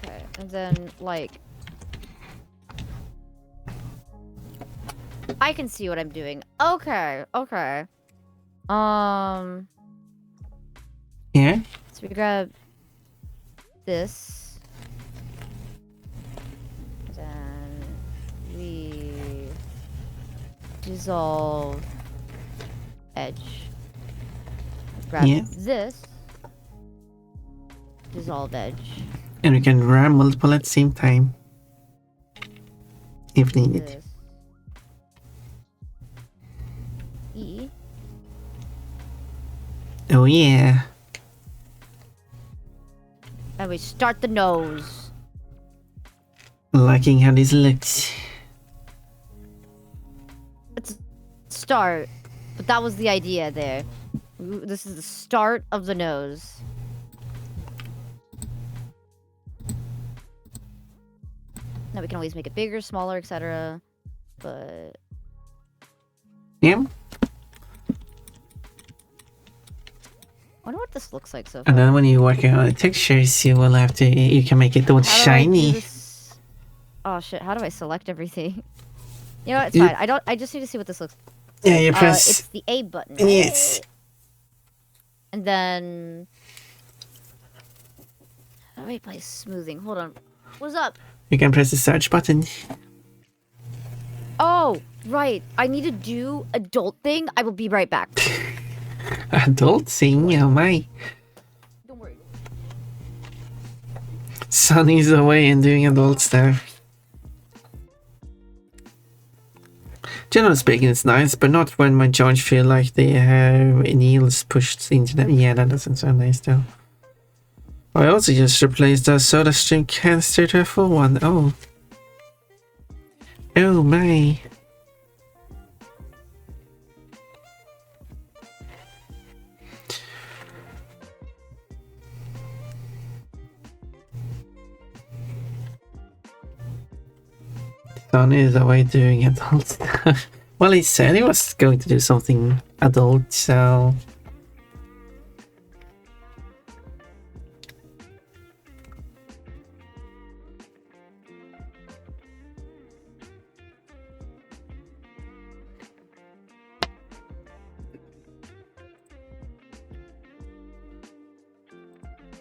Okay, and then like I can see what I'm doing. Okay, okay.
Yeah.
So we grab this. Then we dissolve edge. Grab
Yeah.
this. Dissolve edge.
And we can run multiple at the same time. If needed.
This. E.
Oh yeah.
And we start the nose.
Liking how this looks.
Let's start. But that was the idea there. This is the start of the nose. Now we can always make it bigger, smaller, etc. But
Yeah.
I wonder what this looks like so far.
And then when you work out the textures, you will have to. You can make it all
How do I do
shiny.
this? Oh shit! How do I select everything? You know what? It's
You-
fine. I don't. I just need to see what this looks.
Yeah, you
It's
press.
the A button.
Yes.
And then. How do I play smoothing? Hold on. What's up?
You can press the search button.
Oh, right. I need to do adult thing. I will be right back.
Adult thing, oh my.
Don't worry.
Sunny's away and doing adult stuff. Generally speaking, it's nice, but not when my joints feel like they have needles pushed into them. Yeah, that doesn't sound nice though. I also just replaced the soda stream canister to a full one. Oh. Oh my. Sonny is away doing adult stuff. Well, he said he was going to do something adult, so...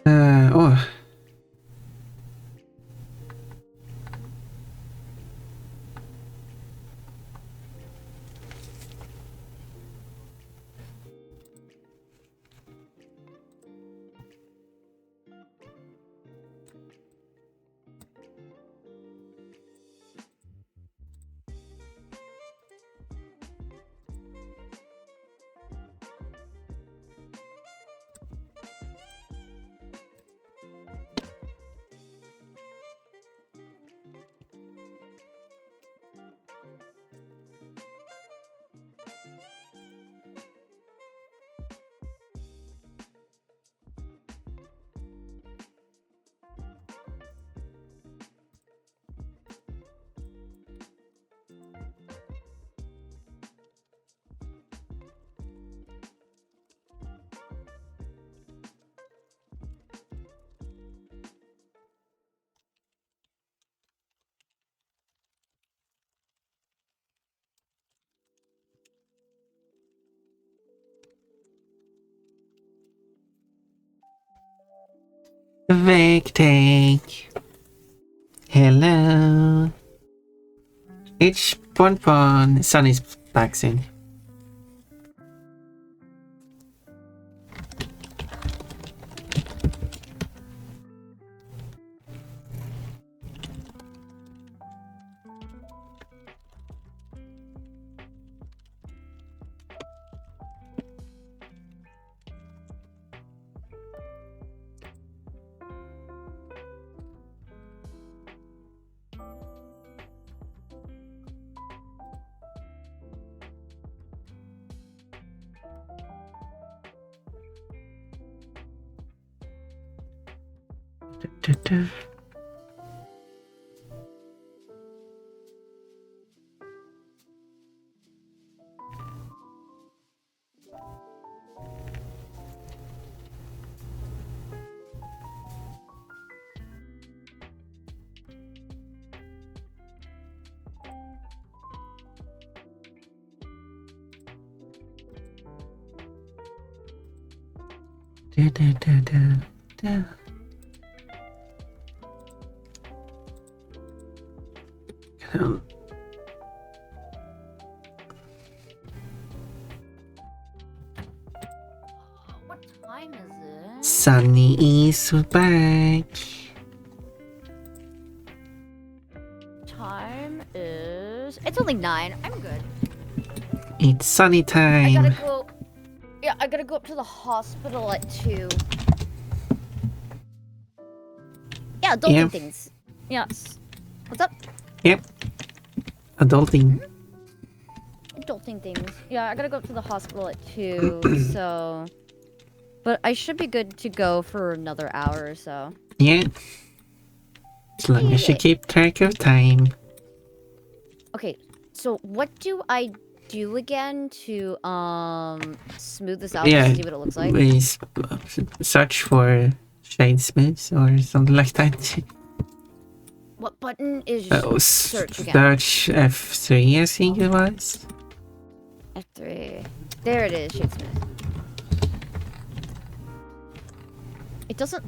oh. Vague take. Hello. It's Pon. Sunny's back soon. Da, da, da, da, da. Um,
What time is it?
Sunny is back.
Time is. It's only 9. I'm good.
It's sunny
I
time.
gotta go. Yeah, I gotta go up to the hospital at 2. Yeah, adulting
Yeah.
things. Yes. What's up?
Yep. Adulting.
Adulting things. Yeah, I gotta go up to the hospital at 2, so. But I should be good to go for another hour or so.
Yeah. As long as you keep track of time.
Okay, so what do I do again to smooth this out
Yeah.
to see what it looks like?
We search for shade smooths or something like that.
What button is
Search
search again?
Search F3, I think it was.
F3. There it is, shade smooth. It doesn't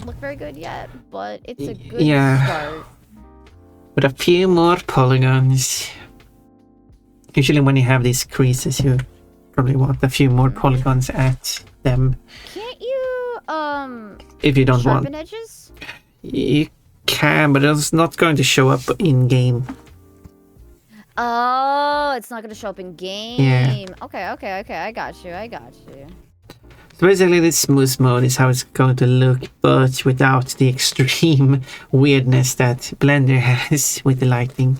look very good yet, but it's a good start.
With a few more polygons. Usually when you have these creases, you probably want a few more polygons at them.
Can't you
If you don't
sharpen
want,
edges?
you can, but it's not going to show up in game.
Oh, it's not gonna show up in game.
Yeah.
Okay, I got you.
So basically, this smooth mode is how it's going to look, but without the extreme weirdness that Blender has with the lighting.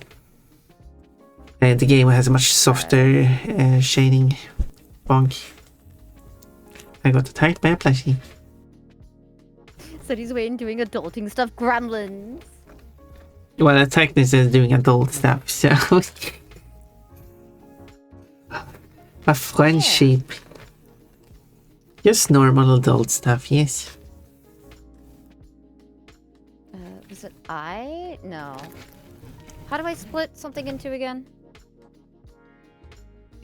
And the game has a much softer shading. Bonk. I got attacked by a plushie.
So he's waiting doing adulting stuff. Gremlins.
Well, attackness is doing adult stuff, so a friendship. Just normal adult stuff, yes.
Was it I? No. How do I split something in 2 again?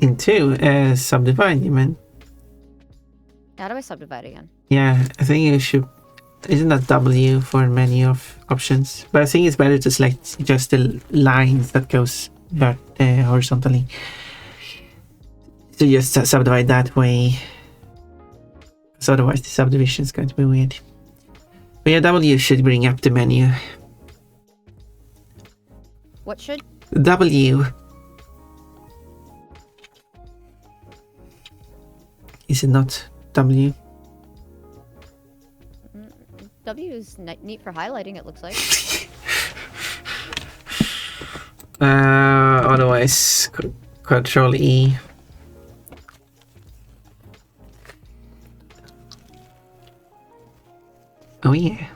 In 2, subdivide, you mean?
How do I subdivide again?
Yeah, I think you should. Isn't that W for menu of options? But I think it's better to select just the lines that goes horizontally. So just subdivide that way. Because otherwise the subdivision is going to be weird. But yeah, W should bring up the menu.
What should?
W. Is it not W?
W is neat for highlighting, it looks like.
Otherwise, Control E. Oh yeah.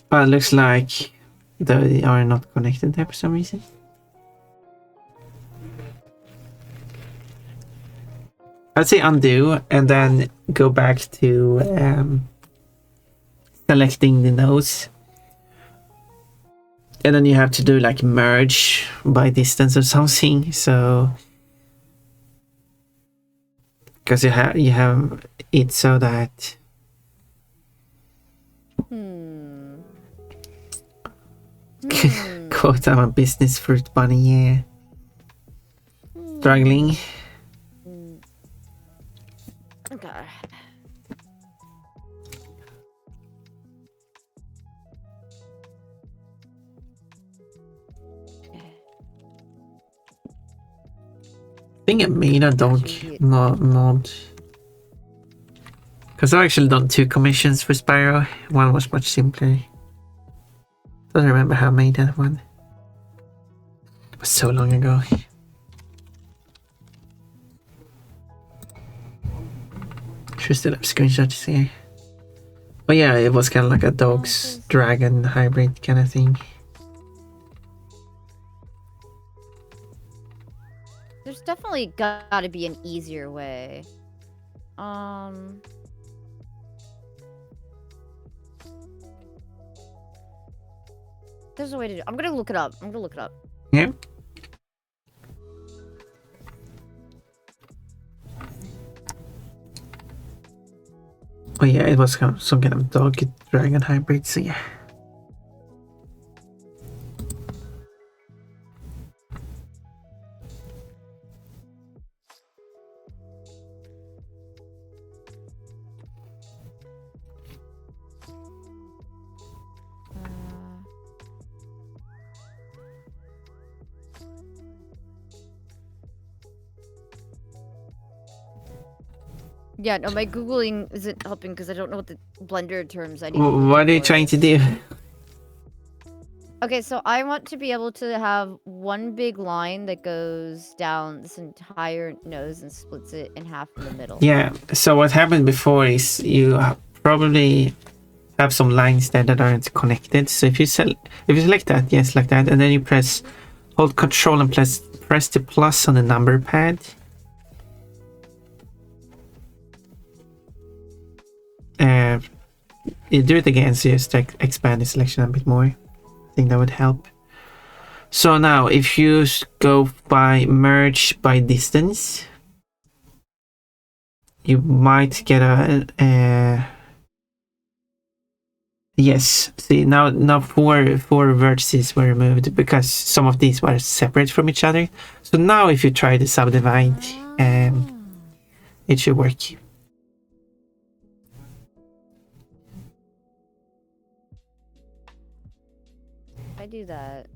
But it looks like they are not connected there for some reason. I'd say undo and then go back to selecting the nose. And then you have to do like merge by distance or something. So because you have it so that quote, I'm a business fruit bunny, yeah. Struggling.
Okay.
I think I made a dog mod. Because I've actually done 2 commissions for Spyro. One was much simpler. Don't remember how I made that one. It was so long ago. Should still have screenshots here. Oh yeah, it was kind of like a dog's dragon hybrid kind of thing.
There's definitely gotta be an easier way. There's a way to do. I'm gonna look it up.
Yeah. Oh yeah, it was some kind of dog dragon hybrid. So yeah.
Yeah, no, my Googling isn't helping because I don't know what the Blender terms I need.
What are you trying to do?
Okay, so I want to be able to have one big line that goes down this entire nose and splits it in half in the middle.
Yeah, so what happened before is you probably have some lines there that aren't connected. So if you select that, yes, like that, and then you hold Control and press the plus on the number pad. You do it again, so just expand the selection a bit more. I think that would help. So now, if you go by merge by distance, you might get a yes. See, now four vertices were removed because some of these were separate from each other. So now, if you try to subdivide, it should work.
I do that.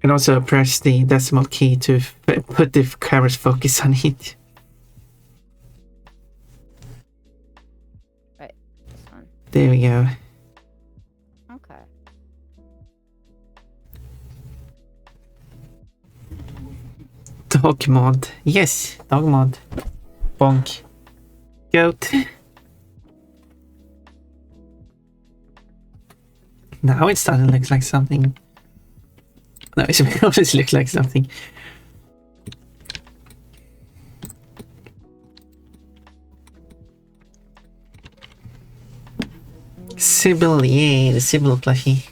And also press the decimal key to put the camera's focus on it.
Right, this one.
There we go.
Okay.
Dog mod. Yes, dog mod. Bonk. Goat. Now it starting to look like something. No, it always looks like something. Sybil, yay, the Sybil plushie.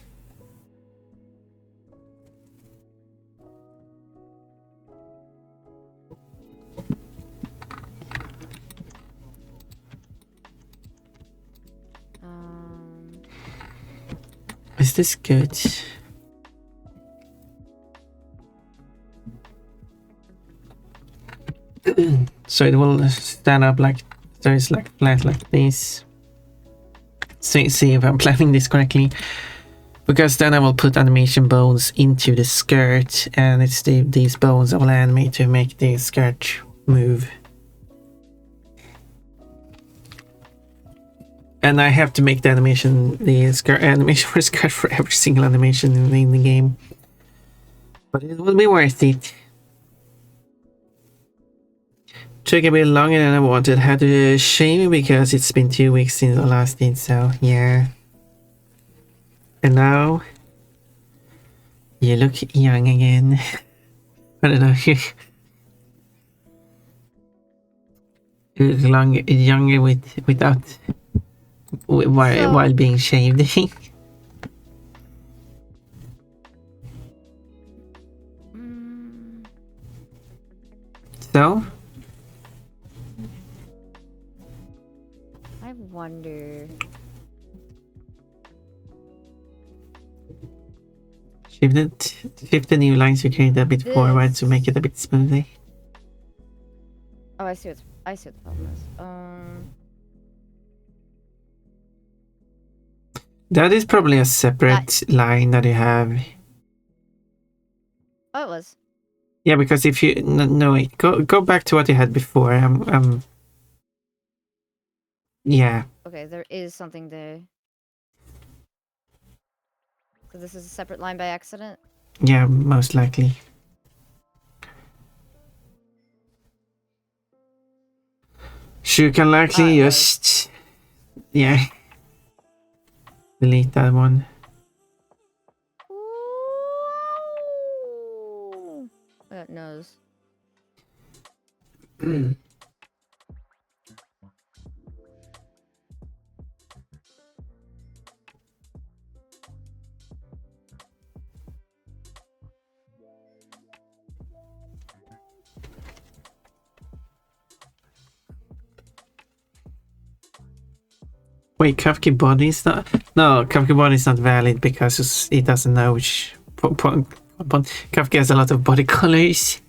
Is this good? So it will stand up like so it's like flat like this. See if I'm planning this correctly. Because then I will put animation bones into the skirt, and it's these bones that will animate to make the skirt move. And I have to make the animation for the skirt for every single animation in the game. But it will be worth it. Took a bit longer than I wanted. Had to shave because it's been 2 weeks since I last did, so yeah. And now you look young again. I don't know. You look younger without while being shaved. So
I wonder.
Shift the new lines you create a bit forward to make it a bit smoother.
Oh, I see what the problem is.
That is probably a separate line that you have.
Oh, it was.
Yeah, because if you no wait, go back to what you had before. Yeah.
Okay, there is something there. So this is a separate line by accident?
Yeah, most likely. So you can likely just delete that one.
Ooh. That nose.
Wait, Kafka body is not... No, Kafka body is not valid because it doesn't know which... Kafka has a lot of body colors.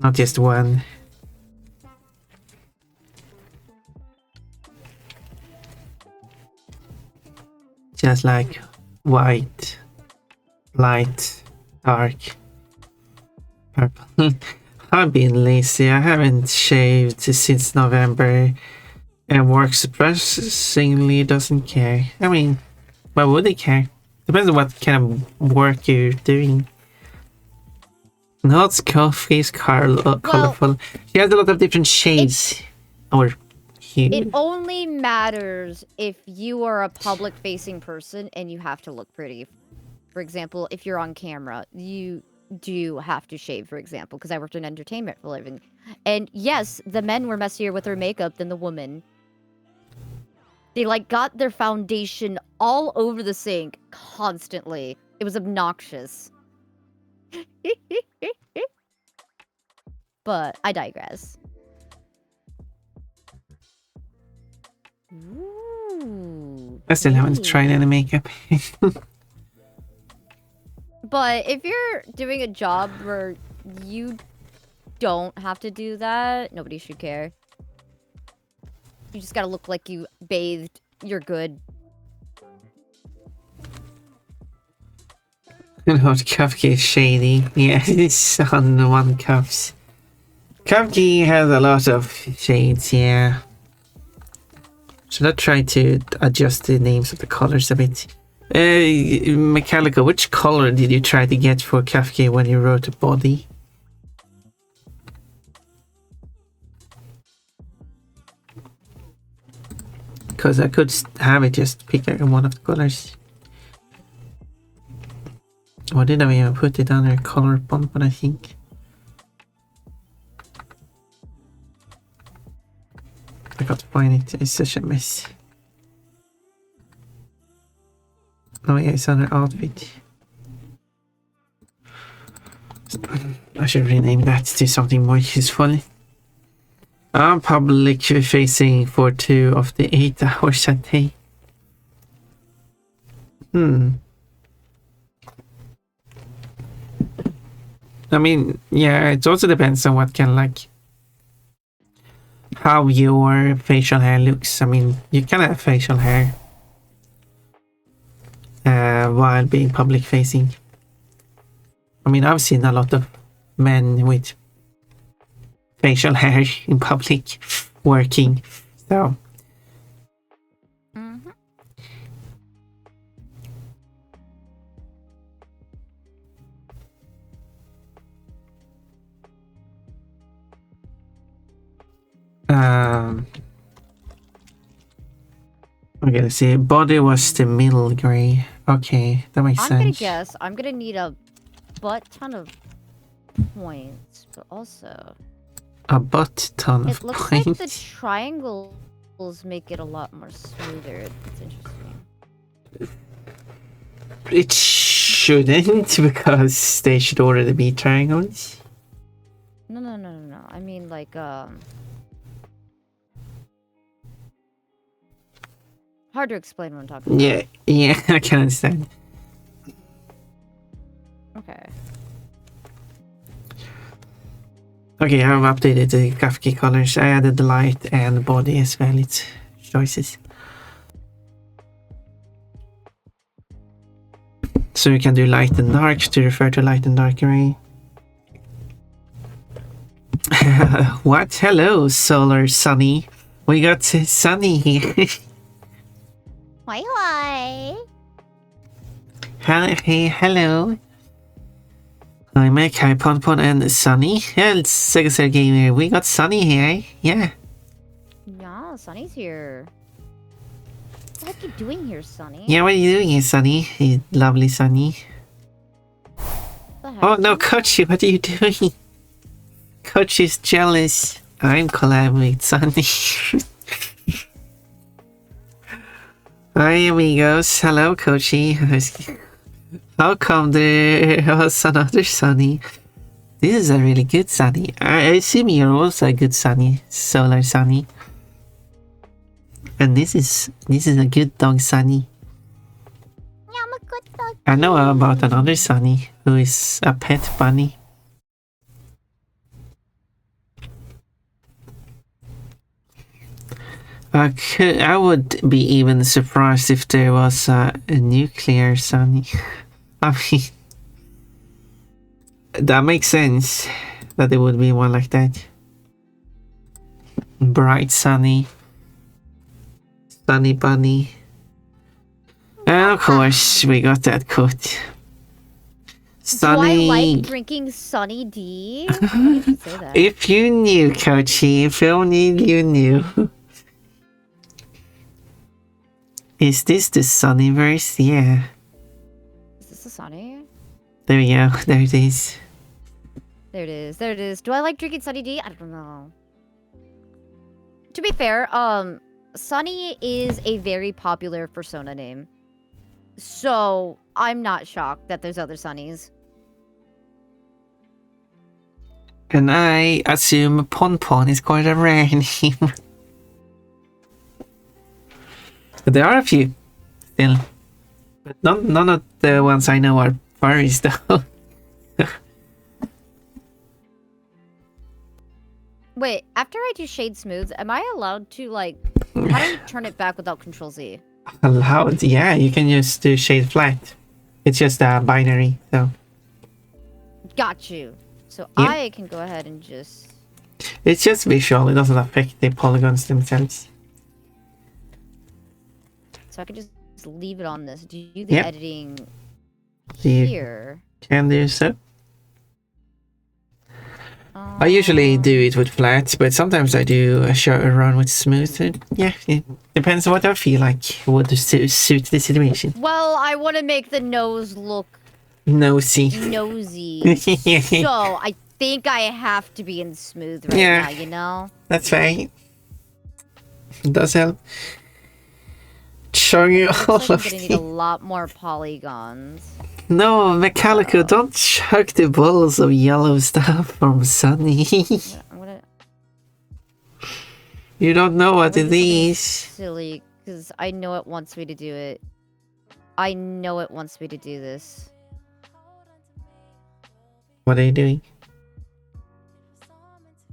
Not just one. Just like white, light, dark, purple. I've been lazy. I haven't shaved since November. And work surprisingly doesn't care. I mean, why would they care? Depends on what kind of work you're doing. Not coffee is colorful. She has a lot of different shades. Or hue.
It only matters if you are a public-facing person and you have to look pretty. For example, if you're on camera, you do have to shave, for example, because I worked in entertainment for a living. And yes, the men were messier with their makeup than the women. They, like, got their foundation all over the sink constantly. It was obnoxious. But I digress. Ooh,
I still haven't tried any makeup.
But if you're doing a job where you don't have to do that, nobody should care. You just gotta look like you bathed. You're good.
Lord Kafka is shady. Yeah, it's on one cups. Kafka has a lot of shades, yeah. Should I try to adjust the names of the colors a bit? Mechanical, which color did you try to get for Kafka when you wrote a body? Because I could have it just pick one of the colors. Or did I even put it under color bump, I think? I got to find it. It's such a mess. Oh yeah, it's under outfit. I should rename that to something more useful. I'm public facing for 2 of the 8 hours a day. I mean, yeah, it also depends on what kind of, like, how your facial hair looks. I mean, you can have facial hair while being public facing. I mean, I've seen a lot of men with facial hair in public working, so okay, let's see. Body was the middle gray. Okay, that makes sense.
I'm gonna guess I'm gonna need a butt ton of points, but also
A butt ton of
it looks
points.
like the triangles make it a lot more smoother. It's interesting.
It shouldn't, because they should already be triangles.
No. I mean, like, hard to explain what I'm talking about.
Yeah, I can understand.
Okay.
Okay, I've updated the Kafka colors. I added the light and body as well. It's choices. So you can do light and dark to refer to light and dark gray. What? Hello, Solar Sunny. We got Sunny here.
Hi.
Hello. I'm Kai Ponpon and Sunny. Yeah, it's Sega Gamer. We got Sunny here. Yeah.
Yeah, Sunny's here. What are you doing here, Sunny?
Yeah, what are you doing here, Sunny? You lovely Sunny.
The heck?
Oh no, Kochi, what are you doing? Kochi's jealous. I'm collabing with Sunny. Hi amigos. Hello, Kochi. How come there was another Sunny? This is a really good Sunny. I assume you're also a good Sunny. Solar Sunny. And this is a good dog, Sunny.
Yeah, I'm a good dog.
I know about another Sunny who is a pet bunny. I would be even surprised if there was a nuclear Sunny. I mean, that makes sense that there would be one like that. Bright Sunny. Sunny Bunny. And of course, we got that quote. Sunny.
Do I like drinking SunnyEggsDee? Why did you say that?
If you knew, Coachy, if only you knew. Is this the Sunnyverse? Yeah.
Is this a Sunny?
There we go. There it is.
There it is. There it is. Do I like drinking SunnyEggsDee? I don't know. To be fair, Sunny is a very popular persona name. So, I'm not shocked that there's other Sunnies.
And I assume Pon is quite a rare name. But there are a few still. But none of the ones I know are furries though.
Wait, after I do Shade Smooth, am I allowed to, like... How do you turn it back without Control Z?
Allowed? Yeah, you can just do shade flat. It's just a binary, so...
Got you. So
Yep.
I can go ahead and just...
It's just visual, it doesn't affect the polygons themselves.
So I can just leave it on this. Do the
Yep.
editing
You
here.
can do so. I usually do it with flats, but sometimes I do a short run with smooth. And yeah, it depends on what I feel like would suit the situation.
Well, I want to make the nose look
Nosy.
nosy. So I think I have to be in smooth right
Yeah.
now, you know?
That's fine. It does help. Show you
Looks
all
like I'm
of
gonna need a
the...
lot more polygons.
No, Mechalico, don't chuck the balls of yellow stuff from Sunny.
I'm gonna
You don't know what
do
it
something
is.
silly, because I know it wants me to do it. I know it wants me to do this.
What are you doing?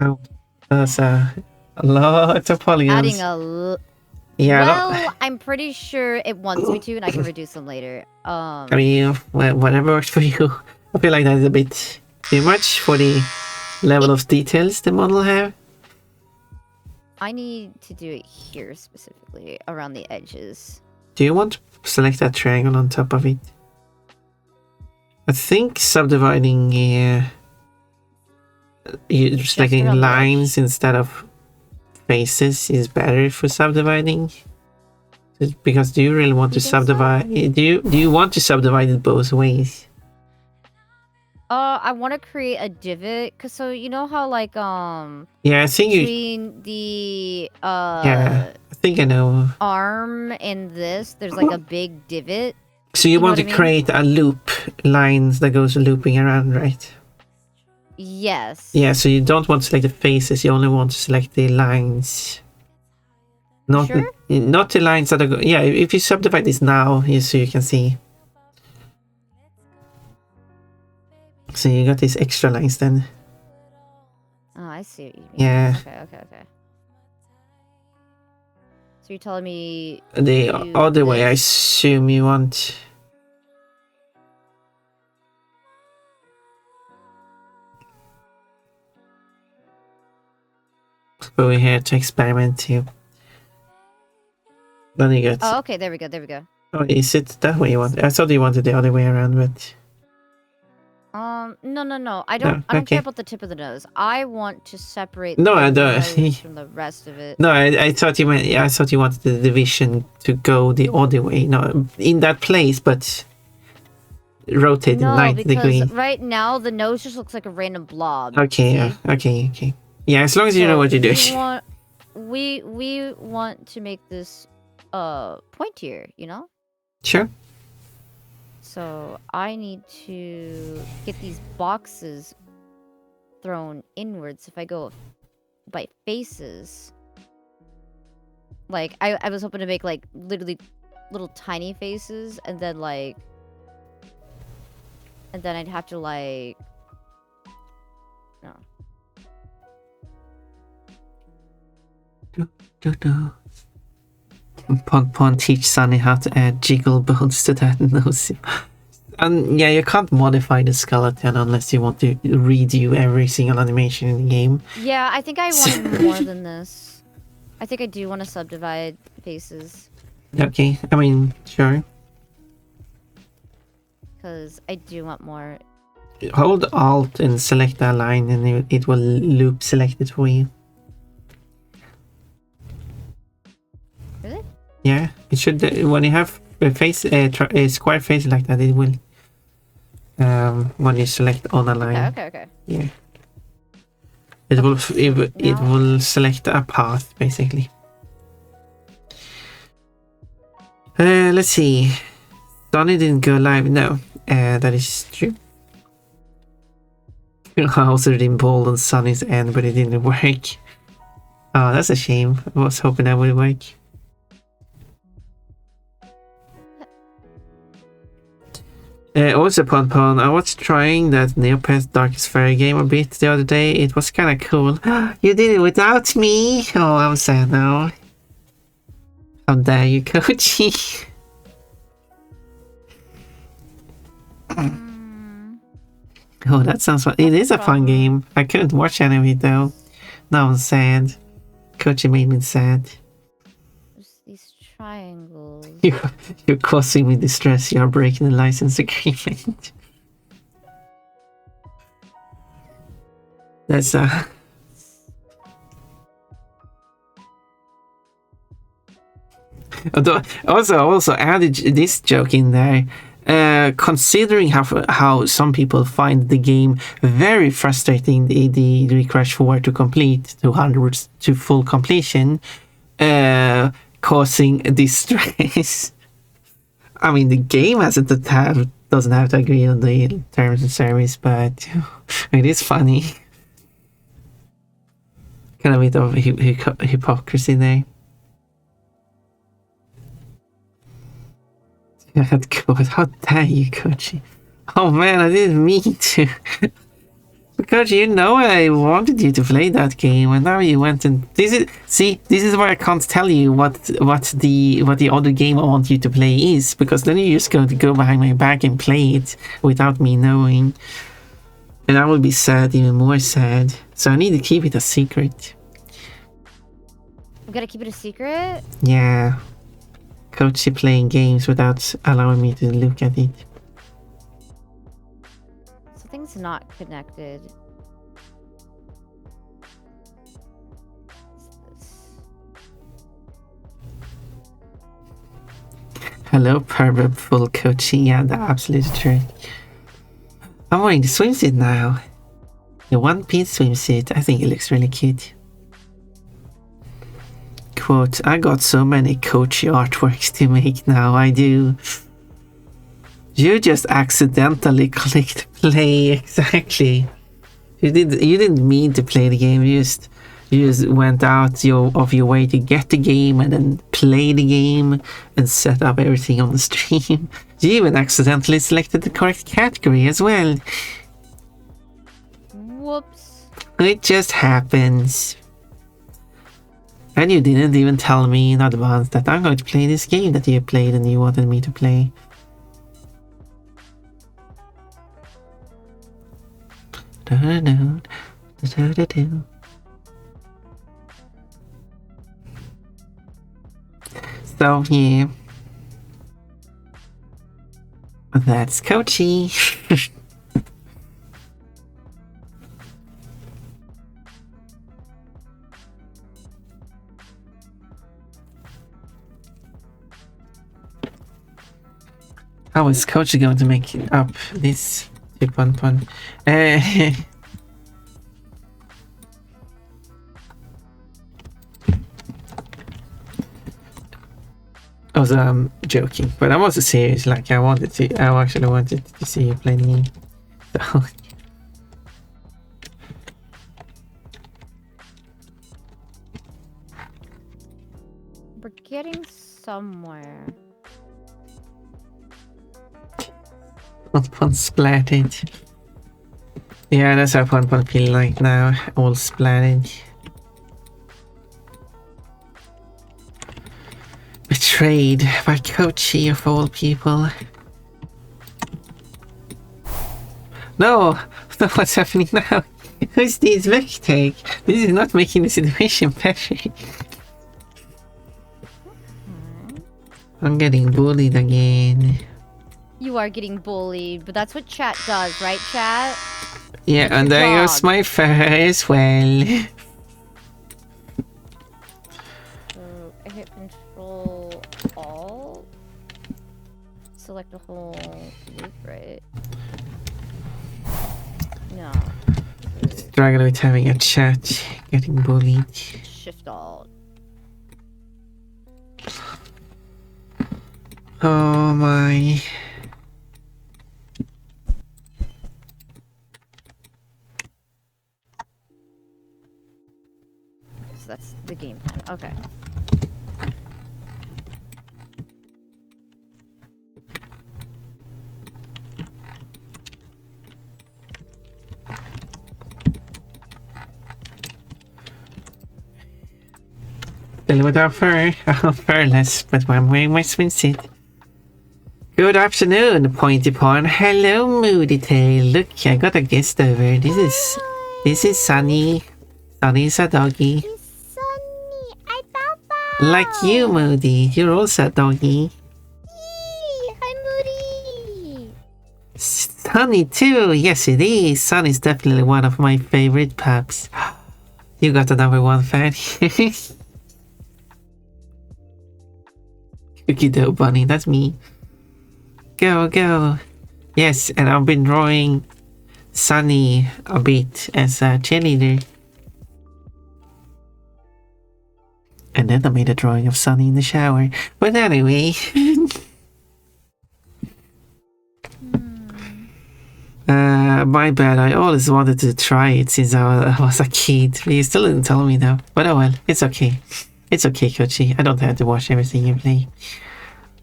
Oh, that's a lot of polygons.
Adding a...
Yeah,
well, I'm pretty sure it wants me to, and I can reduce them later.
I mean, whatever works for you. I feel like that is a bit too much for the level of details the model have.
I need to do it here specifically, around the edges.
Do you want to select that triangle on top of it? I think subdividing you selecting
around the
lines instead of faces is better for subdividing. Because do you really want to
You think so?
subdivide? Do you want to subdivide it both ways?
I want to create a divot, cause so you know how like
Yeah, I think you.
between the
Yeah, I think I know.
arm and this, there's like a big divot.
So you
You know
want
what
to
I mean?
create a loop lines that goes looping around, right?
Yes.
Yeah, so you don't want to select the faces, you only want to select the lines. Not
Sure?
not the lines that are yeah, if you subdivide this now, so you can see. So you got these extra lines then.
Oh, I see what you mean.
Yeah.
Okay. So you're telling me
The
do
other way, I
this?
assume you want. But we're here to experiment too. Then you get.
Oh, okay. There we go.
Oh, is it that way you want? I thought you wanted the other way around, but.
No. I don't
okay.
care about the tip of the nose. I want to separate
No,
the
I don't.
nose from the rest of it.
No, I thought you meant. I thought you wanted the division to go the other way. No, in that place, but rotated
No,
90
because
degrees.
right now the nose just looks like a random blob.
Okay,
see?
okay. Yeah, as long as you know what you're doing.
We want to make this pointier, you know?
Sure.
So I need to get these boxes thrown inwards. If I go by faces, Like, I was hoping to make, like, literally little tiny faces, and then, like... And then I'd have to, like... No.
Pon teach Sunny how to add jiggle bones to that nose. And yeah, you can't modify the skeleton unless you want to redo every single animation in the game.
Yeah, I think I wanted more than this. I think I do want to subdivide faces.
Okay, I mean, sure.
Because I do want more.
Hold Alt and select that line and it will loop select it for you.
Really?
Yeah, it should. When you have a square face like that, it will. When you select on a line.
Okay.
Yeah. It will select a path basically. Let's see. Sunny didn't go live. No, that is true. I also didn't bold on Sunny's end, but it didn't work. Oh, that's a shame. I was hoping that would work. Also, Pon, I was trying that Neopets Darkest Fairy game a bit the other day. It was kind of cool. You did it without me? Oh, I'm sad now. How dare you, Kochi? Oh, that sounds fun. It is a fun game. I couldn't watch any of it though. Now I'm sad. Kochi made me sad.
There's these triangles.
You're causing me distress. You're breaking the license agreement. That's also added this joke in there. Considering how some people find the game very frustrating, the Recrash 4 to complete 200 to full completion, causing distress. I mean, the game doesn't have to agree on the terms of service, but it is funny. Kind of a bit of hypocrisy there. God, how dare you, Kochi? Oh man, I didn't mean to. Because you know I wanted you to play that game, and now you went and this is why I can't tell you what the other game I want you to play is, because then you're just going to go behind my back and play it without me knowing, and I will be sad, even more sad. So I need to keep it a secret.
I'm gonna keep it a secret?
Yeah. Kochi playing games without allowing me to look at it.
Something's not connected.
Hello, purple Kochi. Yeah, the absolute truth. I'm wearing the swimsuit now. The one-piece swimsuit. I think it looks really cute. Quote, I got so many Kochi artworks to make now, I do. You just accidentally clicked play, exactly. You didn't mean to play the game, you just went out of your way to get the game and then play the game and set up everything on the stream. You even accidentally selected the correct category as well.
Whoops.
It just happens. And you didn't even tell me in advance that I'm going to play this game that you played and you wanted me to play. So yeah. That's Kochi. How is Kochi going to make up this pun? I was joking, but I'm also serious. Like I actually wanted to see you play the game. So.
getting somewhere.
Pon splatted. Yeah, that's how Pon feel like now. All splatted. Betrayed by Kochi of all people. No! No, what's happening now? Who's this Vectech? This is not making the situation better. I'm getting bullied again.
You are getting bullied, but that's what chat does, right, chat?
Yeah, and there goes my fur as well.
So I hit Control Alt. Select the whole group, right? No.
Dragonoid having a chat, getting bullied.
Shift Alt.
Oh my.
So that's the game plan. Okay.
Still without fur. Oh, furless, but I'm wearing my swimsuit. Good afternoon, Pointy Pawn. Hello, Moody Tail. Look, I got a guest over. This is Sunny. Sunny's a doggy.
Sunny, I thought
Like you, Moody. You're also a doggy.
Hi, Moody.
Sunny too. Yes, it is. Sunny's definitely one of my favorite pups. You got the number one fan. Cookie dough bunny, that's me. Go, go. Yes, and I've been drawing Sunny a bit as a cheerleader. And then I made a drawing of Sunny in the shower. But anyway. My bad, I always wanted to try it since I was a kid. But you still didn't tell me though. But oh well, it's okay. It's okay, Kochi. I don't have to watch everything you play.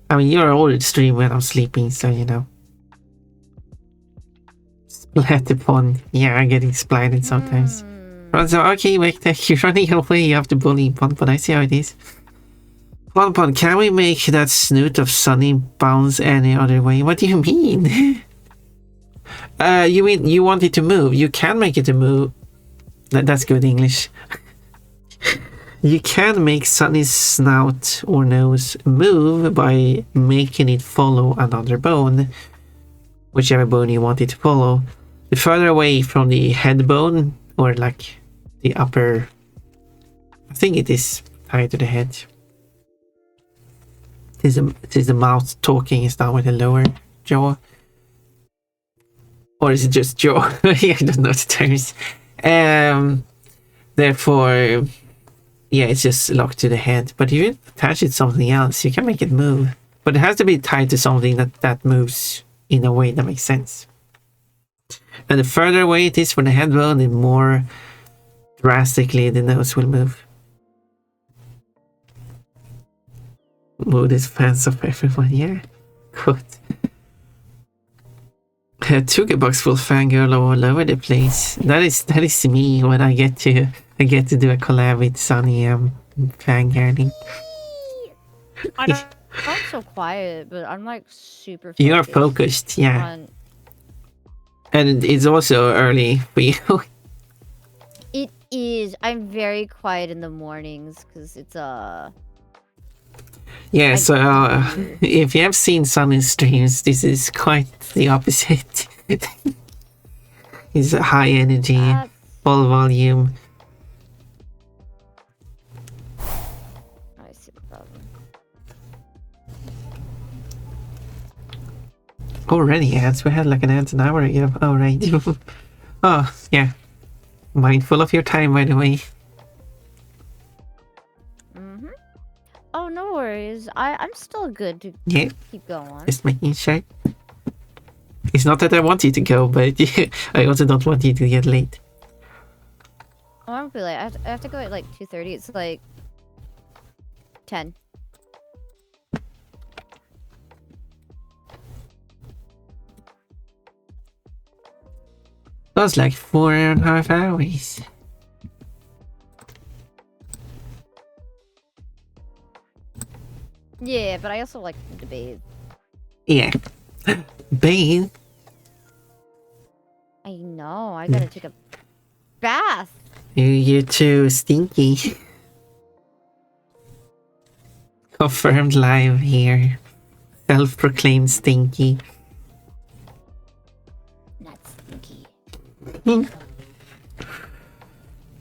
I mean, you're already streaming when I'm sleeping, so you know. Splatterpon. Yeah, I'm getting splatted sometimes. So, okay, Vectech, you're running away. You have to bully Pon, but I see how it is. Pon, can we make that snoot of Sunny bounce any other way? What do you mean? You mean you want it to move? You can make it to move. That's good English. You can make Sunny's snout or nose move by making it follow another bone, whichever bone you want it to follow. The further away from the head bone, or like the upper, I think it is tied to the head. It is the mouth talking, is down with the lower jaw. Or is it just jaw? I don't know the terms. Therefore, yeah, it's just locked to the head. But if you attach it to something else, you can make it move. But it has to be tied to something that moves in a way that makes sense. And the further away it is from the head bone, the more drastically the nose will move. Mood is fans of everyone, yeah. Good. Tugabox will fangirl all over the place. That is me when I get to do a collab with Sunny fangirling.
I'm so quiet, but I'm like super focused.
You're focused, yeah. And it's also early for you.
It is. I'm very quiet in the mornings because it's
Yeah, so if you have seen Sunny's streams, this is quite the opposite. It's high energy, full volume.
I see the problem.
Already ads? We had like an ads an hour ago. Oh, right. Oh, yeah. Mindful of your time, by the way.
Oh, no worries. I'm still good to keep going.
Just making sure. It's not that I want you to go, but I also don't want you to get late.
Oh, I won't be late. I have to go at like 2:30. It's like 10.
was like 4.5 hours.
Yeah, but I also like to bathe.
Yeah. Bathe?
I know. I gotta take a bath.
You're too stinky. Confirmed live here. Self-proclaimed stinky.
Not stinky.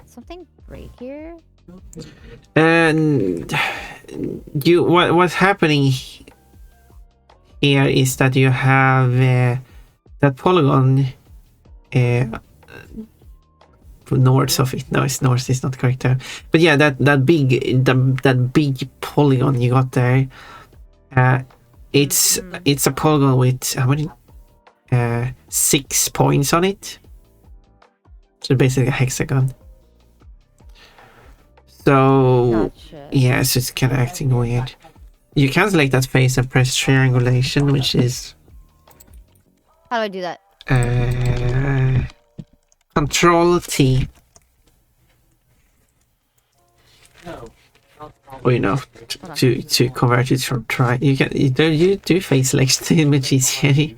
Something break here?
And what's happening here is that you have that polygon north of it. No, it's north. It's not correct there. But yeah, that big polygon you got there. It's a polygon with how many? 6 points on it. So basically a hexagon. So
Gotcha.
yeah, so it's kind of acting weird. You can select that face and press triangulation, which is
How do I do that?
Control T. Or to convert it from try. You can you do face select the image easier.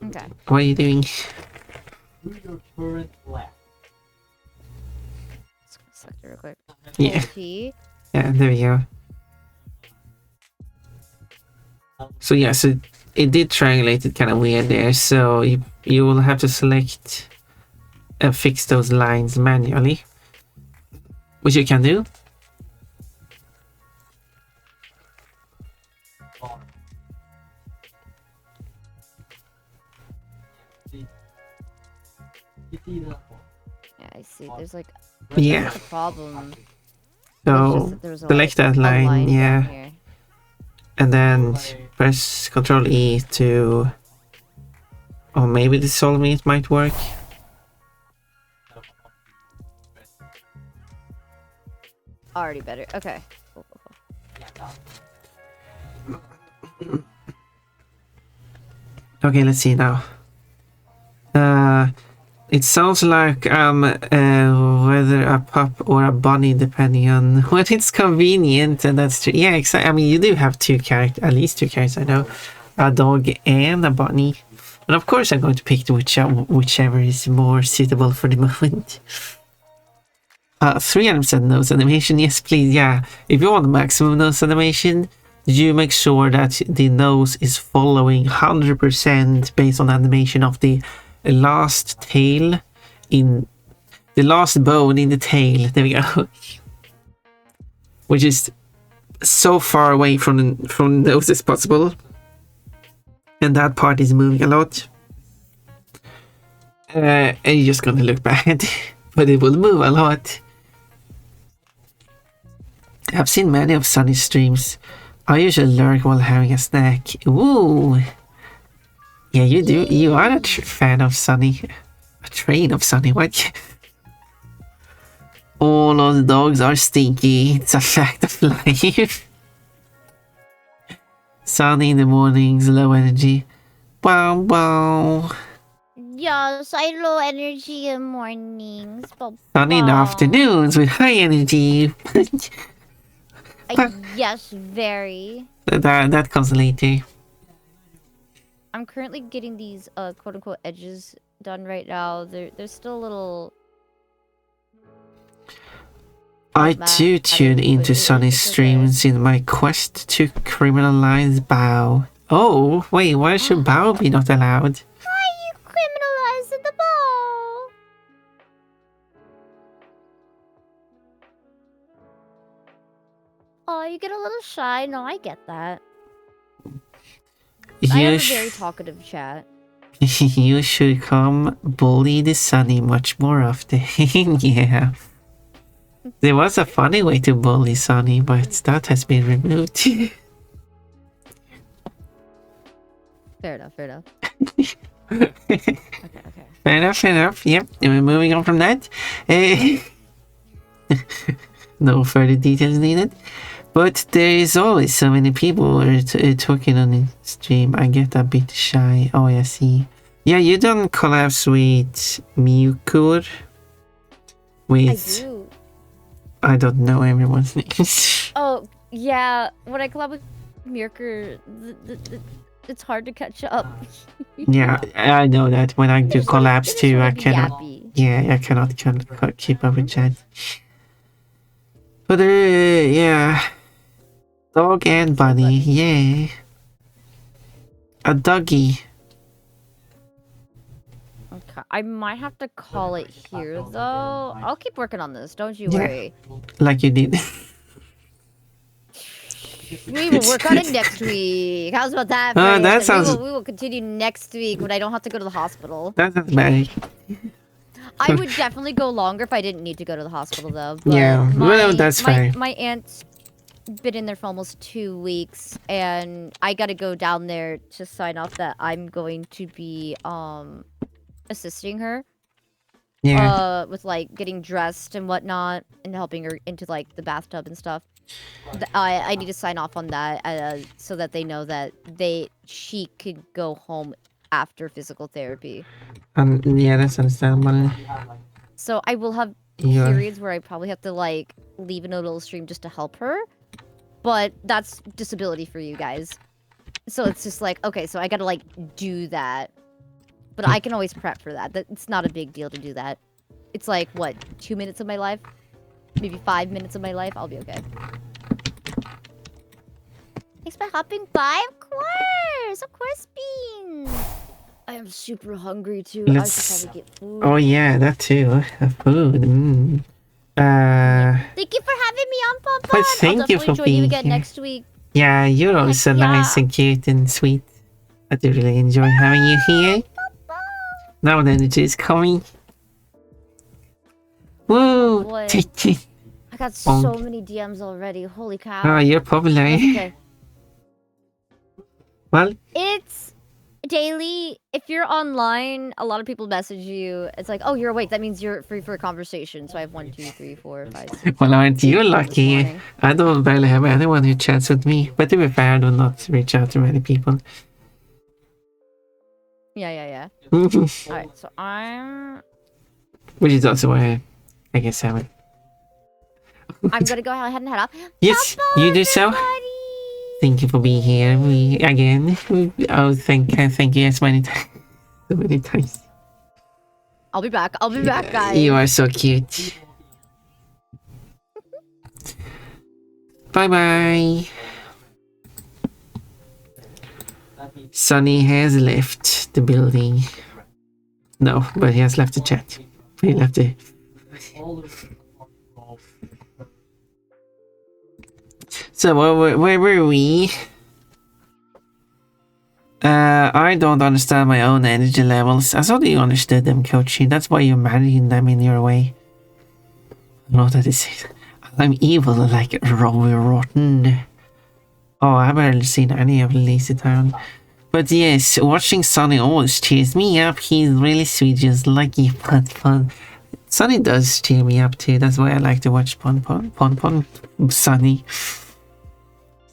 Okay.
What are you doing?
Let's go select it real quick.
Yeah.
T.
Yeah, there we go. So yeah, so it did triangulate it kind of weird there. So you will have to select and fix those lines manually, which you can do.
Yeah, I see. There's like
Yeah.
a problem.
So select that line, yeah,
Here.
and then press Control E to. Or maybe the solve me, it might work.
Already better. Okay. Cool, cool, cool.
Okay, let's see now. It sounds like whether a pup or a bunny, depending on when it's convenient, and that's true. Yeah, exactly. I mean, you do have two characters, at least two characters. I know, a dog and a bunny, and of course, I'm going to pick whichever is more suitable for the moment. 300% nose animation, yes, please. Yeah, if you want maximum nose animation, you make sure that the nose is following 100% based on animation of the last tail in the last bone in the tail. There we go. Which is so far away from the nose as possible, and that part is moving a lot, and you're just gonna look bad, but it will move a lot. I've seen many of Sunny's streams. I usually lurk while having a snack. Ooh. Yeah, you do. You are a fan of Sunny. A train of Sunny. What? All of the dogs are stinky. It's a fact of life. Sunny in the mornings, low energy. Wow, wow.
Yes, I low energy in mornings.
Sunny in the afternoons with high energy.
Yes, very.
That comes later.
I'm currently getting these quote unquote edges done right now. They're still a little.
I too tune into Sunny's streams in my quest to criminalize Bao. Oh, wait, why should Bao be not allowed?
Why you criminalizing the ball? Oh, you get a little shy. No, I get that. I have a very talkative chat.
You should come bully the Sunny much more often. Yeah. There was a funny way to bully Sunny, but that has been removed.
Fair enough, fair enough.
Okay.
Okay.
Fair enough. Yep, and we're moving on from that. No further details needed. But there is always so many people who are talking on the stream. I get a bit shy. Oh, I see. Yeah, you done collabs with Mukur. With...
I do.
I don't know everyone's names.
Oh, yeah. When I collab with Mirker, it's hard to catch up.
Yeah, I know that. When I do collabs too, I cannot...
Yappy.
Yeah, I cannot keep up with chat. But yeah. Dog and bunny, yeah. A doggy.
Okay, I might have to call it here though. I'll keep working on this, don't you
Yeah.
worry.
Like you did.
We will work on it next week. How's about that?
Oh,
Freya?
that
And
sounds-
we will continue next week when I don't have to go to the hospital.
That sounds bad.
I would definitely go longer if I didn't need to go to the hospital though. But
Yeah, well, that's fine.
My aunt's been in there for almost 2 weeks, and I gotta go down there to sign off that I'm going to be assisting her.
Yeah.
With like getting dressed and whatnot, and helping her into like the bathtub and stuff. I need to sign off on that so that they know that she could go home after physical therapy.
Yeah, that's understandable.
So I will have
Yeah.
periods where I probably have to like leave in a little stream just to help her, but that's disability for you guys. So it's just like, okay, so I gotta like do that, but I can always prep for that. It's not a big deal to do that. It's like what, 2 minutes of my life, maybe 5 minutes of my life. I'll be okay.
Thanks for hopping by. Of course, Beans.
I am super hungry too.
Let's-
I should probably get food.
Oh yeah, that too. Food.
Thank you for having me on, Papa.
Well, thank
I'll
you
definitely
for
join
being
you again
here.
next week.
Yeah, you're also
yeah.
nice and cute and sweet. I do really enjoy having you here. Now the energy is coming. Woo!
Boy.
Take it.
I got so
Bonk.
many DMs already. Holy cow.
Oh, you're popular.
That's okay.
Well,
It's daily. If you're online, a lot of people message you. It's like, oh, you're awake. That means you're free for a conversation. So I have 1, 2, 3, 4, 5, 6.
well, aren't you
this
lucky?
morning.
I don't barely have anyone who chats with me. But to be fair, I do not reach out to many people.
Yeah.
Which
Alright, so I'm
is also why I guess I would.
gonna go ahead and head off.
Yes, you do so. Thank you for being here. Oh, thank you as many times. So many times.
I'll be back. I'll be back, guys.
You are so cute. Bye bye. Sunny has left the building. No, but he has left the chat. He left it. So where were we? I don't understand my own energy levels. I thought you understood them, Kochi. That's why you're marrying them in your way. No, that is it. I'm evil like Robbie Rotten. Oh, I barely seen any of Lazy Town. But yes, watching Sunny always cheers me up. He's really sweet, just like you, fun. Sunny does cheer me up too. That's why I like to watch Pon Sunny.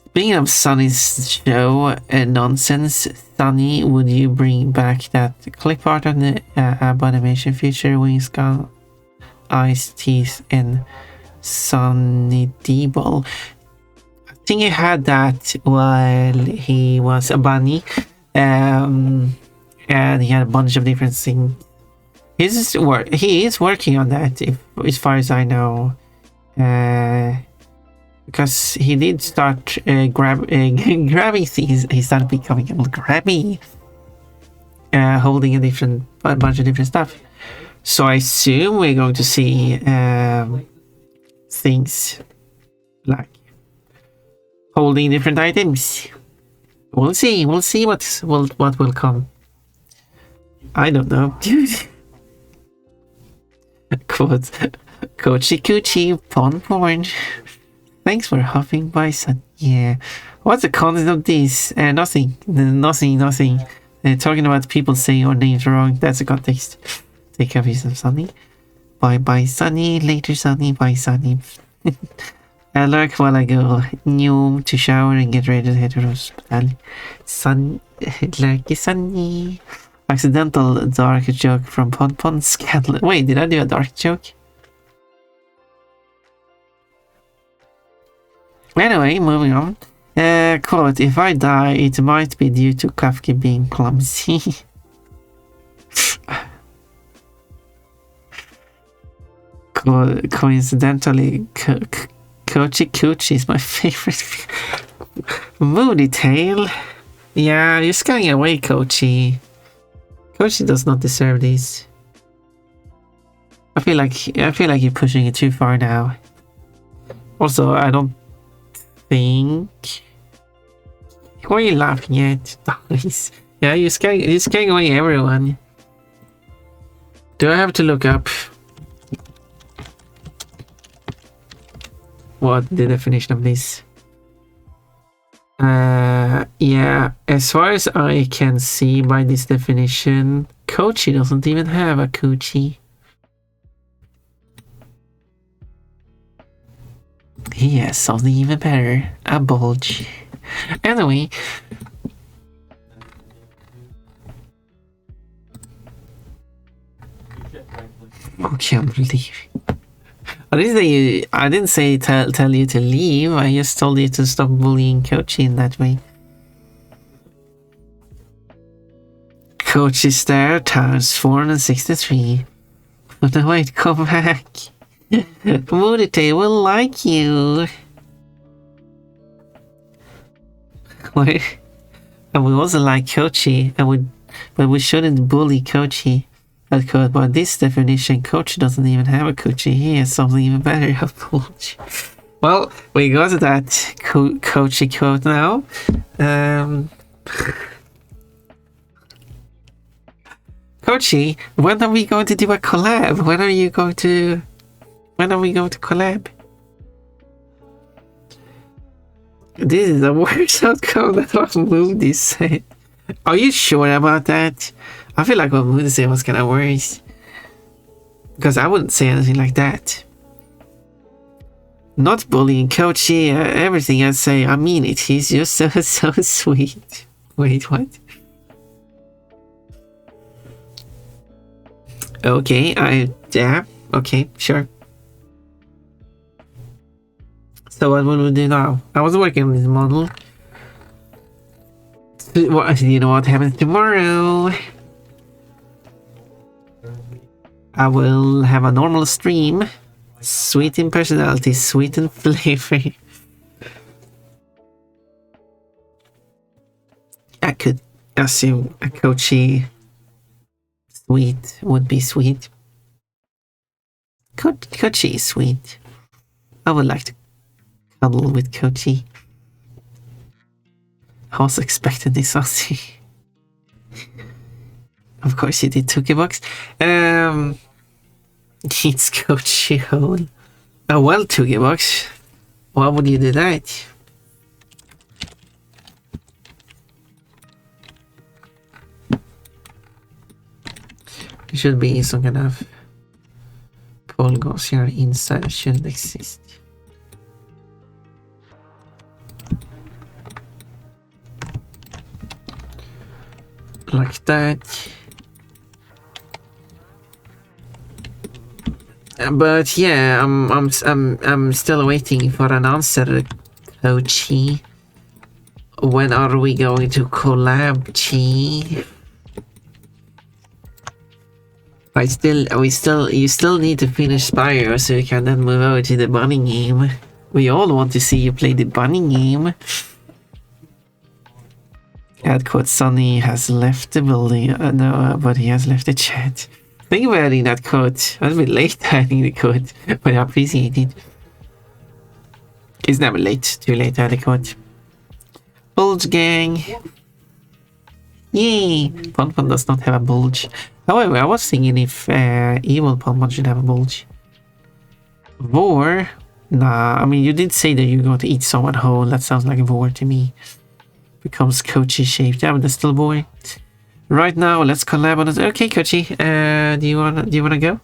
Speaking of Sunny's show nonsense, Sunny, would you bring back that clip art on the animation feature wing skull, eyes, teeth, and Sunny D-ball? I think he had that while he was a bunny, and he had a bunch of different things. He is working on that, as far as I know. Because he did start grabbing things. He started becoming able to grabby, holding a bunch of different stuff. So I assume we're going to see things like holding different items. We'll see what will come. I don't know. Quote, Kochi Coochie porn. Thanks for hopping by, son. Yeah. What's the content of this? Nothing. Talking about people saying your names wrong. That's the context. Take care of yourself, Sunny. Bye, Sunny. Later, Sunny. Bye, Sunny. I lurk while I go new to shower and get ready to head to the hospital. Lurky Sunny. Accidental dark joke from Pon Pon Scandal. Wait, did I do a dark joke? Anyway, moving on. Quote, if I die, it might be due to Kafka being clumsy. Coincidentally, Kochi Coochie is my favorite. Moody Tail. Yeah, you're scaring away, Kochi. Kochi does not deserve these. I feel like you're pushing it too far now. Also, I don't think. Why are you laughing at? Nice. Yeah, you're scaring away everyone. Do I have to look up what the definition of this? Yeah, as far as I can see by this definition, Kochi doesn't even have a coochie. He has something even better, a bulge. Anyway. I can't believe it. I didn't say tell you to leave. I just told you to stop bullying Kochi in that way. Kochi's there times 463. But no, wait, come back. Moodite will like you. Wait, and we also like Kochi, but we shouldn't bully Kochi. But by this definition, Kochi doesn't even have a coochie. He has something even better, a bulge. Well, we got that Kochi quote now. Kochi, when are we going to do a collab? When are we going to collab? This is the worst outcome that what Moody said. Are you sure about that? I feel like what Moody said was kind of worse. Because I wouldn't say anything like that. Not bullying Kochi, everything I say, I mean it. He's just so sweet. Wait, what? Okay, yeah, okay, sure. So what will we do now? I was working on this model. You know what happens tomorrow? I will have a normal stream. Sweet in personality, sweet in flavor. I could assume a Kochi sweet would be sweet. Kochi is sweet. I would like to cuddle with Kochi. I was expecting this, Aussie. Of course you did, Tukibox. It's Kochi hole. Oh well, Tukibox. Why would you do that? There should be some kind of polygons here inside. Shouldn't exist. Like that. But yeah, I'm still waiting for an answer, Kochi. When are we going to collab, Chi? You still need to finish Spyro so you can then move over to the bunny game. We all want to see you play the bunny game. Quote, Sunny has left the building. No, but he has left the chat. Thank you for adding that quote. I was a bit late adding the quote, but I appreciate it. It's never late. Too late to add a quote. Bulge gang. Yay! Pon does not have a bulge. However, I was thinking if evil Pon should have a bulge. Vor? Nah, I mean, you did say that you're going to eat someone whole. That sounds like a Vor to me. Becomes Kochi shaped. Yeah, but that's still boy. Right now, let's collab on it. Okay, Kochi. Do you wanna go?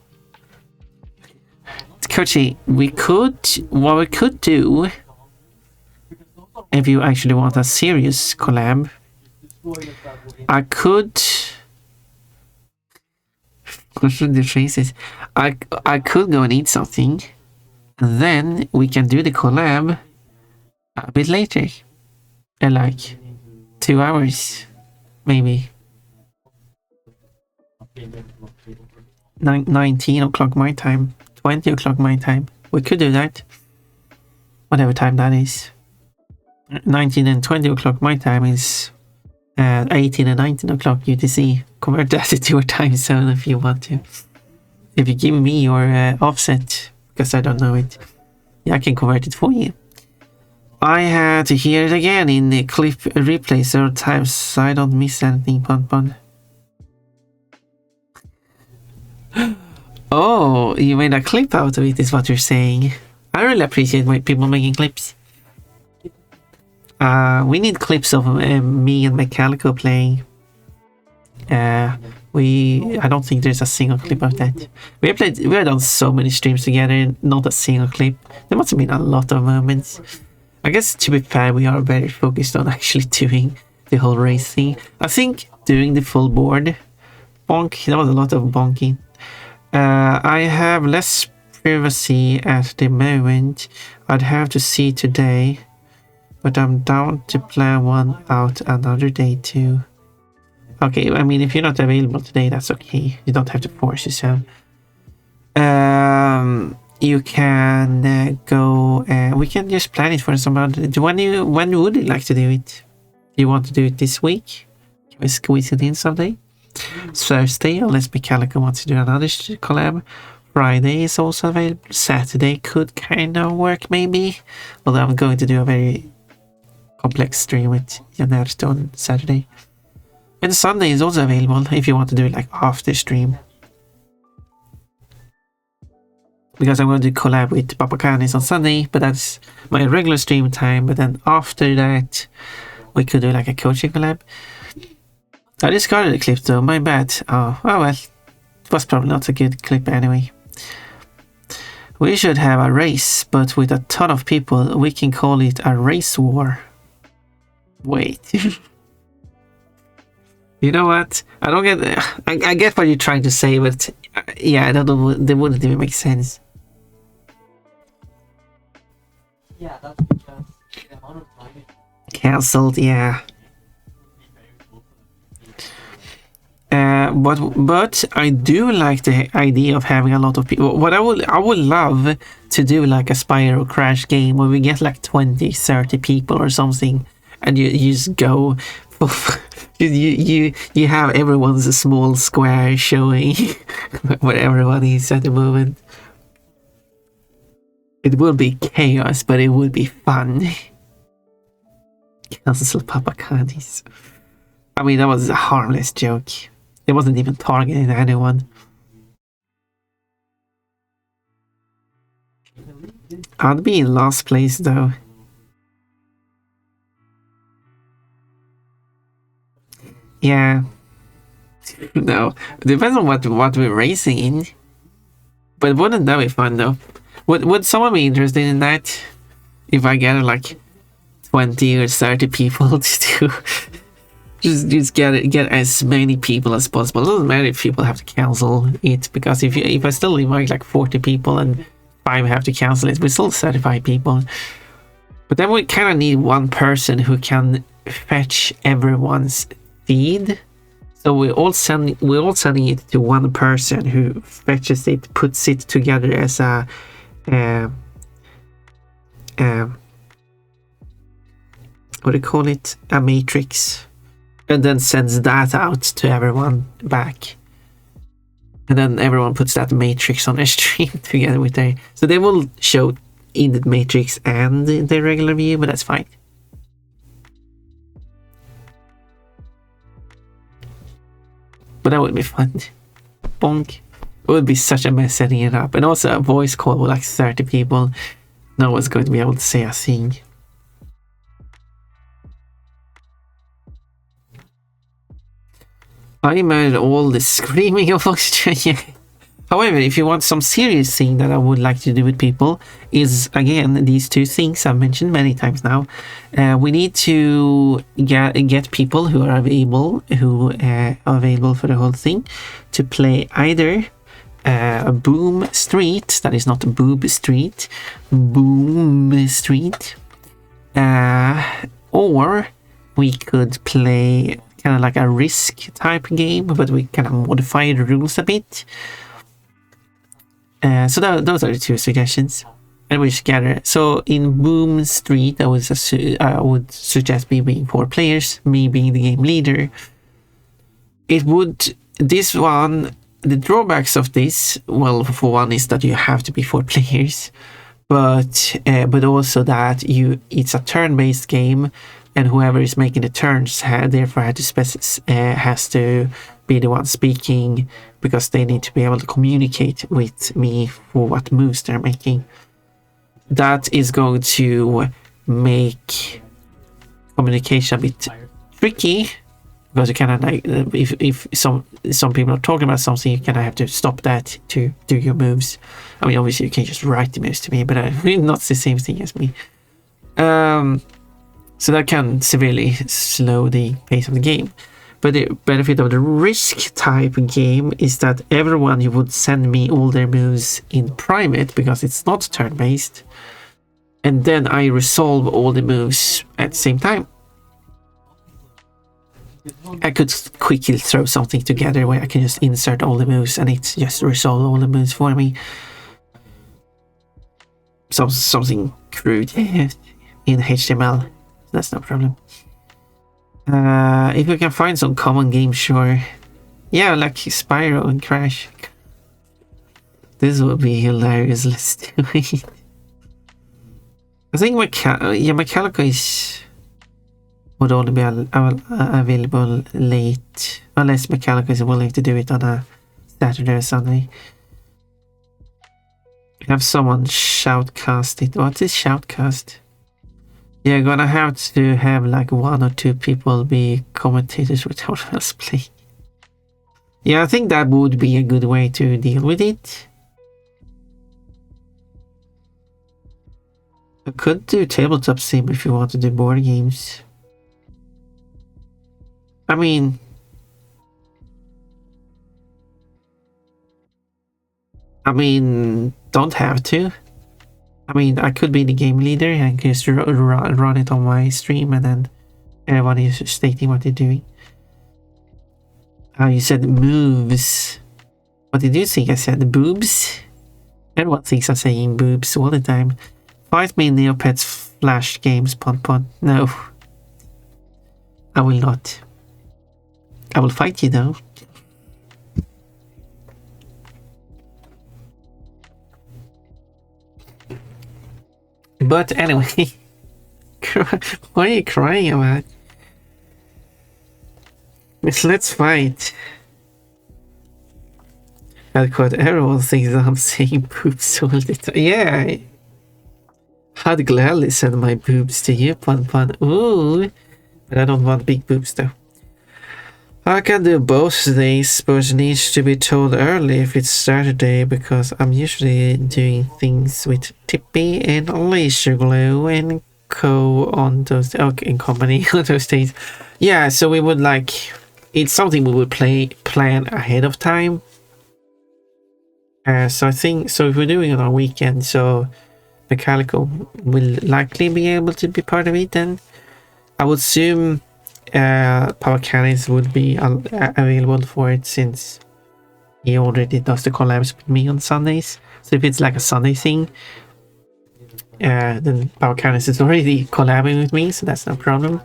Kochi, what we could do, if you actually want a serious collab, I could. What should the phrase is? I could go and eat something, and then we can do the collab a bit later, in like 2 hours, maybe. 19 o'clock my time, 20 o'clock my time. We could do that. Whatever time that is. 19 and 20 o'clock my time is 18 and 19 o'clock UTC. Convert that to your time zone if you want to. If you give me your offset, because I don't know it, yeah, I can convert it for you. I had to hear it again in the clip replay several times so I don't miss anything, Pon. Oh, you made a clip out of it, is what you're saying. I really appreciate people making clips. We need clips of me and Mechanical playing. I don't think there's a single clip of that. We have done so many streams together, not a single clip. There must have been a lot of moments. I guess to be fair, we are very focused on actually doing the whole race thing. I think doing the full board bonk, that was a lot of bonking. I have less privacy at the moment. I'd have to see today, but I'm down to plan one out another day too. Okay, I mean, if you're not available today, that's okay. You don't have to force yourself. You can go. We can just plan it for some other. When would you like to do it? Do you want to do it this week? Can we squeeze it in someday? Thursday, unless Mechanical wants to do another collab. Friday is also available. Saturday could kind of work, maybe. Although I'm going to do a very complex stream with Janert on Saturday. And Sunday is also available if you want to do it like after stream. Because I'm going to collab with Papakanis on Sunday, but that's my regular stream time. But then after that, we could do like a coaching collab. I discarded the clip though, my bad. Oh well, it was probably not a good clip anyway. We should have a race, but with a ton of people, we can call it a race war. Wait. You know what? I don't get. I get what you're trying to say, but yeah, that wouldn't even make sense.
Yeah, that's because the amount of time it
Cancelled, yeah. But I do like the idea of having a lot of people. What I would love to do like a Spyro Crash game where we get like 20, 30 people or something, and you just go. You have everyone's small square showing what everyone is at the moment. It will be chaos, but it would be fun. Cancel Papakanis. I mean, that was a harmless joke. It wasn't even targeting anyone. I'd be in last place though. Yeah. No. Depends on what we're racing in. But wouldn't that be fun though? Would someone be interested in that? If I get like 20 or 30 people to do just get as many people as possible. It doesn't matter if people have to cancel it, because if I still invite like 40 people and 5 have to cancel it, we still 35 people. But then we kind of need one person who can fetch everyone's feed. So we're all sending it to one person who fetches it, puts it together as a what do you call it? A matrix. And then sends that out to everyone back. And then everyone puts that matrix on their stream together with their... So they will show in the matrix and the regular view, but that's fine. But that would be fun. Bonk. It would be such a mess setting it up. And also a voice call with like 30 people. No one's going to be able to say a thing. I made all the screaming of oxygen. However, if you want some serious thing that I would like to do with people is, again, these two things I've mentioned many times now. We need to get people who are available for the whole thing to play either Boom Street, that is not Boob Street, Boom Street, or we could play kind of like a Risk type game, but we kind of modify the rules a bit. So those are the two suggestions, and we should gather. So in Boom Street, I would suggest me being 4 players, me being the game leader. This one, the drawbacks of this, well, for one is that you have to be 4 players, but also that it's a turn-based game, and whoever is making the turns therefore has to be the one speaking, because they need to be able to communicate with me for what moves they're making. That is going to make communication a bit tricky, because you kind of like, if some people are talking about something, you kind of have to stop that to do your moves. I mean, obviously you can just write the moves to me, but not the same thing as me. So that can severely slow the pace of the game. But the benefit of the Risk type game is that everyone you would send me all their moves in private, because it's not turn-based, and then I resolve all the moves at the same time. I could quickly throw something together where I can just insert all the moves and it just resolve all the moves for me. Something crude in HTML. That's no problem. If we can find some common games, sure. Yeah, like Spyro and Crash. This would be hilarious. Let's do it. I think my Calico would only be available late, unless Mechanica is willing to do it on a Saturday or Sunday. Have someone shoutcast it. What is shoutcast? You're gonna have to have like 1 or 2 people be commentators without else play. Yeah, I think that would be a good way to deal with it. I could do tabletop sim if you want to do board games. I mean, don't have to. I mean, I could be the game leader and just run it on my stream, and then everyone is stating what they're doing. You said moves. What did you think I said? Boobs? Everyone thinks I'm saying boobs all the time. Fight me in Neopets Flash games, Pon. No. I will not. I will fight you though. But anyway, what are you crying about? Let's fight. Everyone thinks that I'm saying boobs all the time. Yeah, I'd gladly send my boobs to you, Pon. Ooh, but I don't want big boobs though. I can do both days, but needs to be told early if it's Saturday, because I'm usually doing things with Tippy and Leisure Glow and Co on those in company on those days. Yeah, so we would it's something we would plan ahead of time. So I think if we're doing it on a weekend, so Mechanical will likely be able to be part of it, then I would assume Power Cannons would be available for it, since he already does the collabs with me on Sundays. So if it's like a Sunday thing, then Power Cannons is already collabing with me, so that's no problem.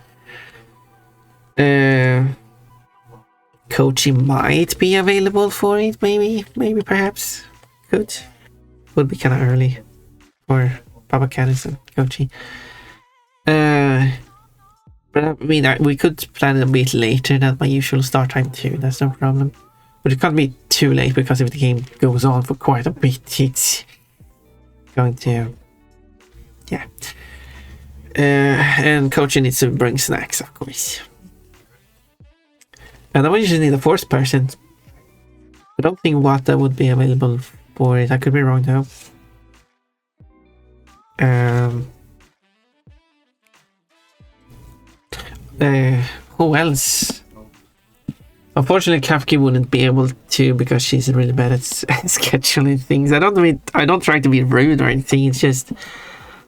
Kochi might be available for it, maybe perhaps. Would be kind of early for Power Cannons and Kochi. But I mean, we could plan it a bit later than my usual start time too, that's no problem. But it can't be too late, because if the game goes on for quite a bit, it's going to... yeah. And Coach needs to bring snacks, of course. And I usually need a 4th person. I don't think Wata would be available for it. I could be wrong though. Who else? Unfortunately, Kafki wouldn't be able to because she's really bad at scheduling things. I don't try to be rude or anything. It's just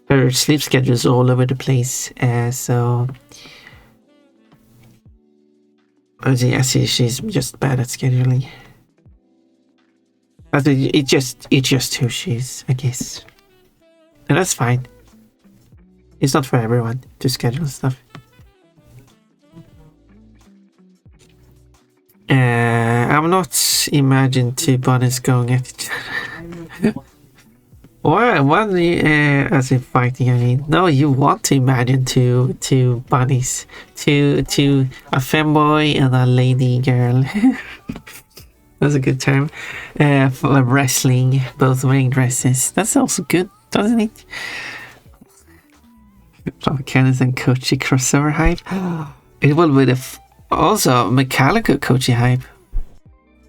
her sleep schedule is all over the place. So yeah, she's just bad at scheduling. It's just who she is, I guess, and that's fine. It's not for everyone to schedule stuff. I'm not imagined two bunnies going at each other. What as in fighting, I mean. No, you want to imagine two bunnies. Two a femboy and a lady girl. That's a good term. For wrestling, both wearing dresses. That's also good, doesn't it? Cannons and Kochi crossover hype. It will be also Metallica Kochi hype.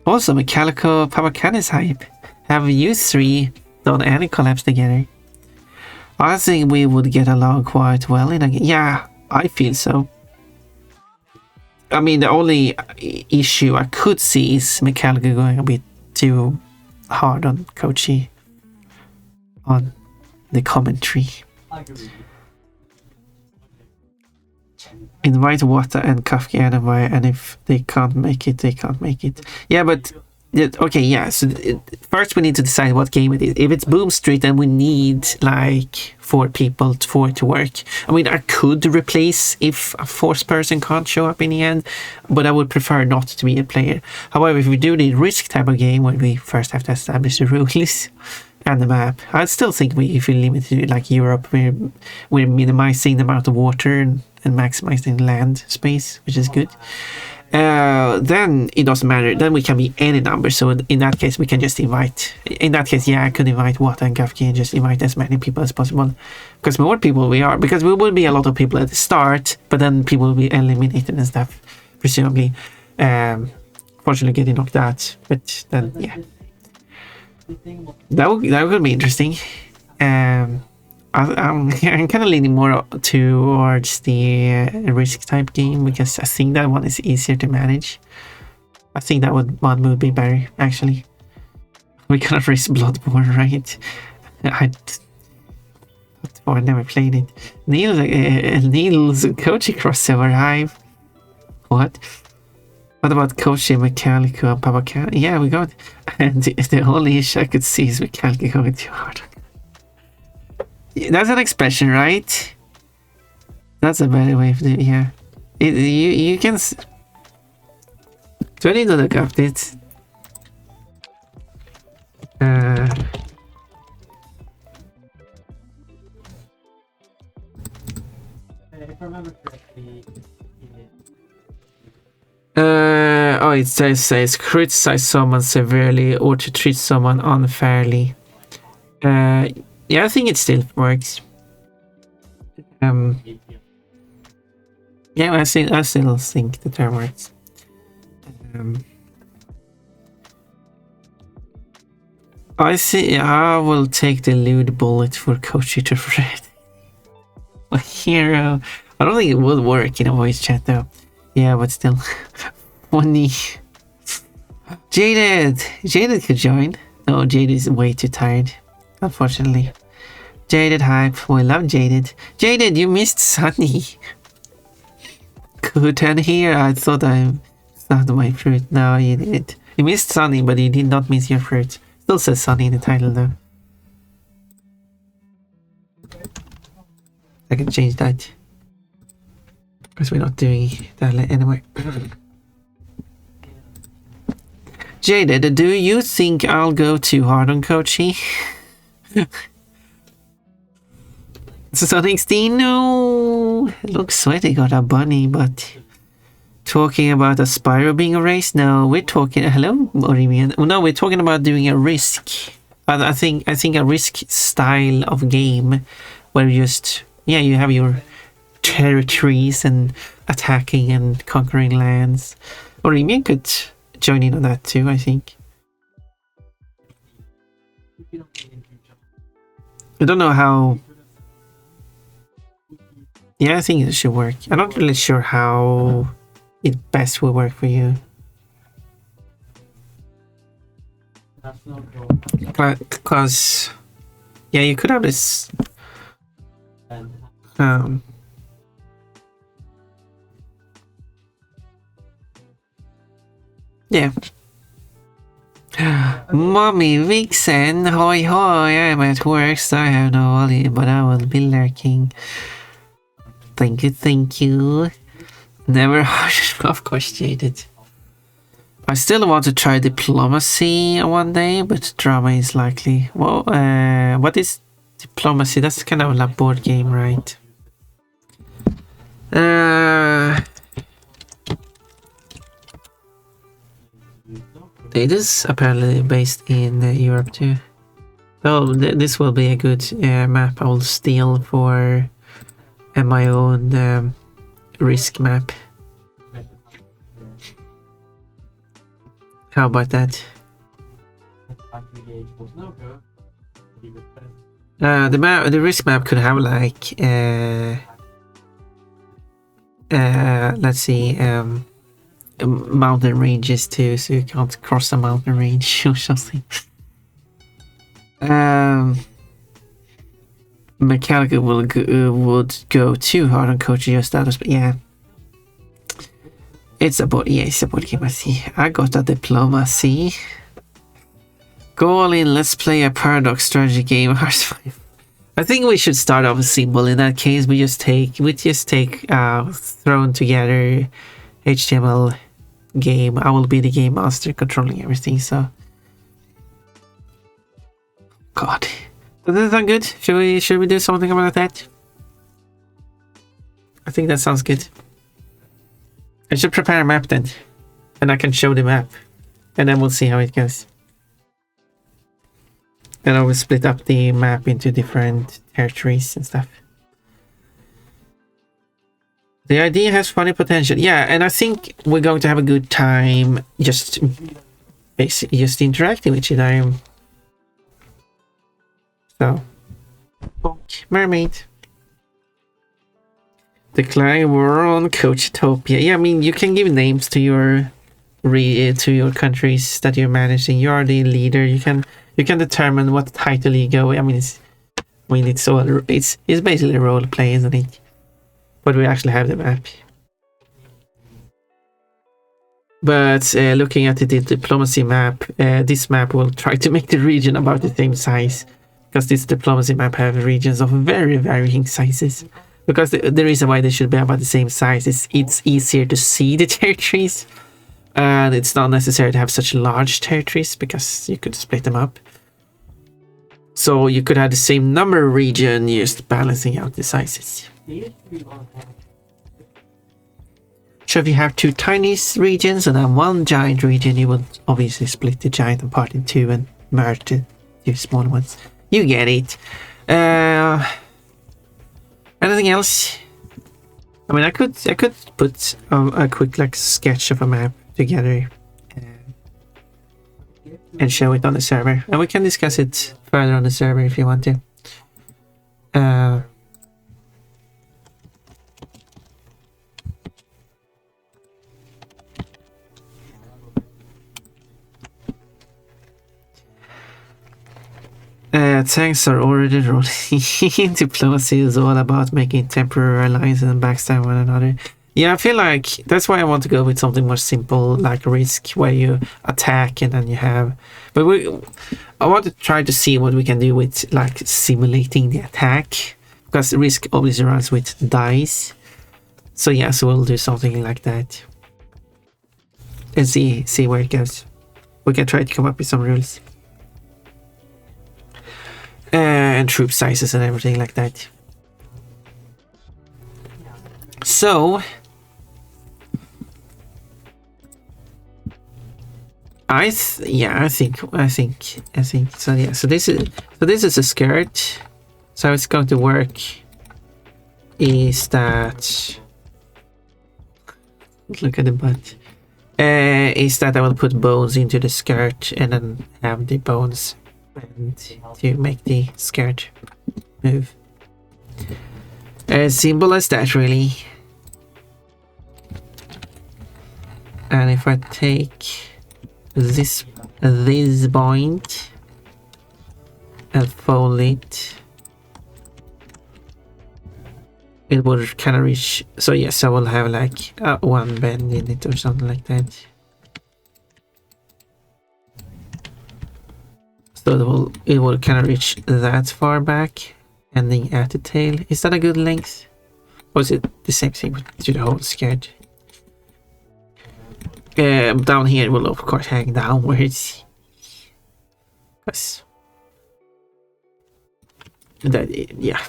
Also Metallica Pavacanis hype. Have you three done any collabs together? I think we would get along quite well in a game. Yeah, I feel so. I mean, the only issue I could see is Metallica going a bit too hard on Kochi on the commentary. Invite Wata and Kafka Anime, and if they can't make it, they can't make it. Yeah, but okay, yeah. So first we need to decide what game it is. If it's Boom Street, then we need like 4 people for it to work. I mean, I could replace if a 4th person can't show up in the end, but I would prefer not to be a player. However, if we do the risk type of game, where we first have to establish the rules and the map, I still think if we limit it to like Europe, we're minimizing the amount of water and maximizing land space, which is good. Then it doesn't matter. Then we can be any number. So in that case, we can just invite. In that case, yeah, I could invite Wata and Gafki and just invite as many people as possible. Because more people we are, because we will be a lot of people at the start, but then people will be eliminated and stuff, presumably. Fortunately, getting knocked out. But then, yeah, that would be interesting. I'm kind of leaning more towards the risk type game because I think that one is easier to manage. I think that one would be better, actually. We cannot risk Bloodborne, right? I never played it. Neil's Kochi crossover hype. What? What about Kochi, Metallica, and Pavacan? Yeah, we got. And the only issue I could see is Metallica going too hard. That's an expression, right? That's a better way of doing it, yeah. You can... Do I need to look up it?
If I remember correctly,
oh, it says criticize someone severely or to treat someone unfairly. Yeah, I think it still works. Yeah, I still think the term works. I will take the lewd bullet for Kochi to Fred. A hero. I don't think it would work in a voice chat though. Yeah, but still. Funny. Jaded could join. No, Jaded is way too tired, unfortunately. Jaded hype. We love Jaded. Jaded, you missed Sunny. Good, and here I thought I started my fruit. No, you didn't. You missed Sunny, but you did not miss your fruit. Still says Sunny in the title though. I can change that. Because we're not doing that anyway. Jaded, do you think I'll go too hard on Kochi? SunnyEggsDee, no! Looks sweaty, got a bunny, but... Talking about a Spyro being erased? No, we're talking... Hello? What do you mean? No, we're talking about doing a risk. I think a risk style of game where you just... Yeah, you have your territories and attacking and conquering lands. Orimian could join in on that too, I think. I don't know how. Yeah, I think it should work. I'm not really sure how it best will work for you. Because yeah, you could have this yeah. Mommy Vixen, hoi hoi, I'm at work, so I have no volume, but I will be lurking. Thank you. Never of course jaded. I still want to try diplomacy one day, but drama is likely. Well, what is diplomacy? That's kind of a board game, right? It is apparently based in Europe too. Oh, this will be a good map I will steal for my own risk map. How about that? The risk map could have like let's see, mountain ranges too, so you can't cross a mountain range or something. Mechanical would go too hard on coaching your status, but yeah. It's a board game, I see. I got a diplomacy. Go all in, let's play a paradox strategy game. I think we should start off a symbol in that case. We just take thrown together HTML game. I will be the game master controlling everything, so. God. Does that sound good? Should we do something about that? I think that sounds good. I should prepare a map then, and I can show the map, and then we'll see how it goes. And I will split up the map into different territories and stuff. The idea has funny potential. Yeah, and I think we're going to have a good time just basically just interacting with each other. So, bonk, mermaid. Decline war on Coachtopia. Yeah, I mean, you can give names to your countries that you're managing. You are the leader. You can determine what title you go. I mean, it's basically role play, isn't it? But we actually have the map. But looking at the diplomacy map, this map will try to make the region about the same size, because this diplomacy map have regions of very varying sizes. Because the reason why they should be about the same size is it's easier to see the territories, and it's not necessary to have such large territories because you could split them up. So you could have the same number of region, just balancing out the sizes. So if you have two tiny regions and then one giant region, you will obviously split the giant apart in two and merge the two smaller ones. You get it. Anything else? I mean, I could put a quick like sketch of a map together and show it on the server, and we can discuss it further on the server if you want to. Tanks are already rolling. Diplomacy is all about making temporary alliances and backstab one another. Yeah, I feel like that's why I want to go with something more simple, like Risk, where you attack and then you have. But I want to try to see what we can do with like simulating the attack, because Risk obviously runs with dice. So yeah, so we'll do something like that and see where it goes. We can try to come up with some rules. And troop sizes and everything like that. So I think so. Yeah, so this is a skirt. So how it's going to work is that, look at the butt. Is that I will put bones into the skirt and then have the bones bend to make the skirt move. As simple as that, really. And if I take this point and fold it, it will kind of reach. So yes, I will have like one bend in it or something like that. So it will kind of reach that far back, ending at the tail. Is that a good length? Or is it the same thing to the whole skirt? Down here it will of course hang downwards. Yes. That, yeah. I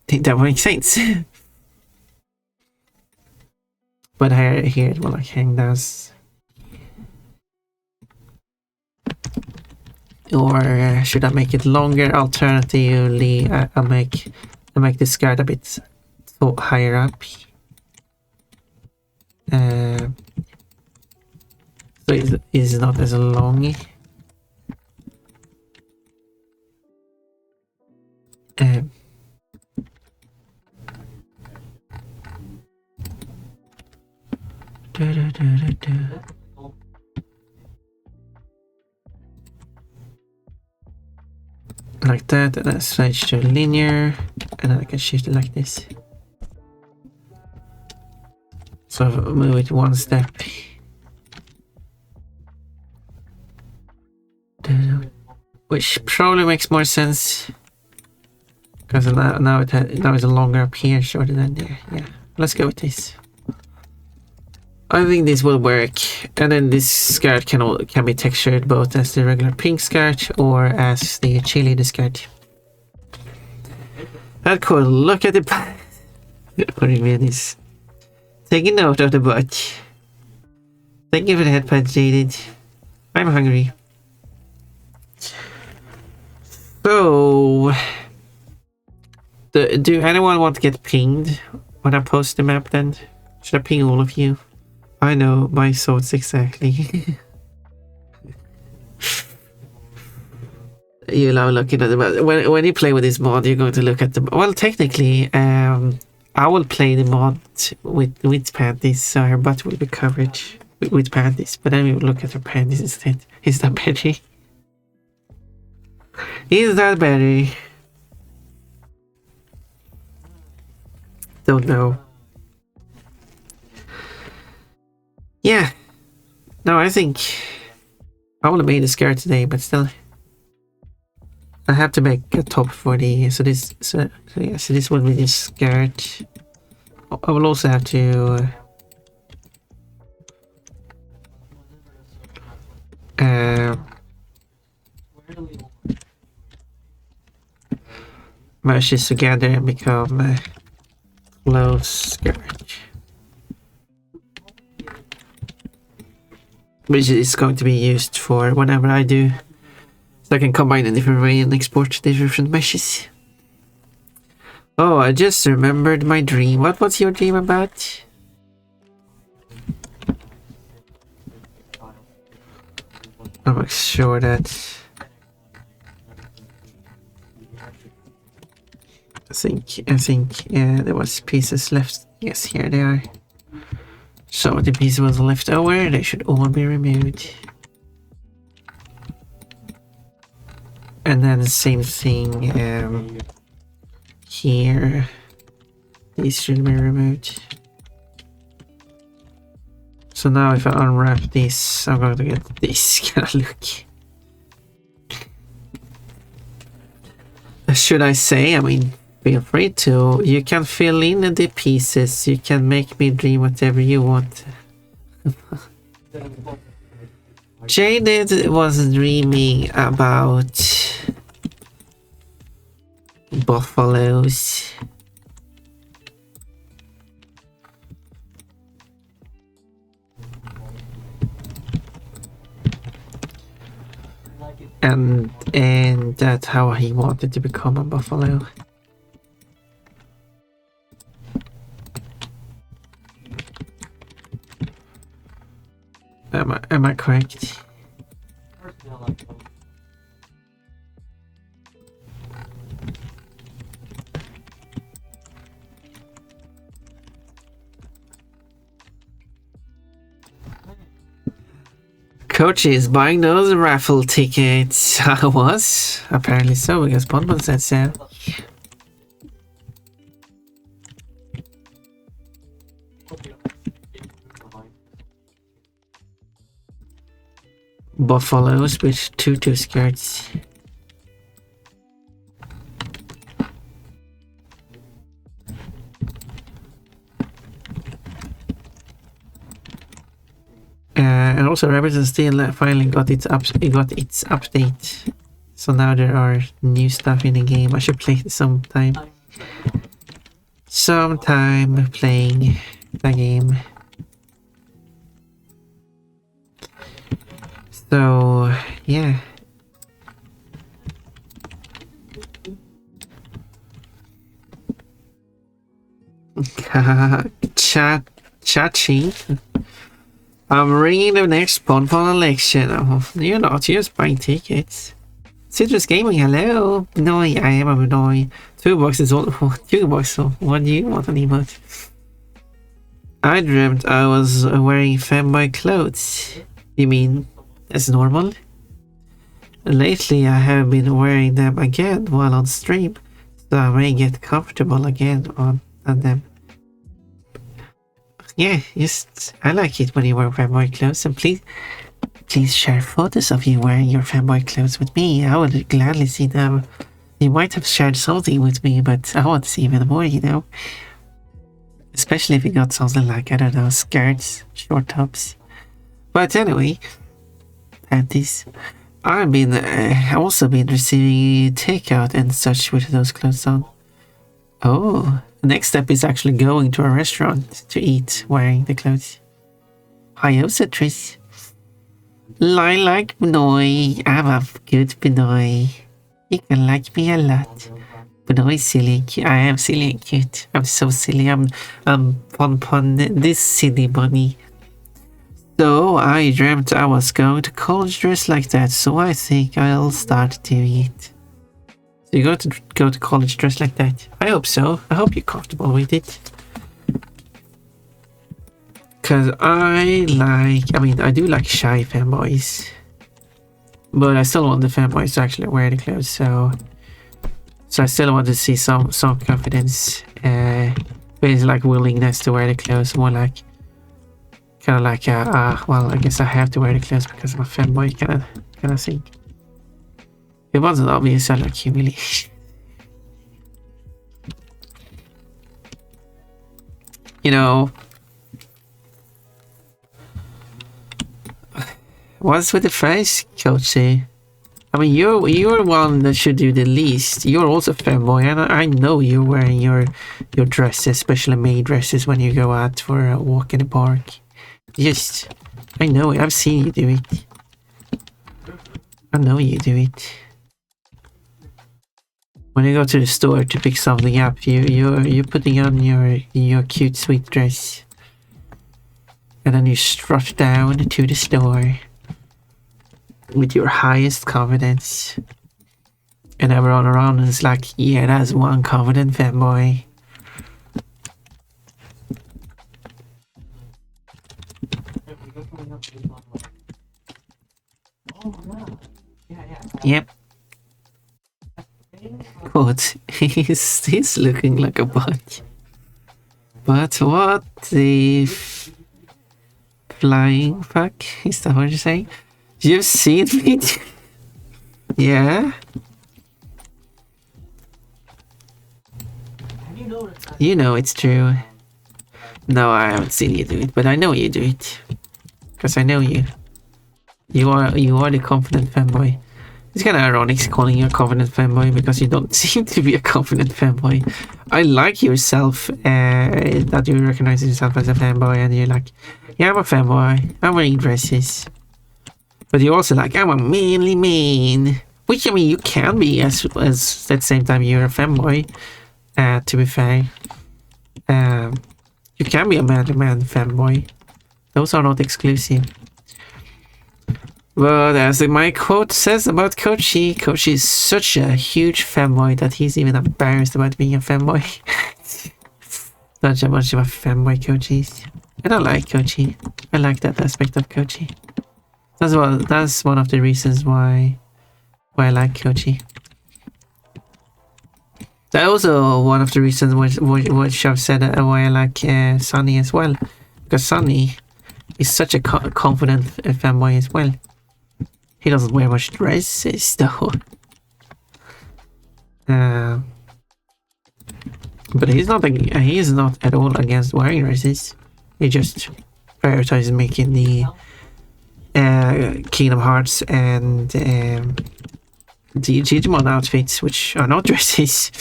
think that makes sense. But here it will like hang down. Or should I make it longer? Alternatively, I make the skirt a bit higher up. So it's not as long. Like that, and then switch to linear, and then I can shift it like this. So move it one step. Which probably makes more sense because now it's longer up here, shorter than there. Yeah, let's go with this. I think this will work, and then this skirt can be textured both as the regular pink skirt or as the cheerleader skirt. That's cool. Look at the what do you mean is taking note of the butt. Thank you for the headpad, Jaded. I'm hungry. So, do anyone want to get pinged when I post the map then? Should I ping all of you? I know my thoughts exactly. You love looking at the mod. When you play with this mod, you're going to look at the... Well, technically, I will play the mod with panties, so her butt will be covered with panties. But then we will look at her panties instead. Is that better? Is that better? Don't know. Yeah. No, I think I would have made a skirt today, but still, I have to make a top for the so this will be the skirt. I will also have to merge this together and become a close skirt, which is going to be used for whenever I do, so I can combine a different way and export different meshes. Oh, I just remembered my dream. What's your dream about? I'll make sure that I think there was pieces left. Yes, here they are. So the pieces was left over, they should all be removed. And then the same thing here. These should be removed. So now if I unwrap this, I'm going to get this kind of look. Should I say? I mean, feel free to. You can fill in the pieces. You can make me dream whatever you want. Jaded was dreaming about buffaloes. And that's how he wanted to become a buffalo. Am I correct? Coach is buying those raffle tickets. I was. Apparently so, because Bonbon said so. Buffaloes with tutu skirts. And also Rabbits and Steel finally got its update. So now there are new stuff in the game. I should play it sometime. Sometime playing the game. So yeah. Chachi. I'm ringing the next Bonfire election. Oh, you're not just buying tickets. Citrus Gaming, hello. No, I am a Benoy. $2 is all. $2. So what do you want anymore? I dreamt I was wearing fanboy clothes. You mean that's normal? Lately, I have been wearing them again while on stream, so I may get comfortable again on them. Yeah, just I like it when you wear fanboy clothes, and please share photos of you wearing your fanboy clothes with me. I would gladly see them. You might have shared something with me, but I want to see even more, you know. Especially if you got something like, I don't know, skirts, short tops. But anyway, panties. I've been also been receiving takeout and such with those clothes on. Oh. The next step is actually going to a restaurant to eat wearing the clothes. Hi, Tris. I like Benoy. I'm a good Benoy. You can like me a lot. Benoy is silly. I am silly and cute. I'm so silly. I'm Pon this silly bunny. So I dreamt I was going to college dressed like that, so I think I'll start doing it. So you're going to go to college dressed like that? I hope so. I hope you're comfortable with it. Because I do like shy fanboys. But I still want the fanboys to actually wear the clothes, so I still want to see some confidence. But it's like willingness to wear the clothes, more like kind of like well, I guess I have to wear the clothes because I'm a fanboy kind of thing. It wasn't obvious, I like humiliation. You know, what's with the face, Coachy? I mean, you're one that should do the least. You're also a fanboy, and I know you're wearing your dresses, specially made dresses, when you go out for a walk in the park. Just, I know it. I've seen you do it. I know you do it. When you go to the store to pick something up, you're putting on your cute sweet dress, and then you strut down to the store with your highest confidence, and everyone around is like, yeah, that's one confident fanboy. Yep. What? He's looking like a bot. But what the flying fuck? Is that what you're saying? You've seen me? Yeah? You know it's true. No, I haven't seen you do it, but I know you do it. Because I know you. You are the confident fanboy. It's kind of ironic calling you a confident fanboy because you don't seem to be a confident fanboy. I like yourself, that you recognize yourself as a fanboy, and you're like, yeah, I'm a fanboy. I'm wearing dresses. But you're also like, I'm a manly man. Which, I mean, you can be as at the same time you're a fanboy, to be fair. You can be a manly man fanboy. Those are not exclusive. But as my quote says about Kochi is such a huge fanboy that he's even embarrassed about being a fanboy. Such a much of a fanboy Kochi is. And I like Kochi. I like that aspect of Kochi. That's one of the reasons why I like Kochi. That's also one of the reasons which I've said why I like Sunny as well, because Sunny is such a confident fanboy as well. He doesn't wear much dresses though. But he is not at all against wearing dresses. He just prioritizes making the Kingdom Hearts and the Digimon outfits, which are not dresses,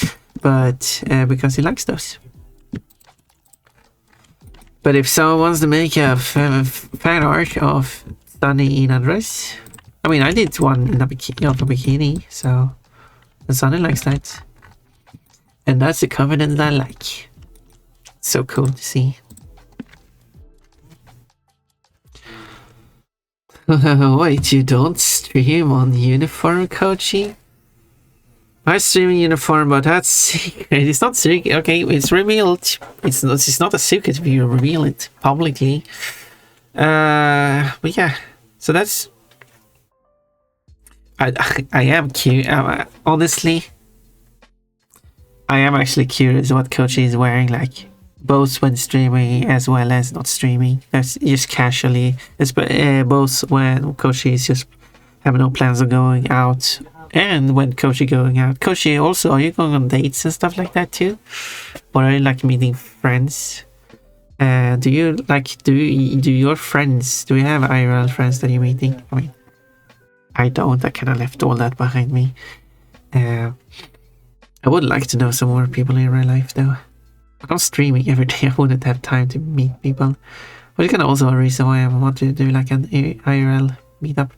but because he likes those. But if someone wants to make a fan art of Sunny in a dress, I mean, I did one in a bikini, so Sunny likes that. And that's the confidence I like. So cool to see. Wait, you don't stream on uniform, Kochi? I stream in uniform, but that's secret. It's not secret. Okay, it's revealed. It's not a secret if you reveal it publicly. But yeah, so that's. I am curious. Honestly, I am actually curious what Kochi is wearing, like both when streaming as well as not streaming. That's just casually. It's both when Kochi is just having no plans of going out, and when Kochi going out. Kochi, also, are you going on dates and stuff like that too, or are you like meeting friends? Do you like do your friends? Do you have IRL friends that you're meeting? I mean, I don't. I kind of left all that behind me. I would like to know some more people in real life though. But I'm streaming every day. I wouldn't have time to meet people. Which is kind of also a reason why I want to do like an IRL meetup.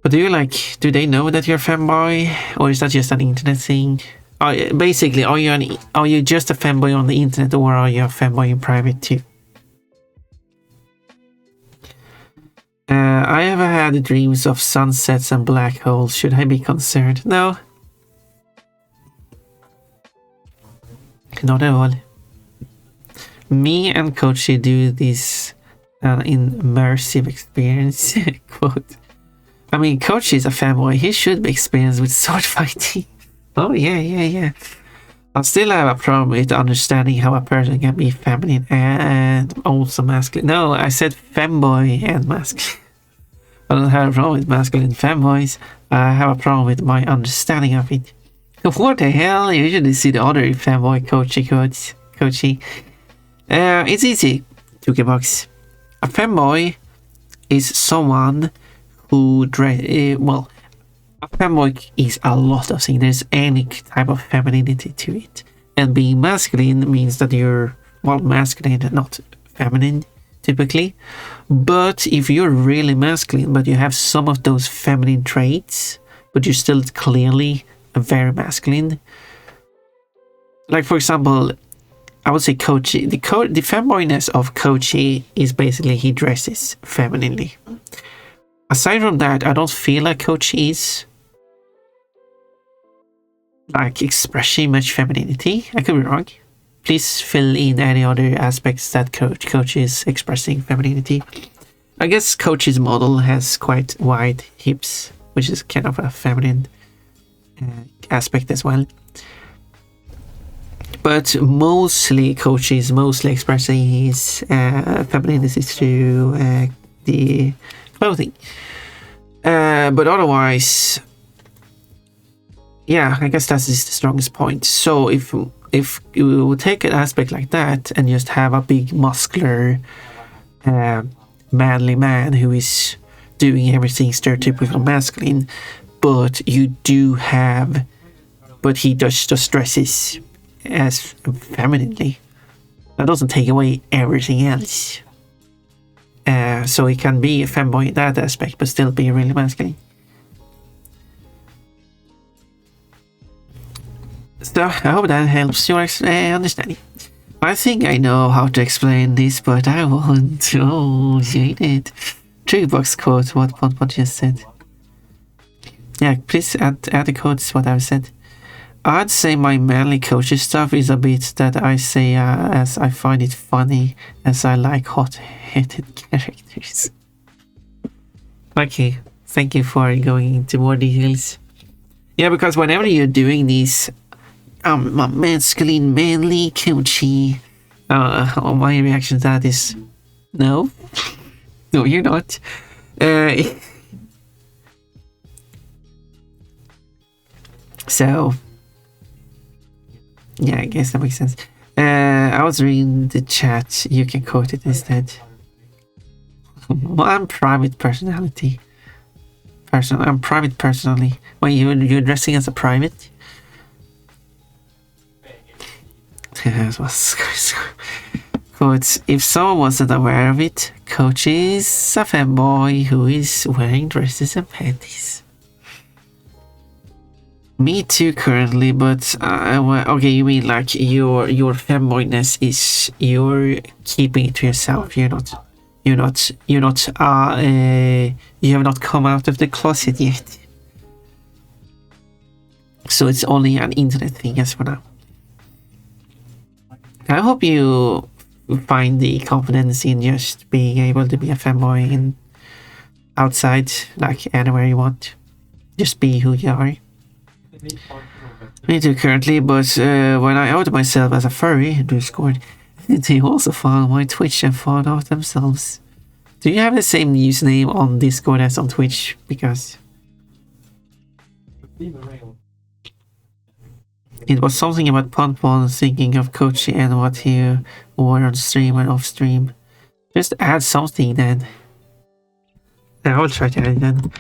But do they know that you're a fanboy, or is that just an internet thing? Basically, are you just a fanboy on the internet, or are you a fanboy in private too? I have had dreams of sunsets and black holes. Should I be concerned? No. Not at all. Me and Kochi do this immersive experience. Quote. I mean, Kochi is a fanboy. He should be experienced with sword fighting. Oh, yeah. I still have a problem with understanding how a person can be feminine and also masculine. No, I said femboy and masculine. I don't have a problem with masculine femboys. I have a problem with my understanding of it. What the hell? You usually see the other fanboy Kochi. It's easy, Tukibox. A fanboy is someone who a fanboy is a lot of things. There's any type of femininity to it. And being masculine means that you're, masculine and not feminine, typically. But if you're really masculine, but you have some of those feminine traits, but you're still clearly very masculine. Like, for example, I would say Kochi. The femboyness of Kochi is basically he dresses femininely. Aside from that, I don't feel like Kochi is like expressing much femininity. I could be wrong. Please fill in any other aspects that Kochi is expressing femininity. I guess Kochi's model has quite wide hips, which is kind of a feminine aspect as well. But mostly Kochi is mostly expressing his femininity through the clothing. But otherwise, yeah, I guess that is the strongest point. So if you take an aspect like that and just have a big muscular manly man who is doing everything stereotypical masculine, but he just dresses as femininely, that doesn't take away everything else. So he can be a fanboy in that aspect, but still be really masculine. So I hope that helps your understanding. I think I know how to explain this, but I won't. Oh, jaded. Trickbox quote what just said. Yeah, please add the quotes what I've said. I'd say my manly Kochi stuff is a bit that I say as I find it funny, as I like hot-headed characters. Okay, thank you for going into more details. Yeah, because whenever you're doing these masculine, manly, coachy, my reaction to that is no. No, you're not. So, yeah, I guess that makes sense. I was reading the chat. You can quote it instead. Well, I'm private personality. I'm private personally. Wait, you're dressing as a private? Quotes, if someone wasn't aware of it, Coach is a fanboy who is wearing dresses and panties. Me too currently, but okay, you mean like your fanboyness is you're keeping it to yourself. You have not come out of the closet yet. So it's only an internet thing as for now. I hope you find the confidence in just being able to be a fanboy in outside, like anywhere you want. Just be who you are. Me too currently, but when I outed myself as a furry in Discord, they also follow my Twitch and found out themselves. Do you have the same username on Discord as on Twitch? Because it was something about Ponpon thinking of Kochi and what he wore on stream and off stream. Just add something then. I will try to add it then.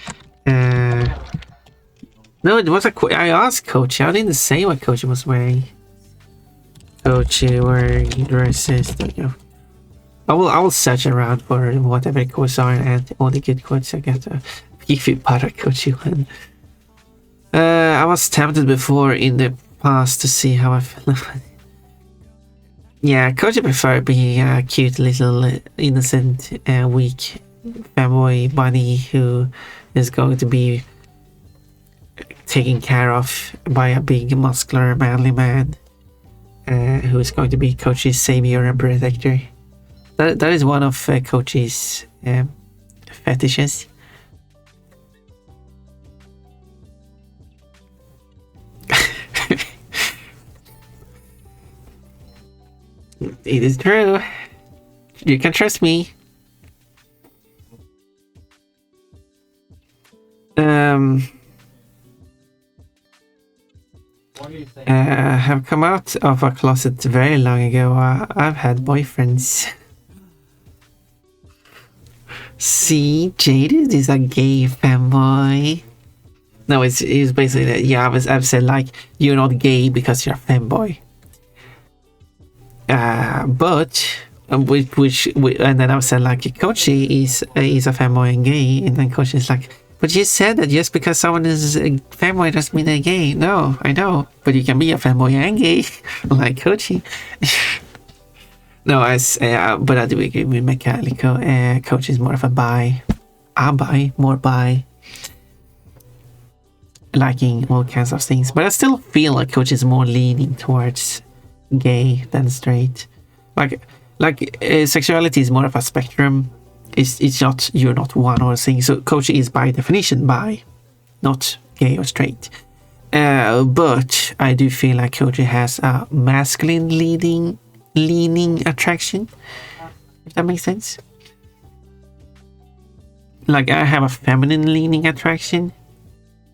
No, it was I asked Kochi. I didn't say what Kochi was wearing. Kochi wearing dresses. There you go. I will search around for whatever quotes are and all the good quotes I get. If you para Kochi one. I was tempted before in the past to see how I feel. Yeah, Kochi prefer being a cute little innocent weak fanboy bunny who is going to be taken care of by a big muscular manly man who is going to be Kochi's savior and protector. That is one of Kochi's fetishes. It is true. You can trust me. Have come out of a closet very long ago. I've had boyfriends. See, Jaded is a gay fanboy. No, it's basically that. Yeah, I've said like you're not gay because you're a fanboy. But and then I've said like Kochi is a fanboy and gay, and then Kochi is like, but you said that just because someone is a fanboy doesn't mean they're gay. No, I know, but you can be a fanboy and gay, like Kochi. No, but I do agree with Mechanico. Kochi is more of a bi, more bi, liking all kinds of things. But I still feel like Kochi is more leaning towards gay than straight. Like sexuality is more of a spectrum. It's not, you're not one or thing. So Kochi is by definition bi, not gay or straight. But I do feel like Kochi has a masculine leaning attraction, if that makes sense. Like I have a feminine leaning attraction.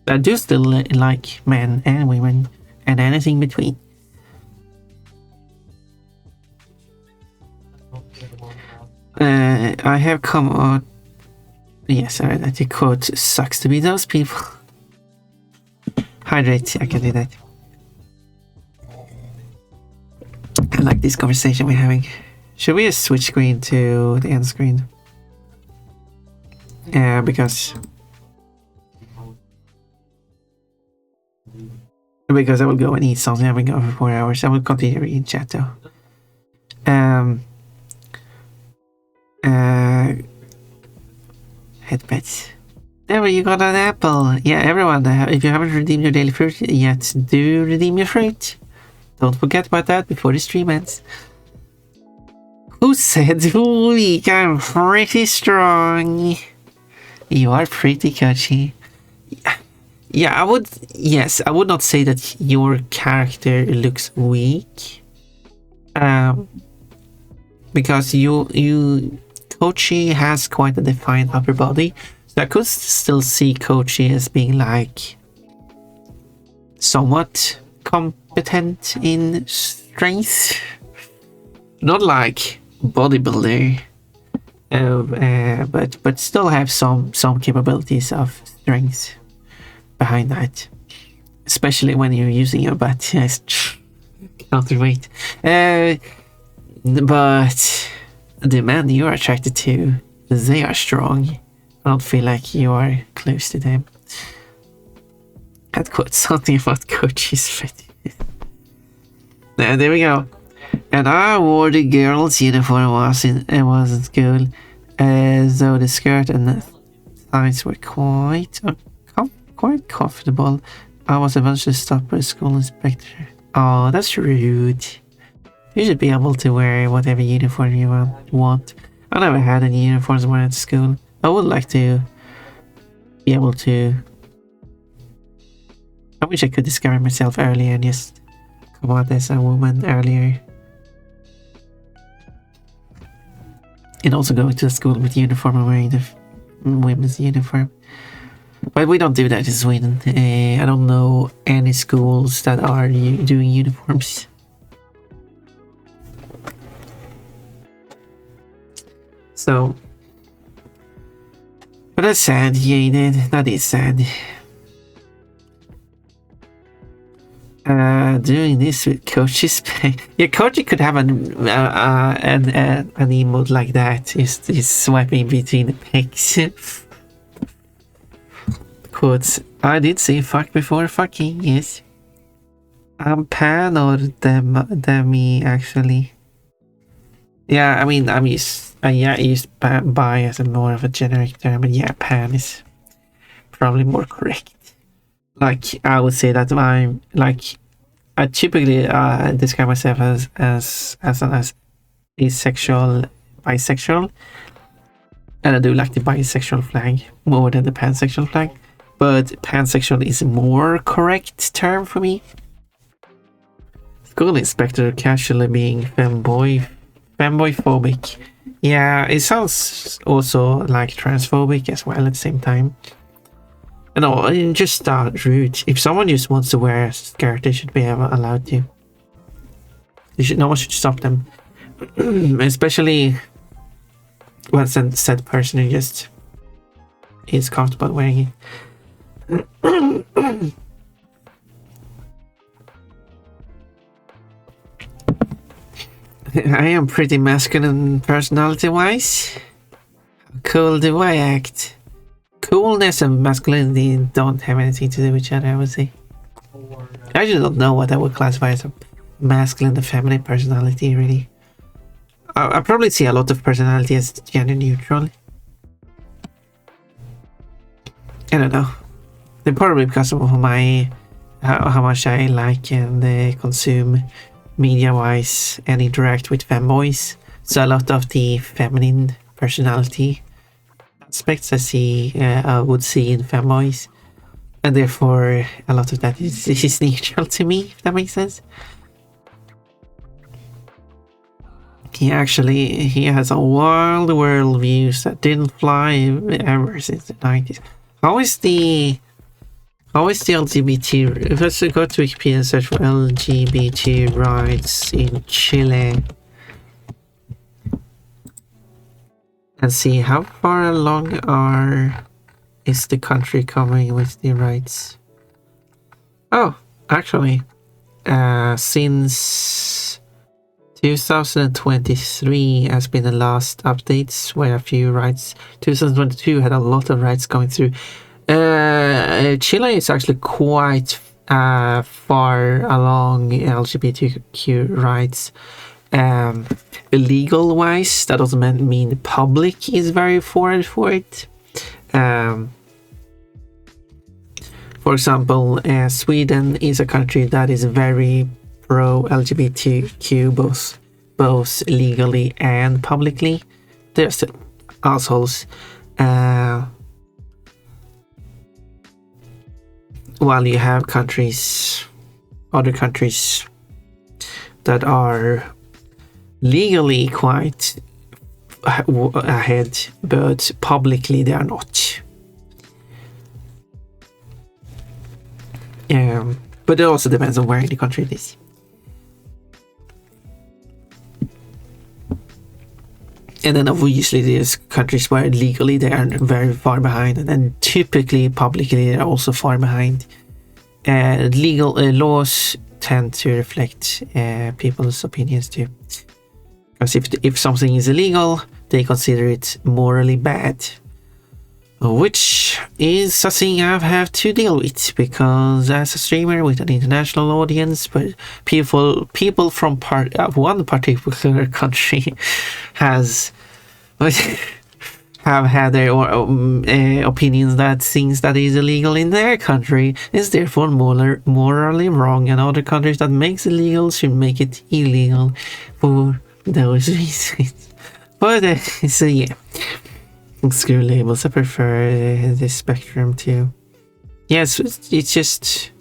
I do still like men and women and anything between. I have come on. Yes, that you quote sucks to be those people. Hydrate, I can do that. I like this conversation we're having. Should we just switch screen to the end screen? Because I will go and eat something. I've been going for 4 hours. I will continue reading chat though. Headbeds. There you got an apple. Yeah, everyone, if you haven't redeemed your daily fruit yet, do redeem your fruit. Don't forget about that before the stream ends. Who said weak? I'm pretty strong. You are pretty coachy. Yeah, I would. Yes, I would not say that your character looks weak. Because Kochi has quite a defined upper body, so I could still see Kochi as being like somewhat competent in strength, not like bodybuilder, but still have some capabilities of strength behind that, especially when you're using your butt as counterweight. But the men you're attracted to, they are strong. I don't feel like you are close to them. I'd quote something about Coach's fetish. There we go. And I wore the girl's uniform wasn't school, though the skirt and the thighs were quite comfortable. I was eventually stopped by the school inspector. Oh, that's rude. You should be able to wear whatever uniform you want. I never had any uniforms when I went to school. I would like to be able to... I wish I could discover myself earlier and just come out as a woman earlier. And also go to school with uniform and wearing the women's uniform. But we don't do that in Sweden. I don't know any schools that are doing uniforms. So, but that's sad, Jaden. That is sad. Doing this with Coach's pay. Yeah, Coach could have an emote like that. Just swiping between the pegs. Quotes. I did say fuck before fucking, yes. I'm pan or demi actually. Yeah, I mean, I'm used. I used bi as a more of a generic term, but yeah, pan is probably more correct. Like, I would say that I'm like, I typically describe myself as asexual, bisexual, and I do like the bisexual flag more than the pansexual flag. But pansexual is a more correct term for me. School inspector casually being femboy-phobic. Yeah, it sounds also like transphobic as well at the same time. No, just rude. If someone just wants to wear a skirt, they should be allowed to. No one should stop them. Especially when said person who just is comfortable wearing it. I am pretty masculine personality-wise. How cool do I act? Coolness and masculinity don't have anything to do with each other, I would say. I actually don't know what I would classify as a masculine and feminine personality, really. I probably see a lot of personality as gender neutral. I don't know. They're probably because of how much I like and consume media-wise and interact with femboys. So a lot of the feminine personality aspects I would see in femboys, and therefore a lot of that is neutral to me, if that makes sense. He has a wild world views that didn't fly ever since the 90s. How is the LGBT? Let's go to Wikipedia and search for LGBT rights in Chile and see how far along is the country coming with the rights. Oh, actually, since 2023 has been the last updates where a few rights. 2022 had a lot of rights going through. Chile is actually quite far along LGBTQ rights. Legal wise, that doesn't mean the public is very forward for it. For example, Sweden is a country that is very pro LGBTQ, both legally and publicly. They're still assholes. while you have countries, other countries that are legally quite ahead, but publicly they are not. But it also depends on where in the country it is. And then obviously there's countries where legally they are very far behind, and then typically publicly they're also far behind. Legal laws tend to reflect people's opinions too. Because if something is illegal, they consider it morally bad. Which is a thing I have to deal with, because as a streamer with an international audience, but people from one particular country have had their opinions that things that is illegal in their country is therefore morally wrong, and other countries that makes it legal should make it illegal for those reasons. But so yeah. Screw labels, I prefer this spectrum too. Yes, it's just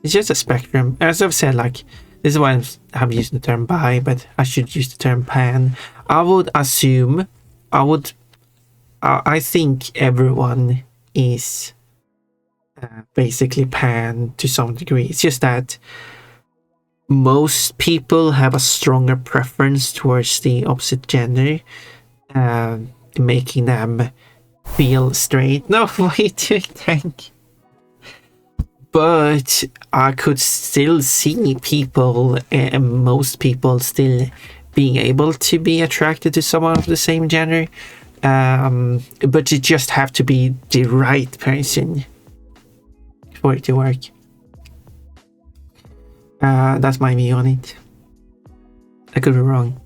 a spectrum. As I've said, like, this is why I'm using the term bi, but I should use the term pan. I would assume, I think everyone is basically pan to some degree. It's just that most people have a stronger preference towards the opposite gender, making them feel straight. No, what are you doing, Tank? But I could still see people, most people still being able to be attracted to someone of the same gender. But you just have to be the right person for it to work. That's my view on it. I could be wrong.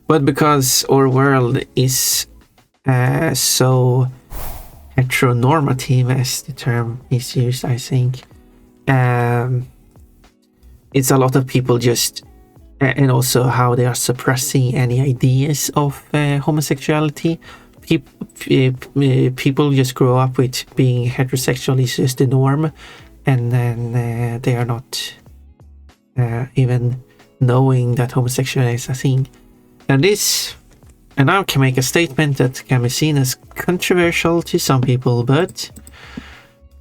But because our world is so heteronormative, as the term is used, I think, it's a lot of people just, and also how they are suppressing any ideas of homosexuality. People just grow up with being heterosexual is just the norm, and then they are not even knowing that homosexuality is a thing. And I can make a statement that can be seen as controversial to some people, but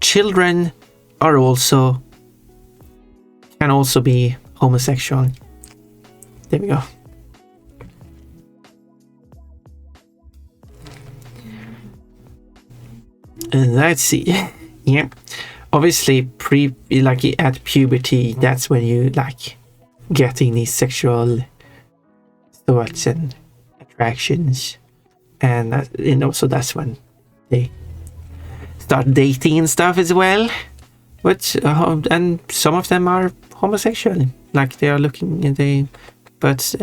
children can also be homosexual. There we go. And let's see. Yeah, obviously, at puberty, that's when you like getting these sexual thoughts and attractions, and also that's when they start dating and stuff as well. But and some of them are homosexual, like they are looking at but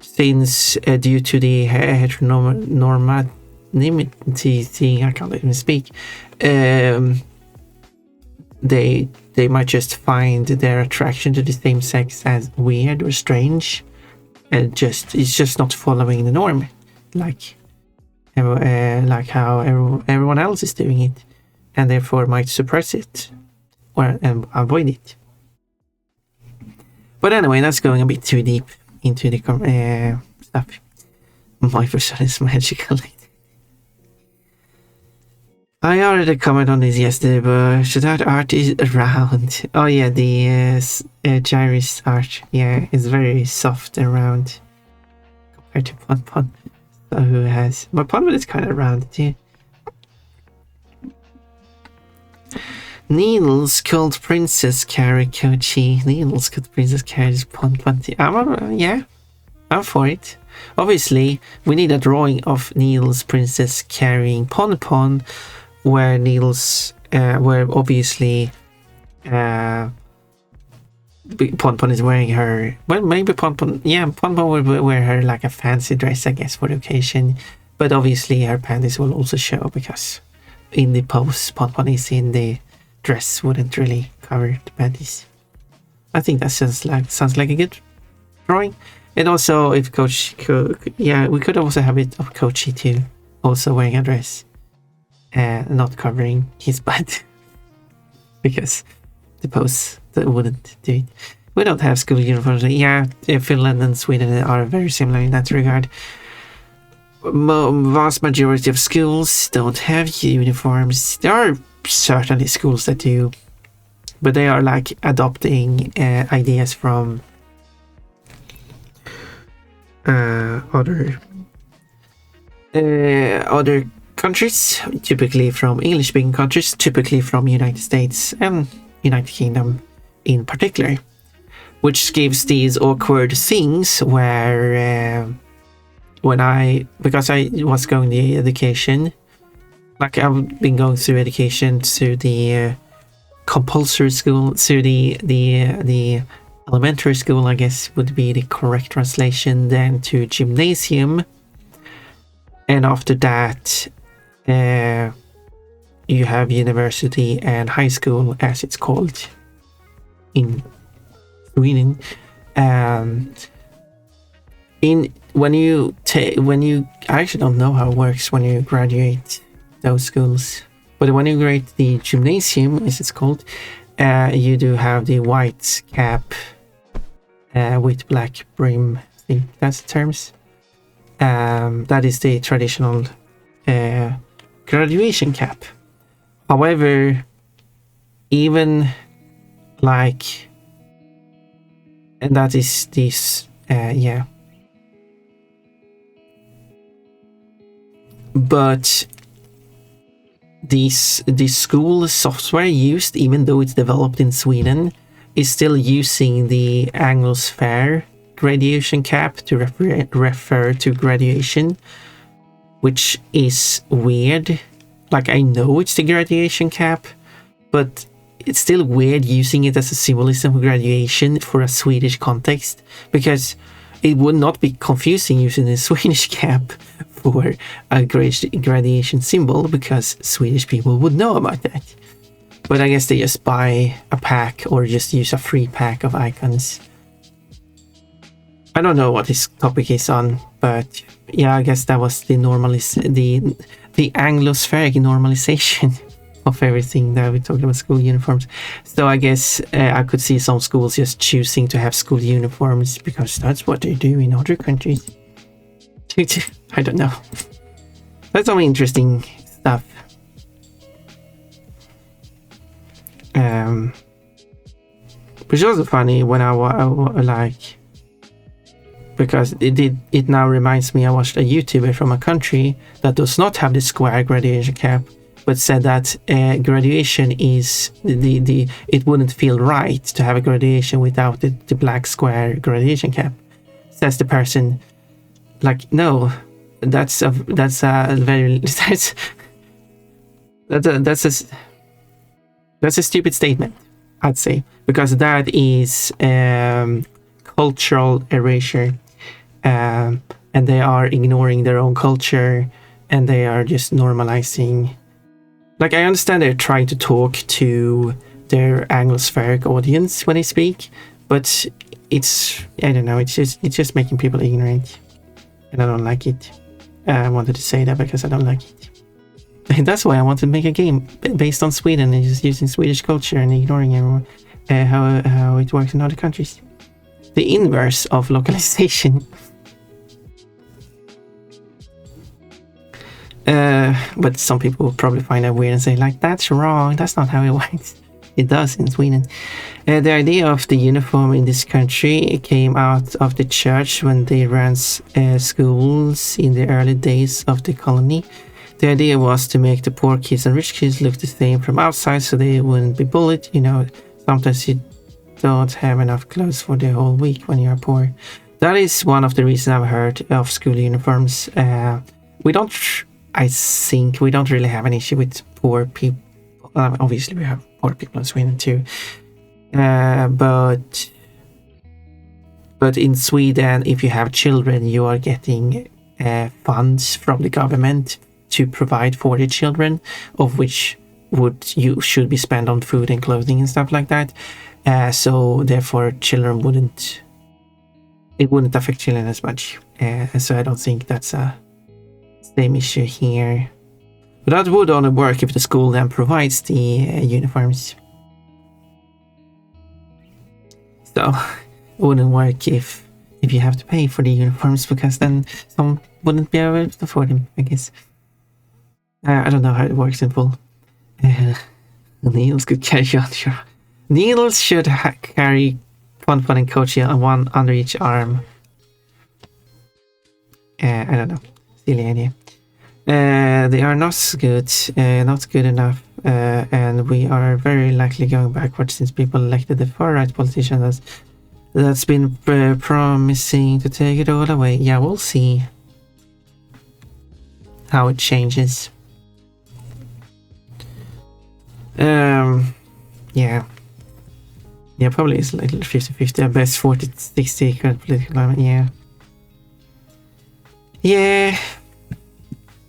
since due to the heteronormativity thing, I can't even speak. They might just find their attraction to the same sex as weird or strange, and it's just not following the norm, like how everyone else is doing it, and therefore might suppress it or avoid it. But anyway, that's going a bit too deep into the stuff. My person is magical. I already commented on this yesterday, but that art is around. Oh yeah, the Gyrus art, yeah, is very soft and round compared to Pon, who has... But Pon is kind of round too. Needles called Princess Carry Kochi. Needles called Princess Carry Pon. Yeah, I'm for it. Obviously, we need a drawing of Needles Princess carrying Pon, where Needles, where obviously Pon is wearing her, well, maybe Pon would wear her like a fancy dress, I guess, for the occasion, but obviously her panties will also show, because in the pose Pon is in, the dress wouldn't really cover the panties. I think that sounds like a good drawing. And also, if we could also have it of Kochi too, also wearing a dress, not covering his butt. because the posts that wouldn't do it. We don't have school uniforms. Yeah, Finland and Sweden are very similar in that regard. Vast majority of schools don't have uniforms. There are certainly schools that do, but they are like adopting ideas from other countries, typically from English-speaking countries, typically from United States and United Kingdom in particular, which gives these awkward things where because I was going the education, like I've been going through education to the compulsory school, to the elementary school, I guess would be the correct translation, then to gymnasium, and after that you have university and high school, as it's called in Sweden. I actually don't know how it works when you graduate those schools, but when you graduate the gymnasium, as it's called, you do have the white cap with black brim. I think that's the terms. That is the traditional graduation cap. However, even like, and that is this, yeah. But the school software used, even though it's developed in Sweden, is still using the Anglosphere graduation cap to refer to graduation, which is weird. Like, I know it's the graduation cap, but it's still weird using it as a symbolism of graduation for a Swedish context, because it would not be confusing using the Swedish cap for a graduation symbol, because Swedish people would know about that. But I guess they just buy a pack or just use a free pack of icons. I don't know what this topic is on, but yeah, I guess that was the Anglospheric normalization of everything that we talked about school uniforms. So I guess I could see some schools just choosing to have school uniforms because that's what they do in other countries. I don't know. That's some interesting stuff. Which is also funny when I like, because it now reminds me I watched a YouTuber from a country that does not have the square graduation cap, but said that graduation is it wouldn't feel right to have a graduation without the black square graduation cap. Says the person, like, no, that's a stupid statement, I'd say, because that is cultural erasure, and they are ignoring their own culture, and they are just normalizing. Like, I understand they're trying to talk to their Anglospheric audience when they speak, but it's, I don't know, it's just making people ignorant, and I don't like it. I wanted to say that because I don't like it. And that's why I wanted to make a game based on Sweden and just using Swedish culture and ignoring everyone, how it works in other countries. The inverse of localization. But some people will probably find that weird and say, like, that's wrong, that's not how it works. It does in Sweden. The idea of the uniform in this country came out of the church when they ran schools in the early days of the colony. The idea was to make the poor kids and rich kids look the same from outside so they wouldn't be bullied. You know, sometimes you don't have enough clothes for the whole week when you're poor. That is one of the reasons I've heard of school uniforms. I think we don't really have an issue with poor people. Obviously, we have poor people in Sweden too. But in Sweden, if you have children, you are getting funds from the government to provide for the children, of which should be spent on food and clothing and stuff like that. So therefore, children wouldn't affect children as much. So I don't think that's a same issue here. But that would only work if the school then provides the uniforms. though. It wouldn't work if you have to pay for the uniforms, because then some wouldn't be able to afford them, I guess. I don't know how it works in full. Needles could carry on, sure. Needles should carry Pon and Kochi on one under each arm. I don't know. Silly idea. They are not good enough, and we are very likely going backwards since people elected the far-right politician that's been promising to take it all away. Yeah, we'll see how it changes. Yeah, probably it's like 50-50 at best, 40-60 current political climate. Yeah.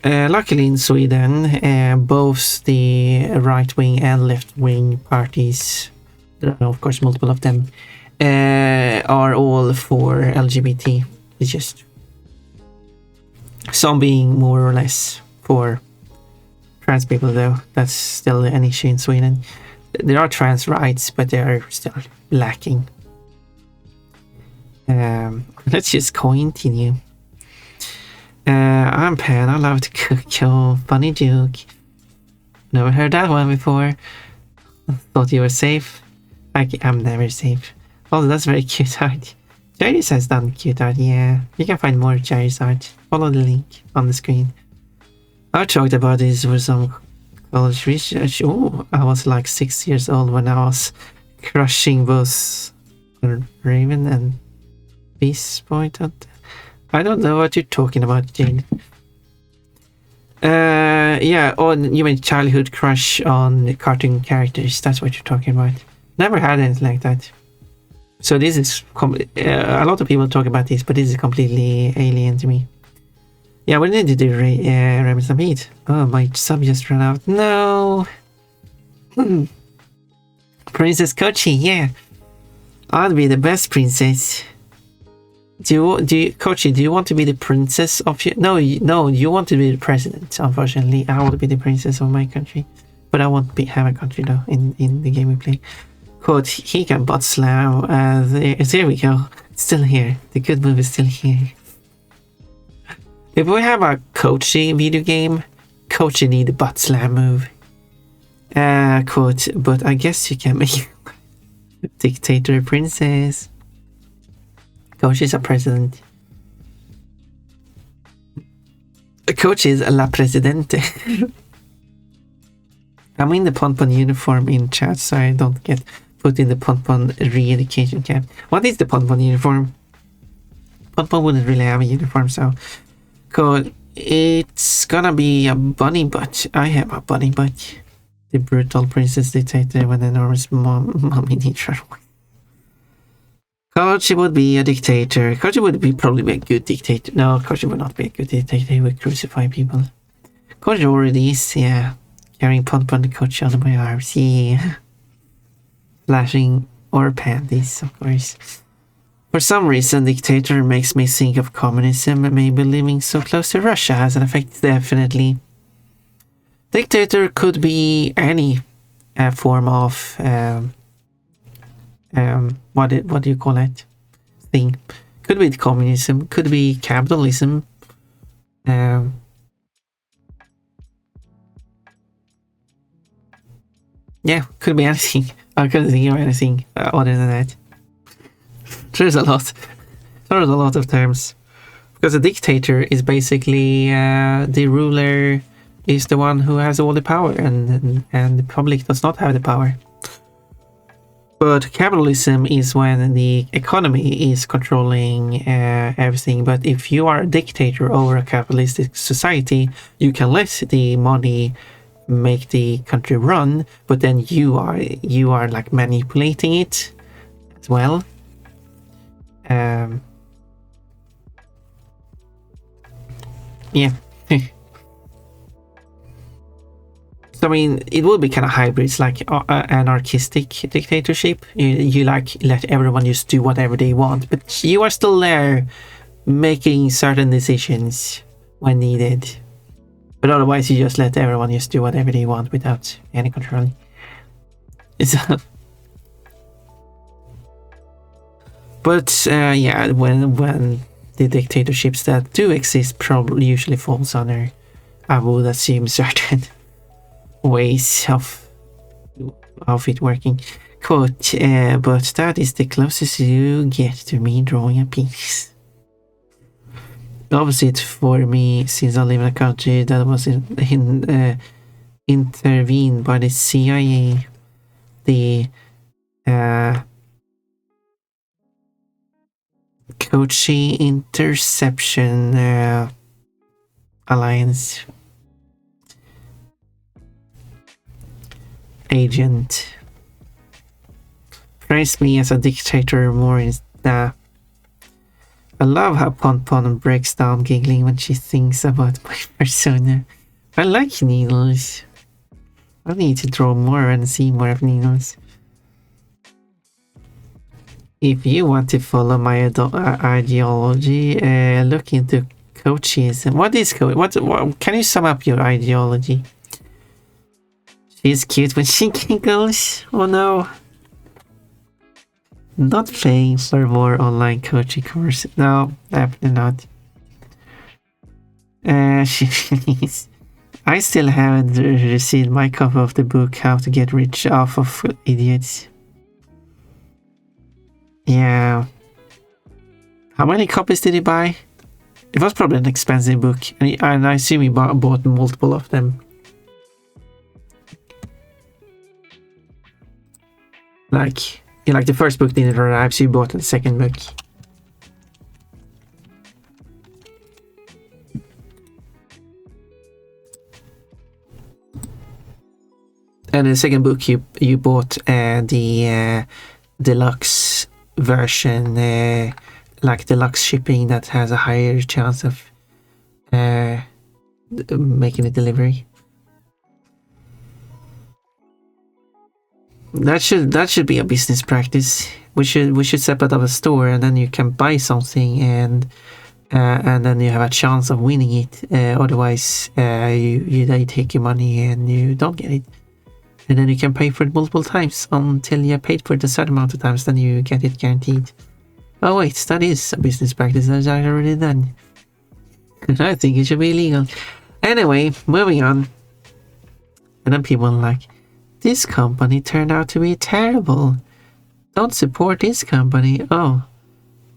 Luckily in Sweden, both the right-wing and left-wing parties, there are of course multiple of them, are all for LGBT. It's just some being more or less for trans people, though. That's still an issue in Sweden. There are trans rights, but they are still lacking. Let's just continue. I'm Pan. I love to cook. Oh, funny joke. Never heard that one before. Thought you were safe. I'm never safe. Oh, that's very cute art. Jerry's has done cute art, yeah. You can find more Jerry's art. Follow the link on the screen. I talked about this with some college research. Oh, I was like 6 years old when I was crushing both Raven and Beast Point. I don't know what you're talking about, Jane. Yeah, oh, you mean childhood crush on cartoon characters. That's what you're talking about. Never had anything like that. So this is... a lot of people talk about this, but this is completely alien to me. Yeah, we need to do Raven Stampede. Oh, my sub just ran out. No! Princess Kochi, yeah. I'd be the best princess. Kochi, do you want to be the princess of your... No, you want to be the president, unfortunately. I want to be the princess of my country. But I won't have a country, though, in the game we play. Quote, he can butt slam. There we go. It's still here. The good move is still here. If we have a Kochi video game, Kochi need a butt slam move. Quote, but I guess you can make dictator princess. Kochi is a president. Kochi is la presidente. I'm in the Pon uniform in chat, so I don't get put in the Pon re-education camp. What is the Pon uniform? Pon wouldn't really have a uniform, so... Cool. It's gonna be a bunny butt. I have a bunny butt. The brutal princess dictator with enormous mommy nature. Kochi would be a dictator. Kochi would probably be a good dictator. No, Kochi would not be a good dictator. He would crucify people. Kochi already is, yeah. Carrying Pon Kochi under my arms, yeah. Flashing or panties, of course. For some reason, dictator makes me think of communism. Maybe living so close to Russia has an effect, definitely. Dictator could be any form of... what do you call it? Thing. Could be communism, could be capitalism. Yeah, could be anything. I couldn't think of anything other than that. There's a lot. There's a lot of terms. Because a dictator is basically the ruler is the one who has all the power, and the public does not have the power. But capitalism is when the economy is controlling everything. But if you are a dictator over a capitalistic society, you can let the money make the country run, but then you are like manipulating it as well. Yeah. So, I mean, it would be kind of hybrid. It's like anarchistic dictatorship. You like let everyone just do whatever they want, but you are still there making certain decisions when needed. But otherwise, you just let everyone just do whatever they want without any control. But yeah, when the dictatorships that do exist probably usually falls under, I would assume, certain ways of it working. Quote, but that is the closest you get to me drawing a piece. Obviously, for me, since I live in a country that was intervened by the CIA, the Kochi Interception Alliance agent praised me as a dictator more in I love how Pon breaks down giggling when she thinks about my persona. I like needles. I need to draw more and see more of needles. If you want to follow my ideology, look into Kochiism. What is Kochi? What can you sum up your ideology? She's cute when she giggles. Oh no. Not paying for more online coaching course. No, definitely not. I still haven't received my copy of the book How to Get Rich Off of Idiots. Yeah. How many copies did he buy? It was probably an expensive book, and I assume he bought multiple of them. Like the first book didn't arrive, so you bought the second book. And the second book you bought the deluxe version, like deluxe shipping that has a higher chance of making a delivery. That should be a business practice. We should separate up a store, and then you can buy something, and then you have a chance of winning it. Otherwise, they take your money and you don't get it, and then you can pay for it multiple times until you have paid for it a certain amount of times. Then you get it guaranteed. Oh wait, that is a business practice that's already done. I think it should be illegal. Anyway, moving on. And then people are like, this company turned out to be terrible. Don't support this company. Oh,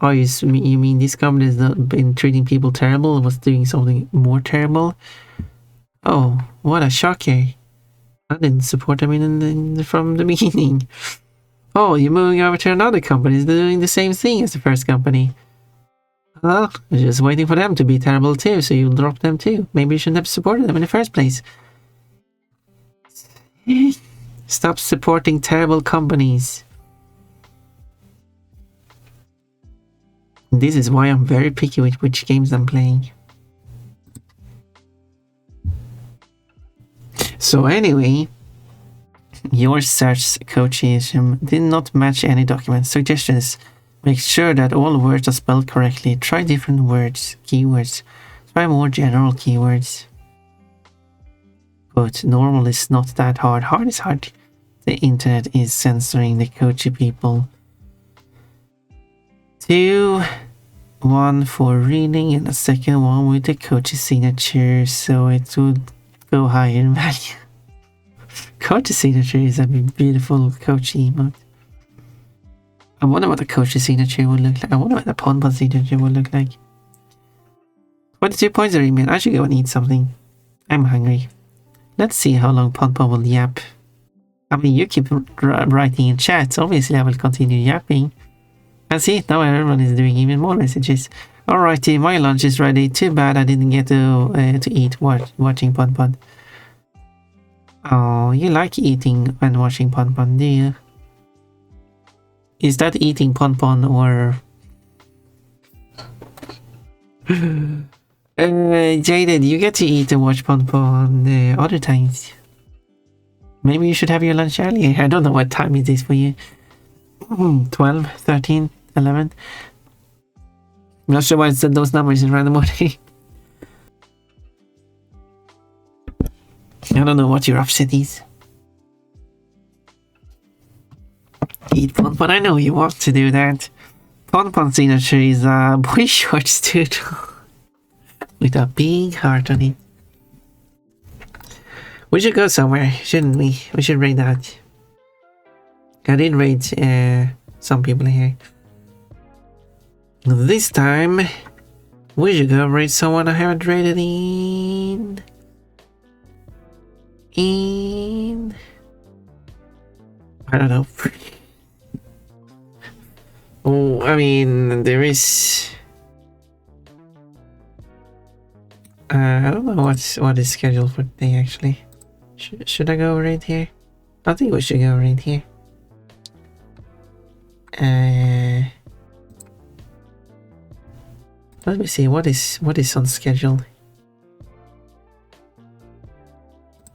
you mean this company has not been treating people terrible and was doing something more terrible? Oh, what a shocker. I didn't support them from the beginning. Oh, you're moving over to another company. They're doing the same thing as the first company. Well, you're just waiting for them to be terrible too, so you'll drop them too. Maybe you shouldn't have supported them in the first place. Stop supporting terrible companies. This is why I'm very picky with which games I'm playing. So anyway, your search Kochiism did not match any documents. Suggestions: make sure that all words are spelled correctly. Try different words, keywords. Try more general keywords. But normal is not that hard. Hard is hard. The internet is censoring the Kochi people. 2, 1 for reading, and the second one with the Kochi signature, so it would go higher in value. Kochi signature is a beautiful Kochi emote. I wonder what the Kochi signature would look like. I wonder what the Ponpon signature would look like. 22 points are email. I should go and eat something. I'm hungry. Let's see how long Ponpon will yap. I mean, you keep writing in chat, so obviously I will continue yapping. And see, now everyone is doing even more messages. Alrighty, my lunch is ready. Too bad I didn't get to eat watching Ponpon. Oh, you like eating and watching Ponpon, do you? Is that eating Ponpon or... Jaded, you get to eat and watch Ponpon other times. Maybe you should have your lunch earlier. I don't know what time it is for you. 12, 13, 11. I'm not sure why I said those numbers in random order. I don't know what your upset is. Eat Ponpon, I know you want to do that. Ponpon's signature is a boy shorts dude with a big heart on it. We should go somewhere, shouldn't we? We should raid that. I did raid some people here. This time, we should go raid someone I haven't raided in. I don't know. Oh, I mean, there is. I don't know what is scheduled for today actually. Should I go right here? I think we should go right here. Let me see what is on schedule.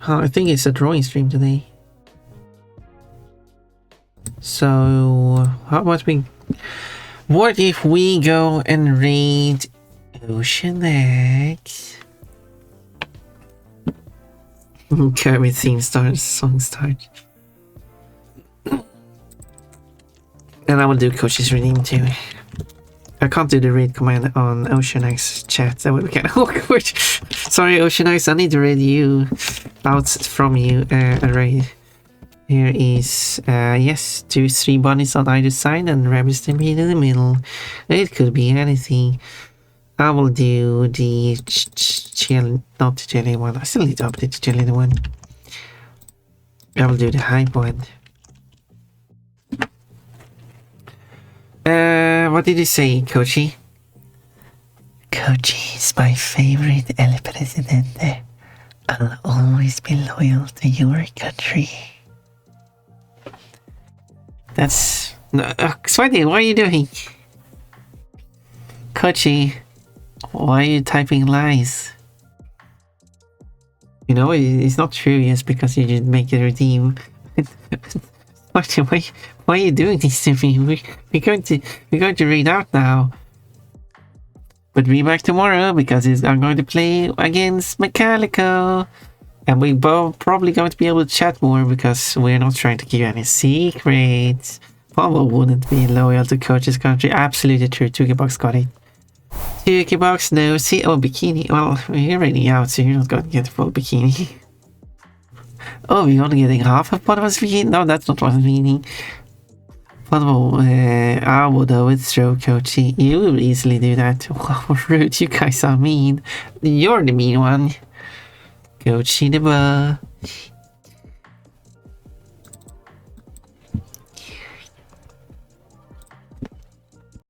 Oh, I think it's a drawing stream today. So how about what if we go and raid Ocean Eggs? Kirby theme starts, song starts. And I will do Coach's reading too. I can't do the raid command on Ocean X chat, that would be kind of awkward. Sorry Ocean X, I need to raid you out from you a raid. Here is yes, 2-3 bunnies on either side and Rabbit Stampede in the middle. It could be anything. I will do the chill, not the jelly one. I still need to update the jelly one. I will do the hype one. What did you say, Kochi? Kochi is my favorite El Presidente. I'll always be loyal to your country. That's... Sweaty, what are you doing? Kochi, why are you typing lies? You know, it's not true just because you didn't make a redeem. Why are you doing this to me? We're going to read out now. But be back tomorrow because I'm going to play against Metallico. And we're both probably going to be able to chat more because we're not trying to give any secrets. Pablo wouldn't be loyal to Coach's country. Absolutely true. Tukibox got it. Tukibox, no. See, oh, bikini. Well, you're already out, so you're not going to get the full bikini. Oh, we're only getting half of what I was meaning? No, that's not what I was meaning. I would overthrow Kochi. You will easily do that. Wow, rude. You guys are mean. You're the mean one. Kochi the